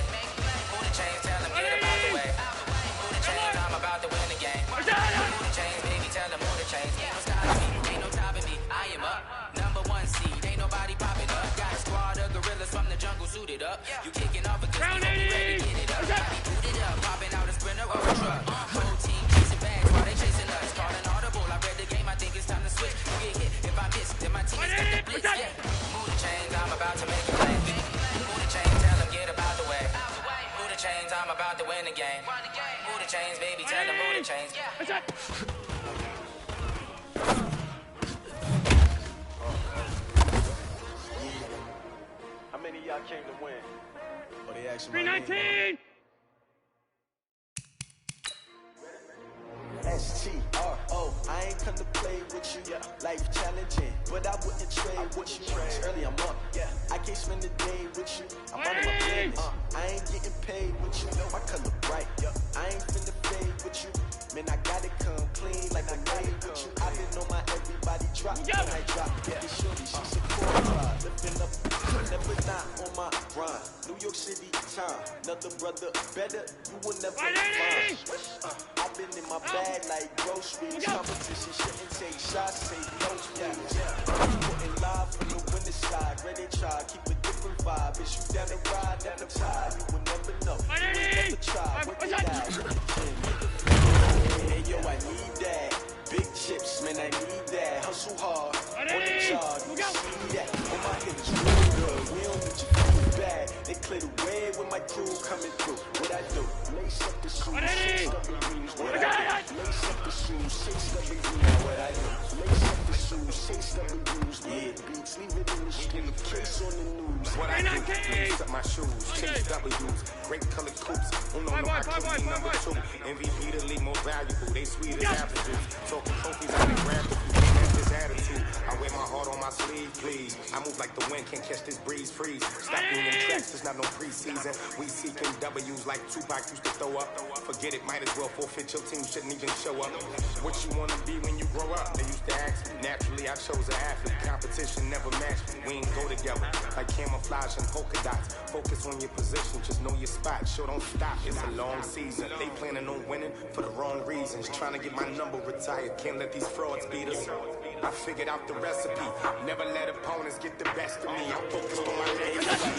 Move the chains, tell them get about the way. Move the chains, I'm about to win the game. Move the chains, baby, tell them move the chains. Ain't no stopping me, ain't no topping me. I am up, number 1 seed. Ain't nobody popping up. Got a squad of gorillas from the jungle suited up. You kicking off against me, hope you ready to get it up. Body booted up, popping out a sprinter or a truck. Whole team chasing bags while they chasing us. Calling audible, I read the game, I think it's time to switch. You get hit, if I miss, then my team is got the blitz. Yeah. Move the chains, I'm about to make a play. Move the chains, tell them get about the way. Move the chains, I'm about to win the game. Move the chains, baby, tell them move the chains. How many of y'all came to win? Oh, they actually 319! STRO, I ain't come to play with you, life challenging, but I wouldn't trade with you. Early I'm up, I can't spend the day with you. I'm on my business, I ain't getting paid with you. My color bright, I ain't finna fade with you. Man, I gotta come clean like I made with you. I've been on my everybody drop when I drop. This shorty, she support drive, lifting up, never not on my grind. New York City time, another brother better, you will never find. I've been in my bag like groceries. Competition shouldn't take shots, say no please. Putting live from the winter side, ready to try, keep a different vibe. Is you down the ride, down the tide, you will never know. You will never try, what they die. Hey yo, I need that. Big chips, man, I need that. Hustle hard, on the job, you see that. On my head is real good, we don't need your feedback. They clear the way with my crew coming through. What I do? Lace up the shoes, 6 double greens. What I do? Lace up the shoes, 6 double greens. What I do? Lace up the shoes, 6 double greens. Yeah, beats, leave it in the street. Case on the news. What I do? Lace up my shoes, chase W's. Great colored coops. Uno, no, I could be number 2. MVP the league more valuable. They sweet as apple juice. Talking trophies, I can grab the food. That's his attitude. I wear my heart on my sleeve, please. I move like the wind, can't catch this breeze, freeze. Stop being in tracks, there's not no preseason. We seeking W's like Tupac used to throw up. Forget it, might as well forfeit. Your team shouldn't even show up. What you wanna be when you grow up? They used to ask me. Naturally, I chose an athlete. Competition never matched me. We ain't go together like camouflage and polka dots. Focus on your position, just know your spot. Show don't stop, it's a long season. They planning on winning for the wrong reasons. Trying to get my number retired, can't let these frauds beat us. I figured out the recipe. Never let opponents get the best of me. I'm focused on my legacy.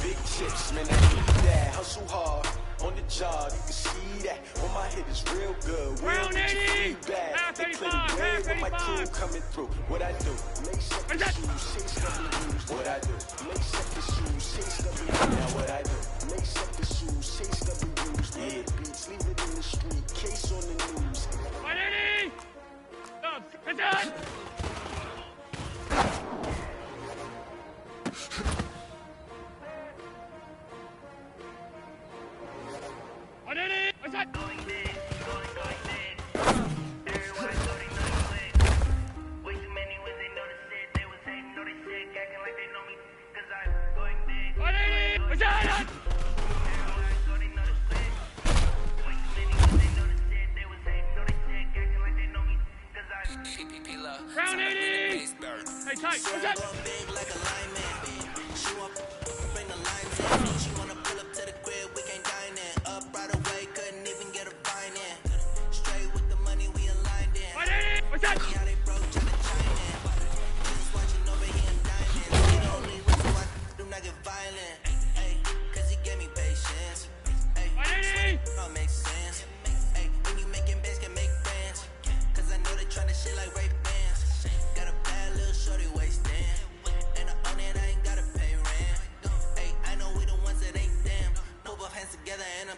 Big chips, man, I need that. Hustle hard, on the job, you can see that. On my head is real good. We don't need your feedback. They clear the way with my crew coming through. What I do? Lace up the shoes, 6 W's. What I do? Lace up the shoes, 6 W's. Now what I do? Lace up the shoes, 6 W's. Yeah, beats, leave it in the street. Case on the news. Hey, tight. What's up? Big like a lineman. Show up, bring the lines in. She wanna pull up to the crib, we can't dine in. Up right away, couldn't even get a fine in. Straight with the money, we aligned in. What's up? See how they broke to the China. Just watching over here and dining. He the only reason why I do not get violent. Ay, cause he gave me patience. Ay, don't make sense. Ay, when you making bands, can make friends. Cause I know they tryna shit like Ray Bans.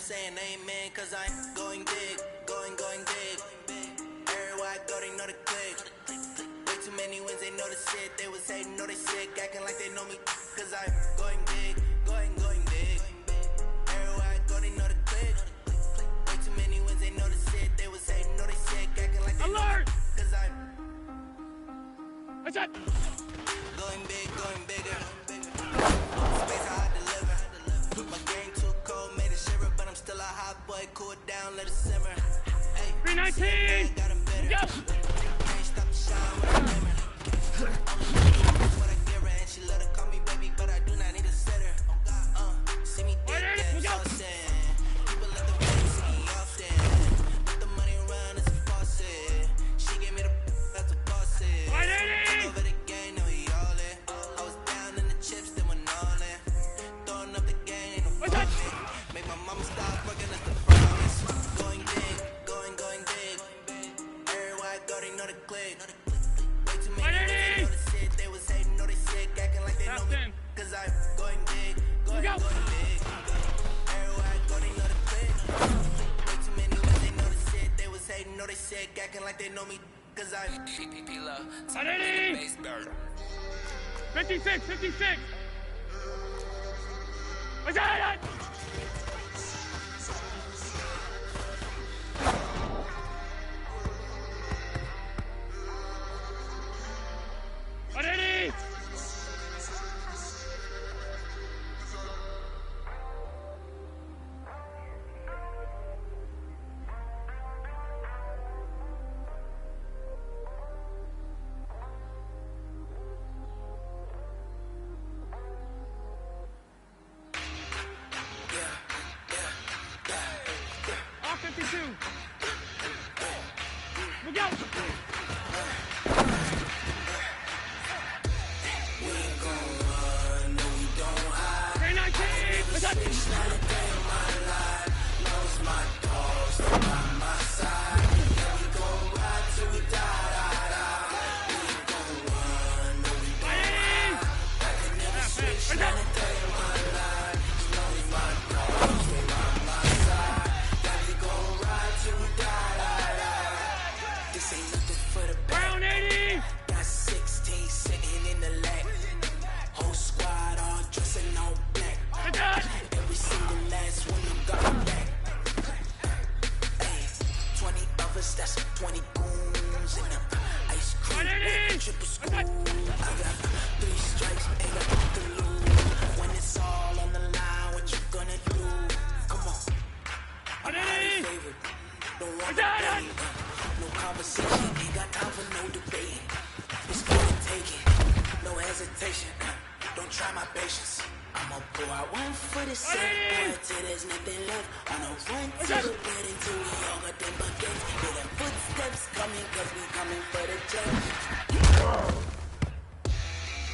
saying amen, cause I'm going big, going big. Everywhere I go, they know the click. Way too many wins, they know the shit. They was hating, know they sick, acting like they know me, cause I'm going big, going big. Everywhere I go, they know the click. Way too many wins, they know the shit. They was hating, know they sick, acting like they know me, cause I'm what's that? Going big, going bigger. Space how I deliver. My game too cold, made it shiver, but I'm still a hot boy. Cool it down, let it simmer. Hey, 319. got 'em better. Go. Can't stop the shine when I glimmer. What I give her, and she let her call me baby, but I do not need a sitter. See me dead, saucing. People let the rain see me often. Let the money run, it's a faucet. She gave me the that's a faucet. Over the game, now we all in. I was down in the chips, then went all in. Throwing up the game, ain't no profit. Make my mama stop working at the promise. Going big, going big. Everywhere I go, they know the click. Way too many know the shit. They was hating, know they sick, acting like they know me. Cause I'm going big, going big. Everywhere I go, they know the click. Way too many when they know the shit. They was hating, know they sick, acting like they know me. Cause I'm 56. What's that? Ready? All 52. Look out. We ain't gon' run, no we don't hide. 319. What's that? It's not a day of my life. Lost my dogs, they by my side. Yeah, we gon' ride till we die. We ain't gon' run, no we don't hide. I can never switch, not a day of my life. Lost my dogs, they by my side. Yeah, we gon' ride till we die. This ain't nothing for the back. Brown 80. Got 16 sitting in the lap. Whole squad all dressing all black. Every single last one of them got back. Hey, 20 of us, that's 20 goons in the ice cream. Triple school. I got 3 strikes, ain't got nothing to lose. When it's all on the line, what you gonna do? Come on. I'm not a favorite. Don't want to debate. No conversation, ain't got time for no debate. It's give and take it, no hesitation. Don't try my patience. I'ma pour out one for the set, boy, till there's nothing left. On a run to the bed until we all got them buckets. Hear them footsteps coming, cause we coming for the check.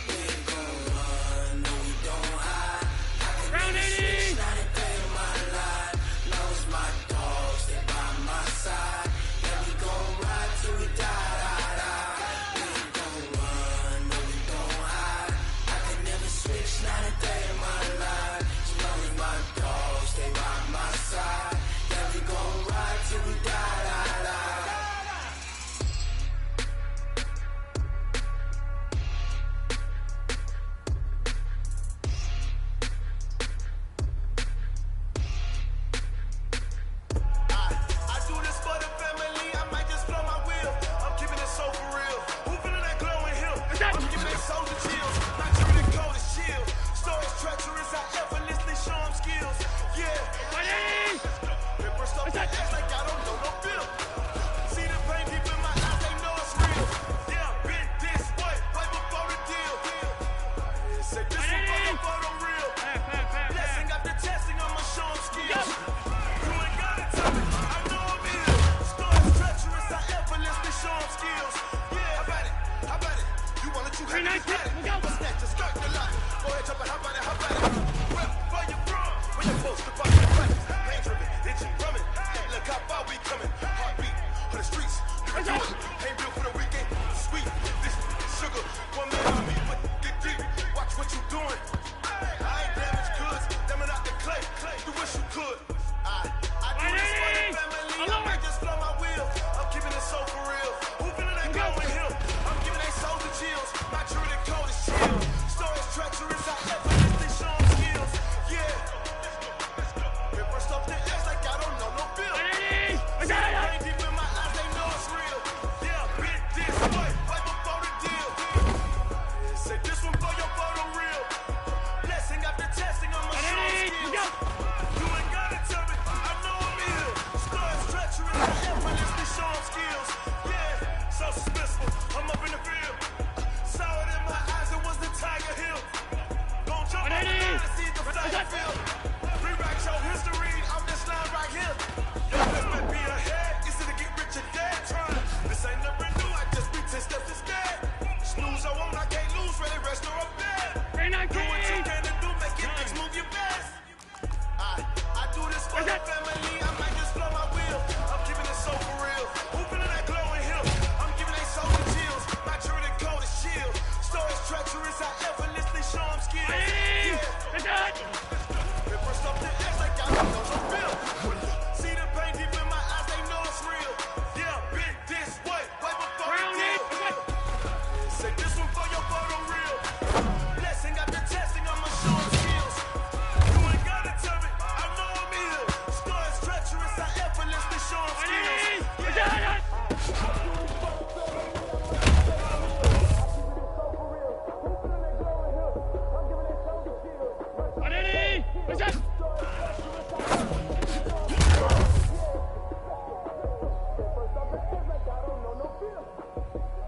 We ain't gon' run, no we don't hide. Round 80. Not a day of my life. Lost my dogs, they by my side. Yeah, we gon' ride till we die. We ain't gon' run, no we don't hide. I can never switch, not a day of my life. As long as my dogs stay by my side. Yeah, we gon' ride till we die.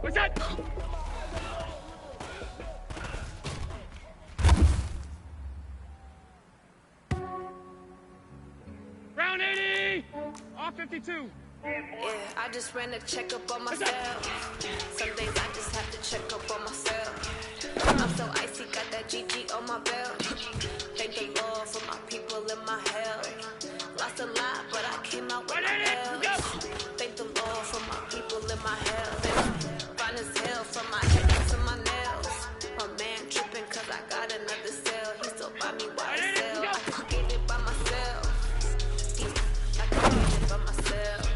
What's that? Round 80! Off 52. Yeah, I just ran a checkup on myself. Some days I just have to check up on myself. I'm so icy, got that GG on my belt. Thank the Lord for my people in my health. Lost a lot, but I came out with my L's. Thank the Lord for my people in my health. Fine as hell from my head up to my nails. My man tripping cause I got another cell. He still buy me YSL. I could get it by myself. I could get it by myself.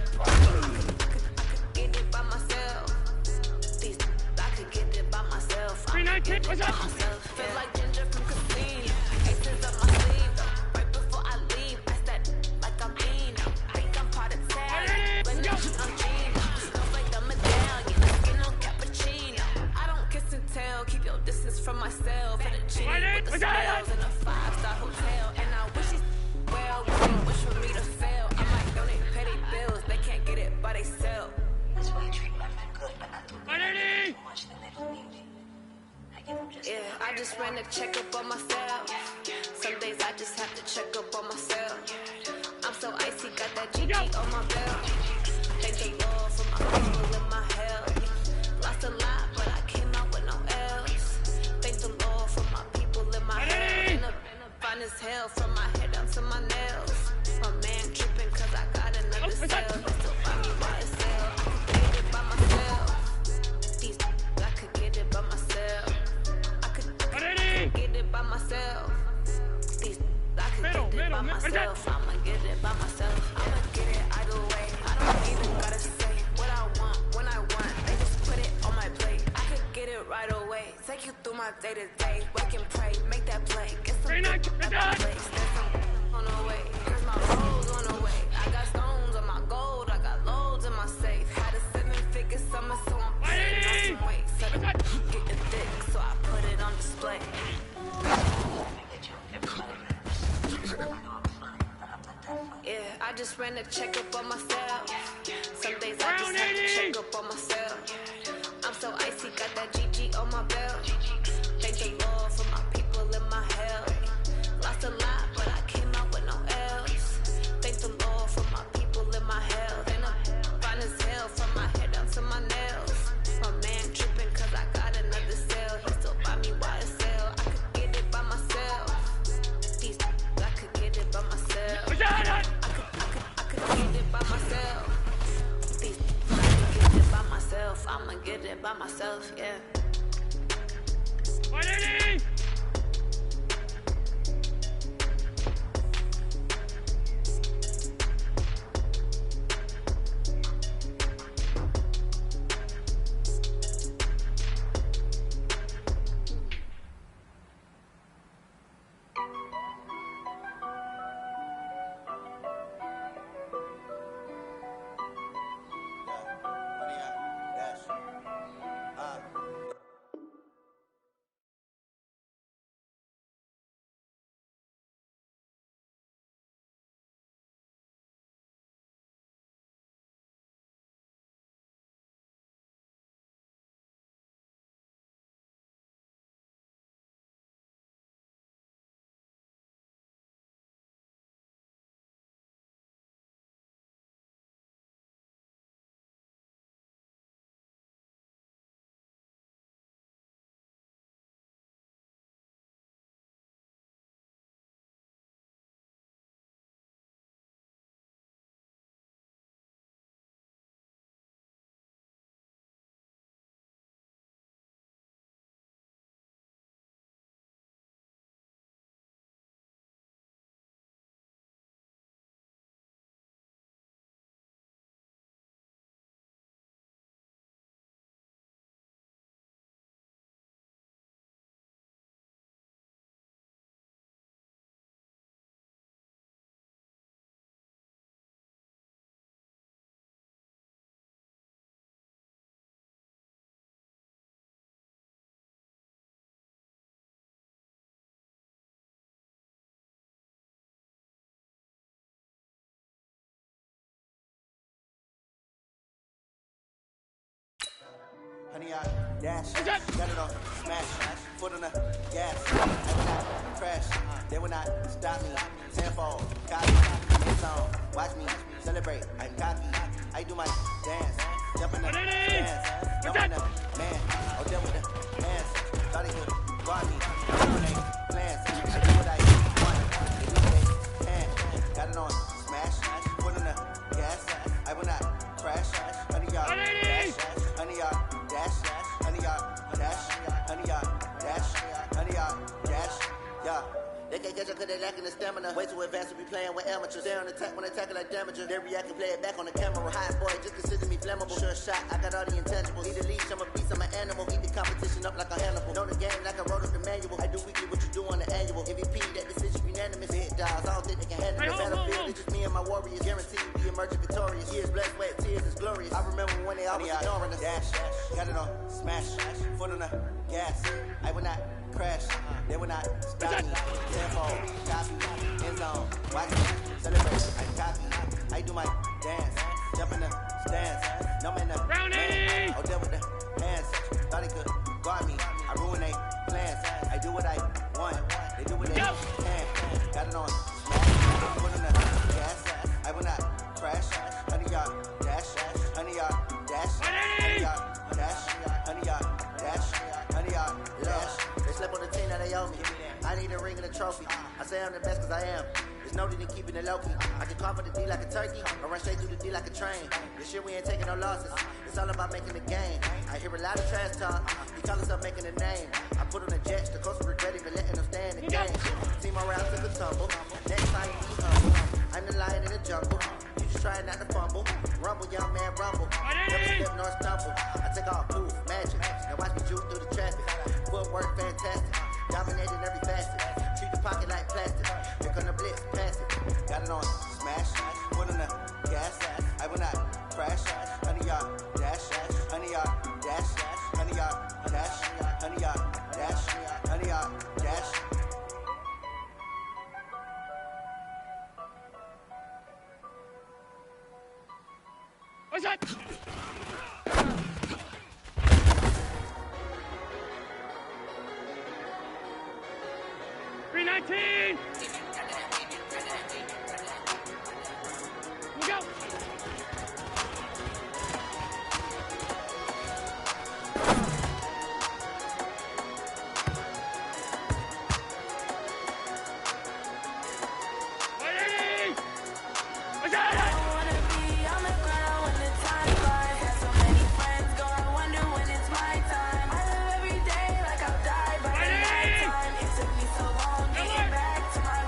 What's up? Feel like ginger from Casino. Aces up my sleeve, though. Right before I leave, I said like I'm Eno. Think I'm part of tag, but no, I'm Gino. Smells like the medallion, skin on cappuccino. I don't kiss and tell, keep your distance from myself. And a genie with the spells in a 5-star hotel. And I wish he's well, wish for me to fail. I might donate petty bills, they can't get it by they sell. This way treatment good, but not too much that they don't need. Yeah, I just ran a checkup on myself. Some days I just have to check up on myself. I'm so icy, got that GG on my belt. Thank the Lord for my people in my health. Lost a lot, but I came out with no L's. Thank the Lord for my people in my health. Fine as hell from my head up to my nails. My man tripping cause I got another cell. He still buy me YSL. I could get it by myself. These I could get it by myself. Get it by myself. These I could get it by myself. I'ma get it by myself. I'ma get it either way. I don't even gotta say what I want when I want. They just put it on my plate. I could get it right away. Take you through my day to day. Wake and pray, make that play. Get some good at that place. There's some on the way. Cause my rolls on the way. I got stones on my gold. I got loads in my safe. Had a 7-figure summer, so I'm putting on some weight. Said I'm getting thick, so I put it on display. Yeah, I just ran a checkup on myself. Some days I just have to check up on myself. I'm so icy, got that GG on my belt. Thank the Lord for my people in my health. Lost a lot, but I came out with no L's. Thank the Lord for my people in my health. And I'm fine as hell from my head up to my nails. My man tripping cause I got another cell. He still buy me YSL. I could get it by myself. These I could get it by myself. I could get it by myself. These I could get it by myself. I'ma get it by myself, yeah. dash. Got it on smash, foot on the gas. I will not crash, they will not stop me. Tenfold, copy, it's on. Watch me celebrate, I'm cocky. I do my dance, jump in the dance, jump in the man. Oh, deal with the hands. Thought he could guard me. Plans, I do what I want. They do what they can. Got it on smash, foot on the gas. I will not crash. Honey yard dash, honey yard dash, honey yard dash, honey yard dash, honey yard dash. Yeah. They can't catch up cause they lacking the stamina. Way too advanced to be playing with amateurs. They on attack when they tackle like damager. They react and play it back on the camera. Hot boy, just consider me flammable. Sure shot, I got all the intangibles. Need a leash, I'm a beast, I'm an animal. Eat the competition up like a Hannibal. Know the game like I wrote up the manual. I do weekly what you do on the annual. MVP, that decision unanimous. Hit dials, I don't think they can handle the battlefield. It's just me and my warriors. Guaranteed to be emerging victorious. Years, blood, sweat, tears, it's glorious. I remember when they always ignoring us. Dash, got it on smash, foot on the gas. I will not crash, they will not stop me. Tenfold, copy, end zone, watch me celebrate. I copy, I do my dance, jump in the stands, numb in the man. Oh, deal with the hands. Thought he could guard me. I ruin they plans. I do what I want. They do what they can. Got it on smash, put on the gas. I will not crash. Honey yard dash, honey yard dash, honey yard dash, honey yard dash, honey yard dash. They slept on the team that they owe me. I need a ring and a trophy. I say I'm the best cause I am. There's no need in keeping it low key. I can call for the D like a turkey, or run straight through the D like a train. This year we ain't taking no losses. It's all about making the game. I hear a lot of trash talk. He call himself making a name. I put on the jets, the coach regret even letting them stay in the game. Team around took a tumble. Next time you be humble. I'm the lion in the jungle. You just try not to fumble. Rumble, young man, rumble. Never slip nor stumble. I take all proof, magic. Now watch me juke through the traffic. Footwork fantastic. Dominating every facet. Treat the pocket like plastic. Here come the blitz, pass it. Got it on smash. Foot on the gas. I will not crash. Honey yard dash. Honey yard dash. Honey yard dash. Honey yard dash. Honey yard dash. What's that? 319! Look out! It took me so long getting back to my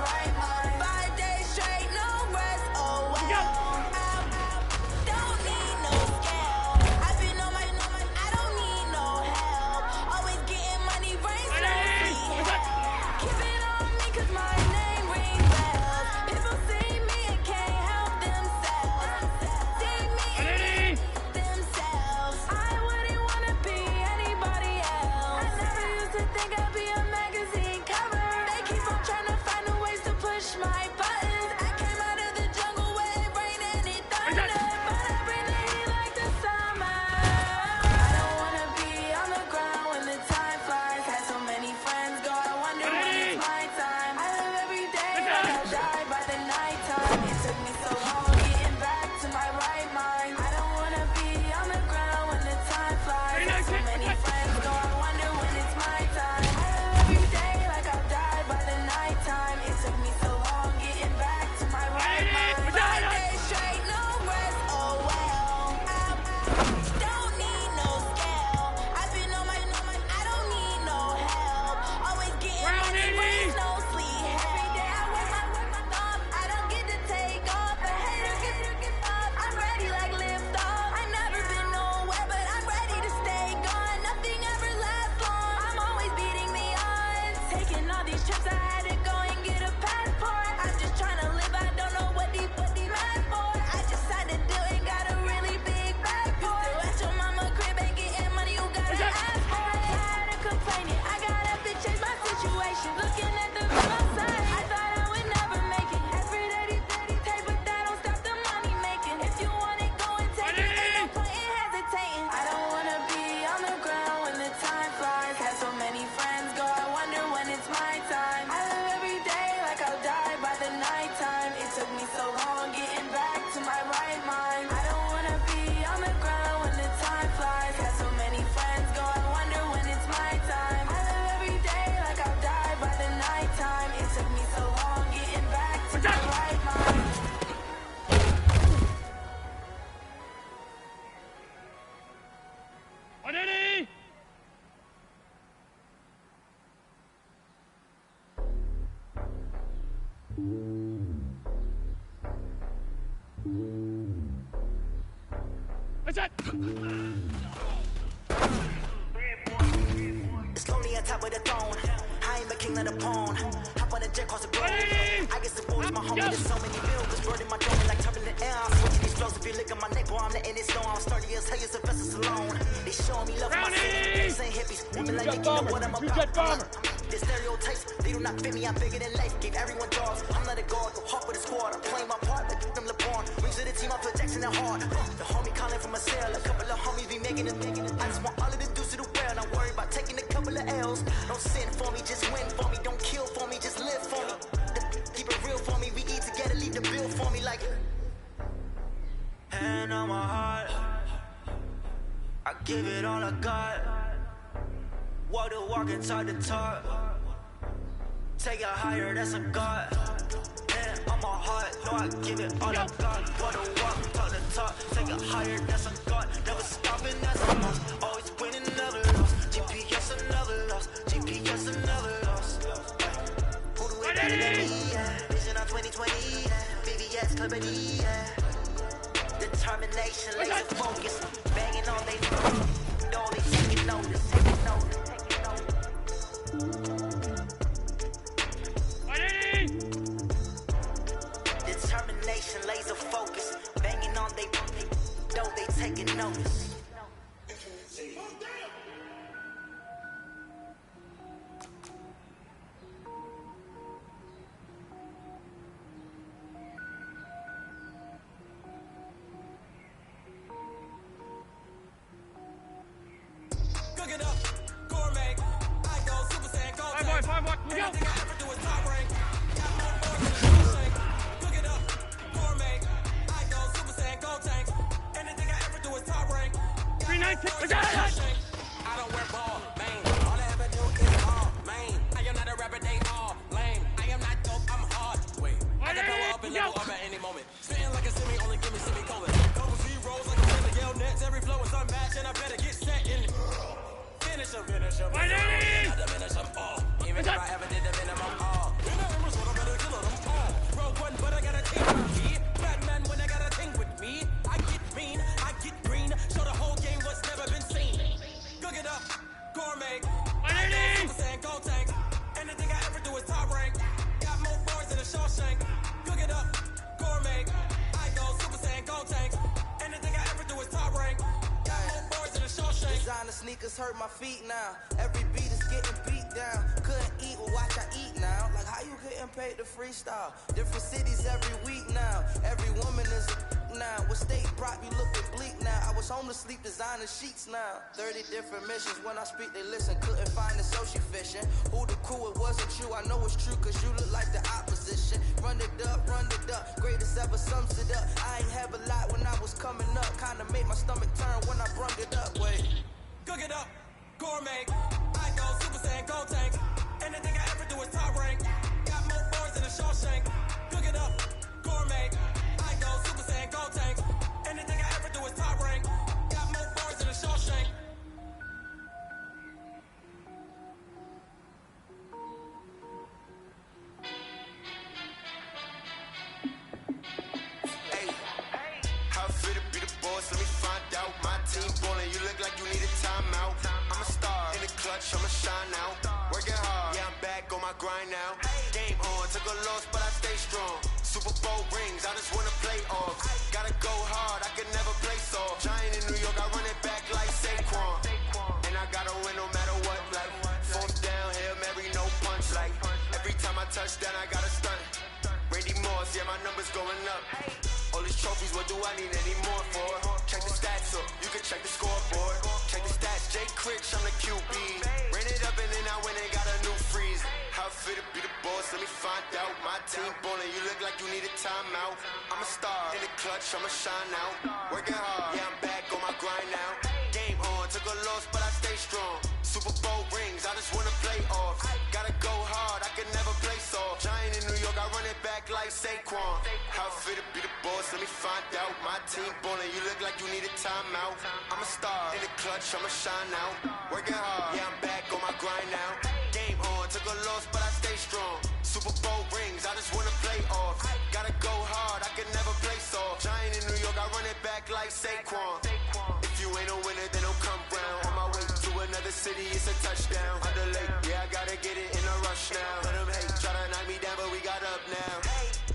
It's lonely on top of the throne. I am a king of the pawn. Hop on the jet, cross the road. I get some boys, my homie. There's so many bills. Bird in my dome like turbulent air. I'm switching these flows. If you look at my neck, boy, I'm letting it snow. I'm sturdy as hell, as a vessel alone. They showing me love for my city. Saying hippies, women like me, you know what I'm about. The stereotypes, they do not fit me. I'm bigger than life. Gave everyone jobs. I'm not a god, go hard with a squad. I'm playing my part like them LeBron. Rings to the team, I'm projecting it hard. The homie calling from a cell. A couple of homies be making it. I just want all of the dudes to do well. Not worry about taking a couple of L's. Don't sin for me, just win for me. Don't kill for me, just live for me. Keep it real for me. We eat together, leave the bill for me like. Hand on my heart, I give it all I got. Walk the walk and talk the talk. Take it higher, that's a God. Hand on my heart, no, I give it all I got. Walk the walk, talk the talk. Take it higher, that's a God. Never stopping, that's a must. Always winning, never lost. GPS, another loss. GPS, another loss. Who do it better than me? Vision on 2020. VVS, Liberty. Determination, laser focus. Banging on they phone. Don't they taking notice. Taking notice. Taking notice. Determination, laser focus. Banging on they phone. Don't they taking notice. Cook it up, gourmet. I go Super Saiyan Gold. Anything I ever do is top rank. Got more boys than a Shawshank. Cook it up, gourmet. I go Super Saiyan Gold tanks. Anything I ever do is top rank. Got more boys than a Shawshank. I don't wear ball, man. All I ever do is all, man. I am not a rapper, they all lame. I am not dope, I'm hard. Wait, I can power up and level up at any moment. Spitting like a semi, only give me semicolon. Double zeros like a seven yell nets. Every flow is unmatched, and I better get set in it. Finish them, I diminish them all. Even if I ever did the minimum all. In the embers, what I better kill them all. Rogue one, but I got a team with me. Batman when I got a thing with me. I get mean, I get green. Show the whole game what's never been seen. Cook it up, gourmet. I go Super Saiyan Gold tanks. Anything I ever do is top rank. Got more boys than a Shawshank. Cook it up, gourmet. I go Super Saiyan Gold tanks. Anything I ever do is top rank. Got more boys than a Shawshank. Designer sneakers hurt my feet now. Every beat is getting beat down. Couldn't eat, well watch I eat now. Like how you getting paid to freestyle? Different cities every week now. Every woman is a now. What state brought you looking bleak now? I was home to sleep designing sheets now. 30 different missions. When I speak they listen. Couldn't find the social fishing. Who the crew? It wasn't you. I know it's true cause you look like the opposition. Run it up, greatest ever sums it up. I ain't have a lot when I was coming up. Kinda made my stomach turn when I brung it up. Wait. Cook it up, gourmet. I go Super Saiyan Gold tanks. Anything I ever do is top rank. Got more boys than a Shawshank. Cook it up, gourmet. I go Super Saiyan Gold tanks. Anything I ever do is top rank. Got more boys than a Shawshank. Hey, how fit to be the boss? Let me find out. My team ballin', you look like you need a timeout. I'm a star in the clutch, I'ma shine out. Working hard, yeah, I'm back on my grind now. Game on, took a loss, but I stay strong. Super Bowl rings, I just wanna play off. Gotta go hard, I can never play soft. Giant in New York, I run it back like Saquon. And I gotta win no matter what, like fourth down, Hail Mary, no punch. Like every time I touch down, I gotta stunt. Randy Moss, yeah, my numbers going up. All these trophies, what do I need any more for? Check the stats up, you can check the scoreboard. Check the stats, Jay Critch, I'm the QB. Ran it up and then I went and got a new freeze. How fit to be the boss, let me find out. My team ballin', you look like you need a timeout. I'm a star in the clutch, I'ma shine out. Working hard, yeah, I'm back on my grind now. Game on, took a loss, but I stay strong. Super Bowl rings, I just wanna play off. Gotta go hard, I can never play soft. Giant in New York, I run it back like Saquon. How fit to be the boss, let me find out. My team ballin', you look like you need a timeout. I'm a star in the clutch, I'ma shine out. Working hard, yeah, I'm back on my grind now. Game on, took a loss, but I stay strong. Super Bowl rings, I just wanna play off. Gotta go hard, I can never play soft. Giant in New York, I run it back like Saquon. city, it's a touchdown. Underlay, yeah, I gotta get it in a rush now. Let them hate, try to knock me down, but we got up now.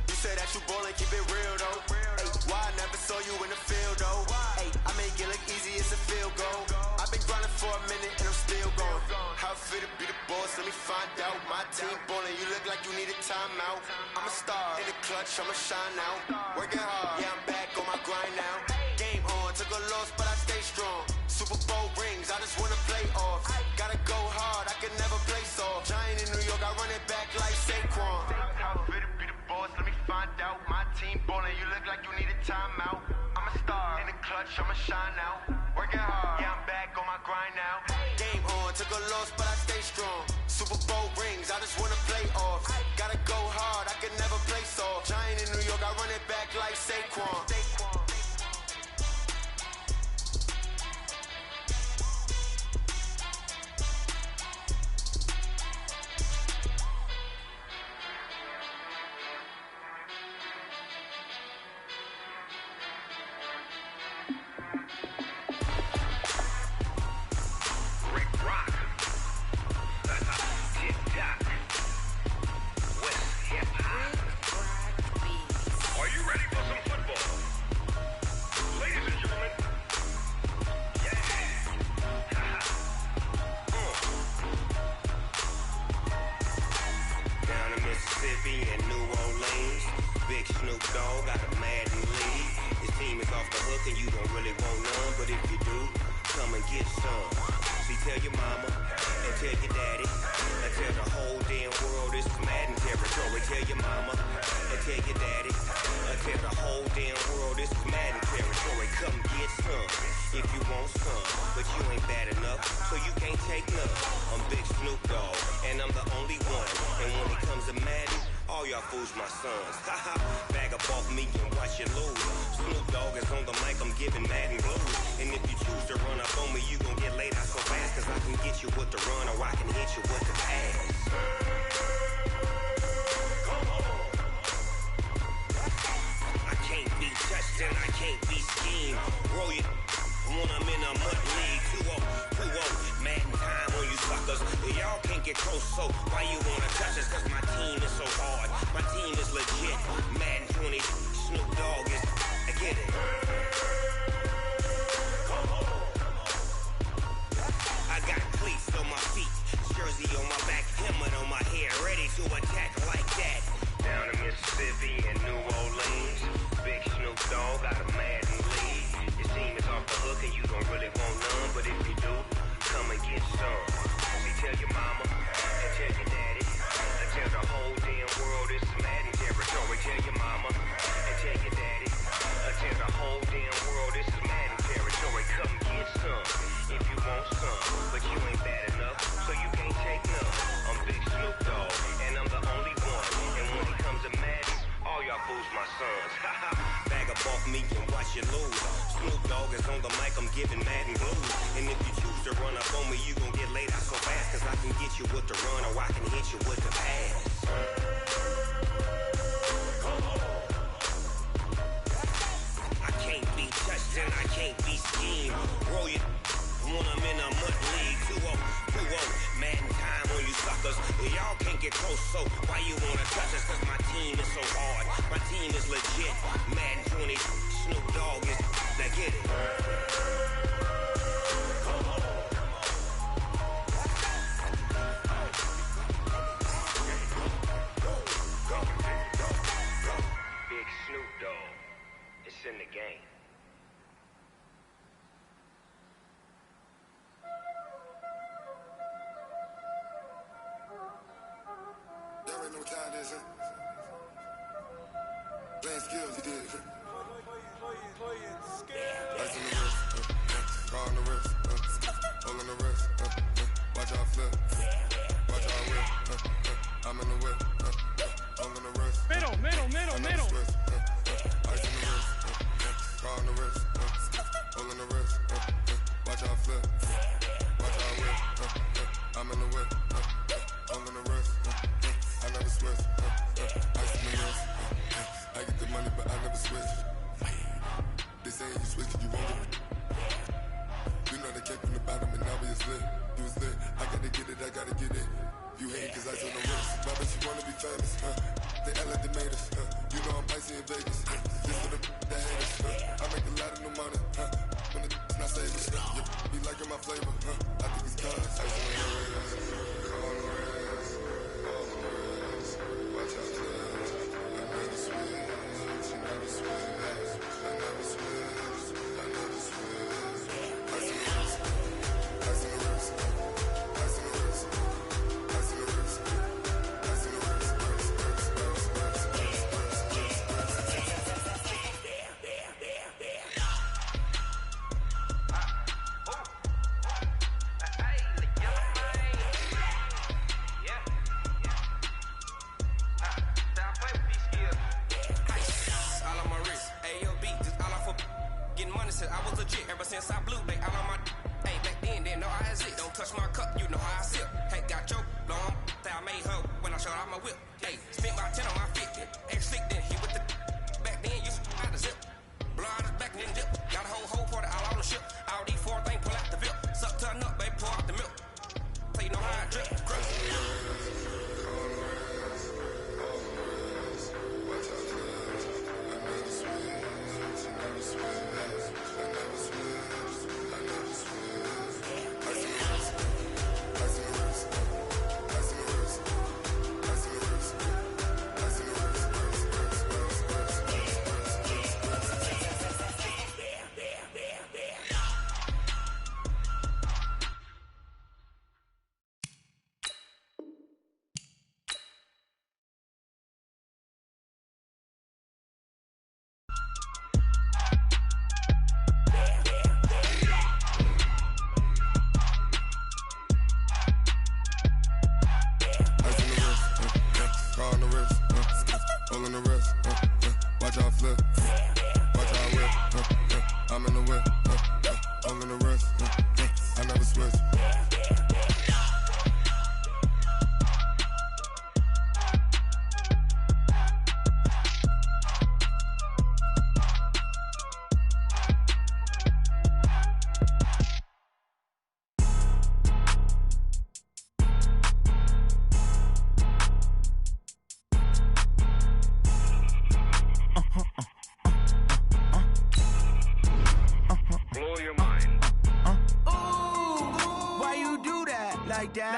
You said that you ballin', keep it real though. Hey, why I never saw you in the field though? Hey, I make it look easy, it's a field goal. I've been grinding for a minute and I'm still going. How it feel to be the boss, let me find out. My team ballin', you look like you need a timeout. I'm a star in the clutch, I'ma shine out. Working hard, yeah, I'm back on my grind now. Game on, took a loss, but I stay strong. Super Bowl rings, I just wanna play off. Gotta go hard, I can never play soft. Giant in New York, I run it back like Saquon. How it feel to be the boss, let me find out. My team ballin', you look like you need a timeout. I'm a star in the clutch, I'ma shine out. Working hard, yeah, I'm back on my grind now. Game on, took a loss, but I stay strong. Super Bowl rings, I just wanna play off. Gotta go hard, I can never play soft. Giant in New York, I run it back like Saquon. Playing skills, he did. Ice on the wrist, car on the wrist, hole in the wrist, watch out flip, watch out whip, I'm in the whip, hole in the wrist, middle. Ice on the wrist, car on the wrist, hole in the wrist, watch out flip, watch out whip, I'm in the whip, hole in the wrist, I never switch, ice on the wrist. I get the money, but I never switch. They say you switch, you won't. You know they came from the bottom and now we is lit. gotta get it. You hate cause I took no risks. My bitch, you wanna be famous, They act like they made us, You know I'm icy in Vegas, This for the haters, I make a lot of new money, When the not saving, Be liking my flavor, I think it's cause ice on the wrist, on the wrist, on the wrist. Watch out, cuz I never switch, I never switch, I never switch, I never switch. Ice on the wrist, ice on the wrist, ice on the wrist. I was legit ever since I blew they all on my hey back then didn't know I had it. Don't touch my cup, you know how I sip. Hey, got your long that I made her when I showed out my whip. Hey, spent about 10 on my 50. Ex-slick then he with the back then used to have the zip. Blow out his back and then dip. Got a whole party all on the ship. All these 4 things pull out the VIP. Suck turn up, baby, pour out the milk. So you know how I drip. Crush.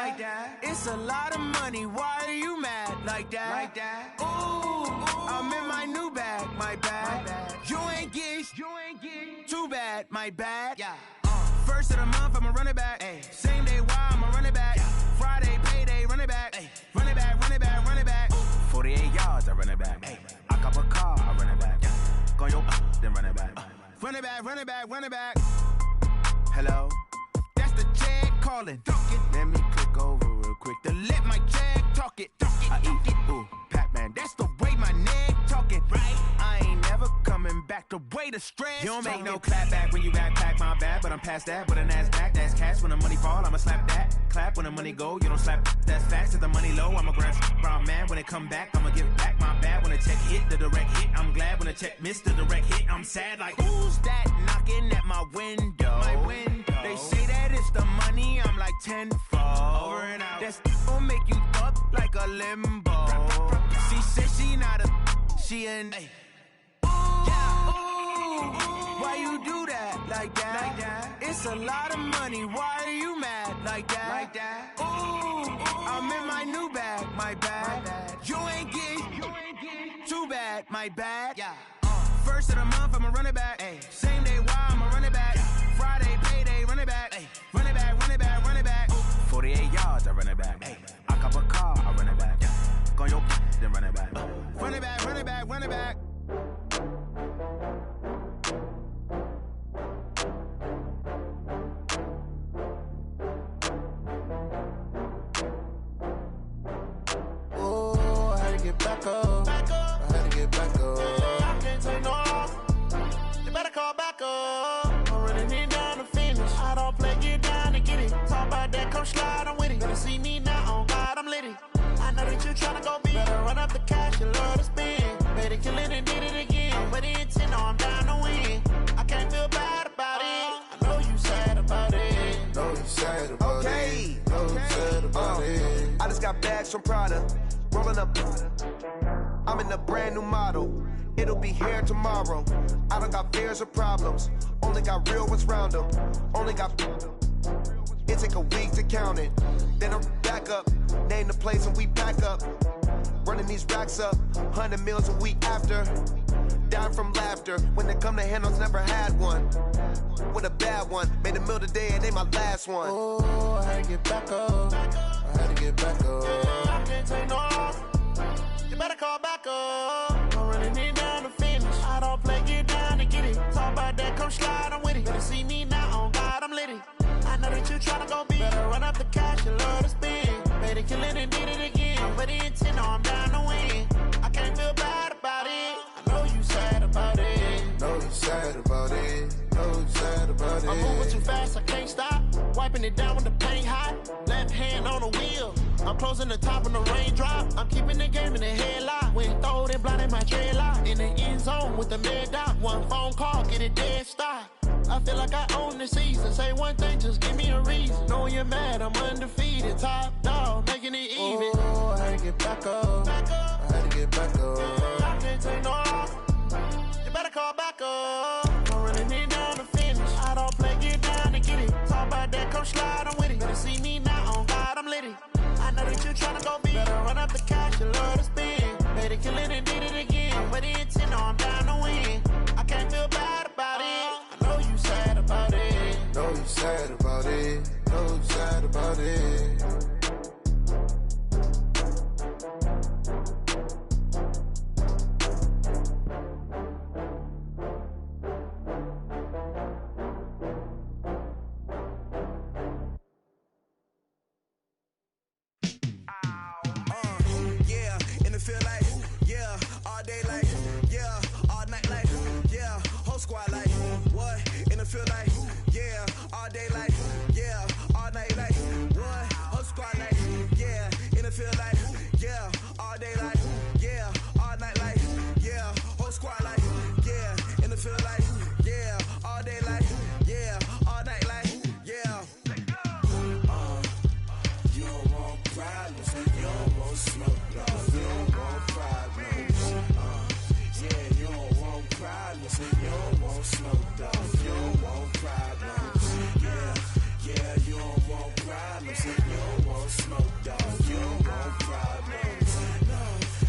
like that. It's a lot of money, why are you mad like that? Like that. Ooh, I'm in my new bag, my bad. You ain't get too bad, my bad. Yeah. First of the month, I'ma run it back. Ay. Same day, why I'ma run it back. Yeah. Friday, payday, run it back. Ay. Run it back, run it back, run it back. 48 yards, I run it back. Ay. I cop a car, I run it back. Yeah. Go your then run it back. Run it back, run it back, run it back. Hello? That's the jag calling. Let me click over real quick to let my jag talk it. I eat it, ooh, Pac-Man. That's the way my neck talking. Right? I ain't never coming back the way the stress. You don't make no clap back when you backpack, my bad. But I'm past that with a NASDAQ. That's cash when the money fall, I'ma slap that. Clap when the money go, you don't slap. That's fast at the money low. I'ma grab brown man when it come back. I'ma give back my bad when the check hit the direct hit. I'm glad when the check missed the direct hit. I'm sad like who's that knocking at my window? My window. They say that it's the money. I'm like tenfold. Over and out. That's gon' make you up like a limbo. She said she not a, she an. Ay. Why you do that like that? Like that? It's a lot of money. Why are you mad like that? Like that. Ooh, I'm in my new bag, my bad. You ain't get too bad, my bad. Yeah. First of the month, I'ma run it back. Ay. Same day, why I'ma run it back. Yeah. Friday, payday, run it back. Ay. Run it back, run it back, run it back. 48 yards, I run it back. Ay. I cop a car, I run it back. Yeah. Go your then run it back. Run it back, run it back, run it back. Oh, I had to get back up. I had to get back up. I can't take no loss. You better call back up. I'm running it down to finish. I don't play, get down to get it. Talk about that, come slide, I'm with it. Better see me now, on God, I'm litty. I know that you tryna go big. Better run up the cash, you love to spend. Better kill it and did it again. I'm with the intent, no, I'm down to win. I can't feel bad about it. I know you sad about it. Know you sad about it. Know you sad about it. got bags from Prada. Rolling up, I'm in a brand new model. It'll be here tomorrow. I don't got fears or problems. Only got real ones round them. Only got. It take a week to count it. Then I'm back up. Name the place and we pack up. Running these racks up. 100 meals a week after. Dying from laughter. When they come to handles, never had one. With a bad one. Made a meal today and ain't my last one. Oh, I had to get back up. I had to get back up. I can't take no loss. You better call back up. I'm running it down to finish. I don't play, get down to get it. Talk about that, come slide, I'm with it. Better see me now, on God, I'm litty. I know that you tryna go big. Better run up the cash and love to spend. Made it, kill it, and did it again. But the intent, no, I'm down to win. I can't feel bad about it. I know you sad about it. Know you sad about it. Know you sad about it. I'm moving too fast, I can't stop. Wiping it down with the paint hot. Left hand on the wheel. I'm closing the top when the raindrop. I'm keeping the game in the headlock. When throwed and blinded my dreadlock. In the end zone with the mad dot. One phone call, get it dead stop. I feel like I own the season. Say one thing, just give me a reason. Knowing you're mad, I'm undefeated. Top dog, making it even. Oh, I had to get back up. I had to get back up. I can't take no loss. You better call back up. I'm running it down to finish. I don't play, get down to get it. Talk about that, come slide, I'm with it. Better see me now, on God, I'm litty. I know that you tryna go big. Better run up the cash, you love to spend. Made it, kill it, and did it again. But the intent, no, I'm down to win. I can't feel bad about it. I know you sad about it. Know you sad about it. Know you sad about it. Feel like, yeah, all day like, yeah, all night like, yeah, whole squad like, what? In the field like, yeah, all day like, yeah, all night like, what? Whole squad like, yeah, in the field like, yeah, all day like, yeah, all night like, yeah, whole squad like, yeah, in the field like, yeah, all day like, yeah, all night like, yeah. You don't want problems, you don't want smoke, dog. You don't want problems. Yeah, you don't want problems. You don't want smoke, dog. You don't want problems. Yeah, you don't want problems. You don't want smoke, dog. You don't want problems. No,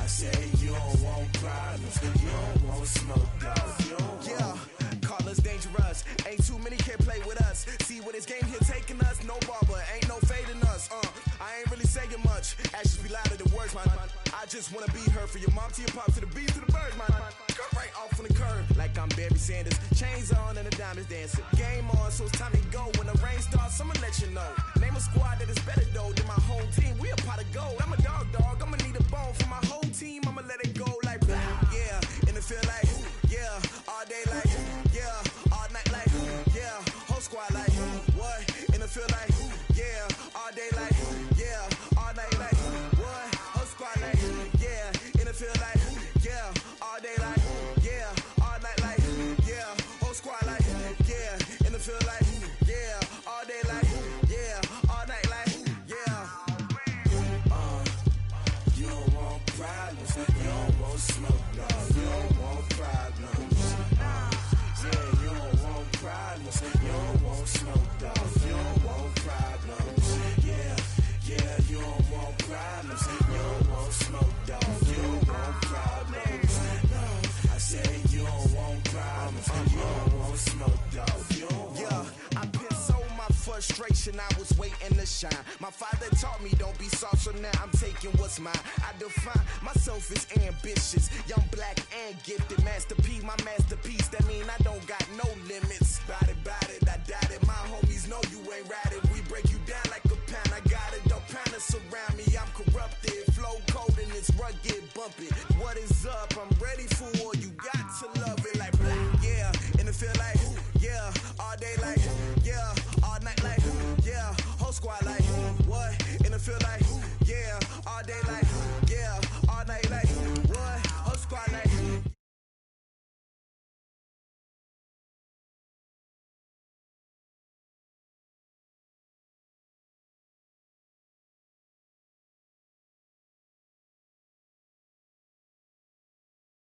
I say you don't want problems. You don't want smoke, dog. You don't want. Yeah, call us dangerous. Ain't too many can play with us. See where this game here taking us. No barber, ain't no fading us. I ain't really saying much. Actions be louder than words, man. I just wanna be heard from your mom to your pop to the beat to the birds, man. Cut right off on the curb like I'm Barry Sanders. Chains on and the diamonds dancing. Game on, so it's time to go. When the rain starts, I'ma let you know. Name a squad that is better though than my home team. We a pot of gold. I'm a dog. I'ma need a bone for my whole team. I'ma let it go like blah. Yeah, in the feel like yeah, all day like yeah, all night like yeah, whole squad like what? In the feel like yeah, all day like yeah, all night like what? Whole squad like yeah, in the feel like yeah, all day like yeah, all night like yeah, whole squad like yeah, in the feel like yeah, all day like yeah, all night like yeah. You don't want problems. You don't want smoke, dog. You don't want problems. Yeah, you don't want problems. You don't want smoke, dog. You don't want problems. Yeah, you don't want problems. You don't want smoke, dog. You don't want problems. No, I say you don't want problems. You don't want smoke, dog. You don't want. Yeah, I've been so my frustration, I was waiting to shine. My father taught me don't be soft, so now I'm taking what's mine. I define myself as ambitious, young, black, and gifted. Master P, my masterpiece. That mean I don't got no limits. Bout it, I doubt it. My homies know you ain't ratted. We break you down like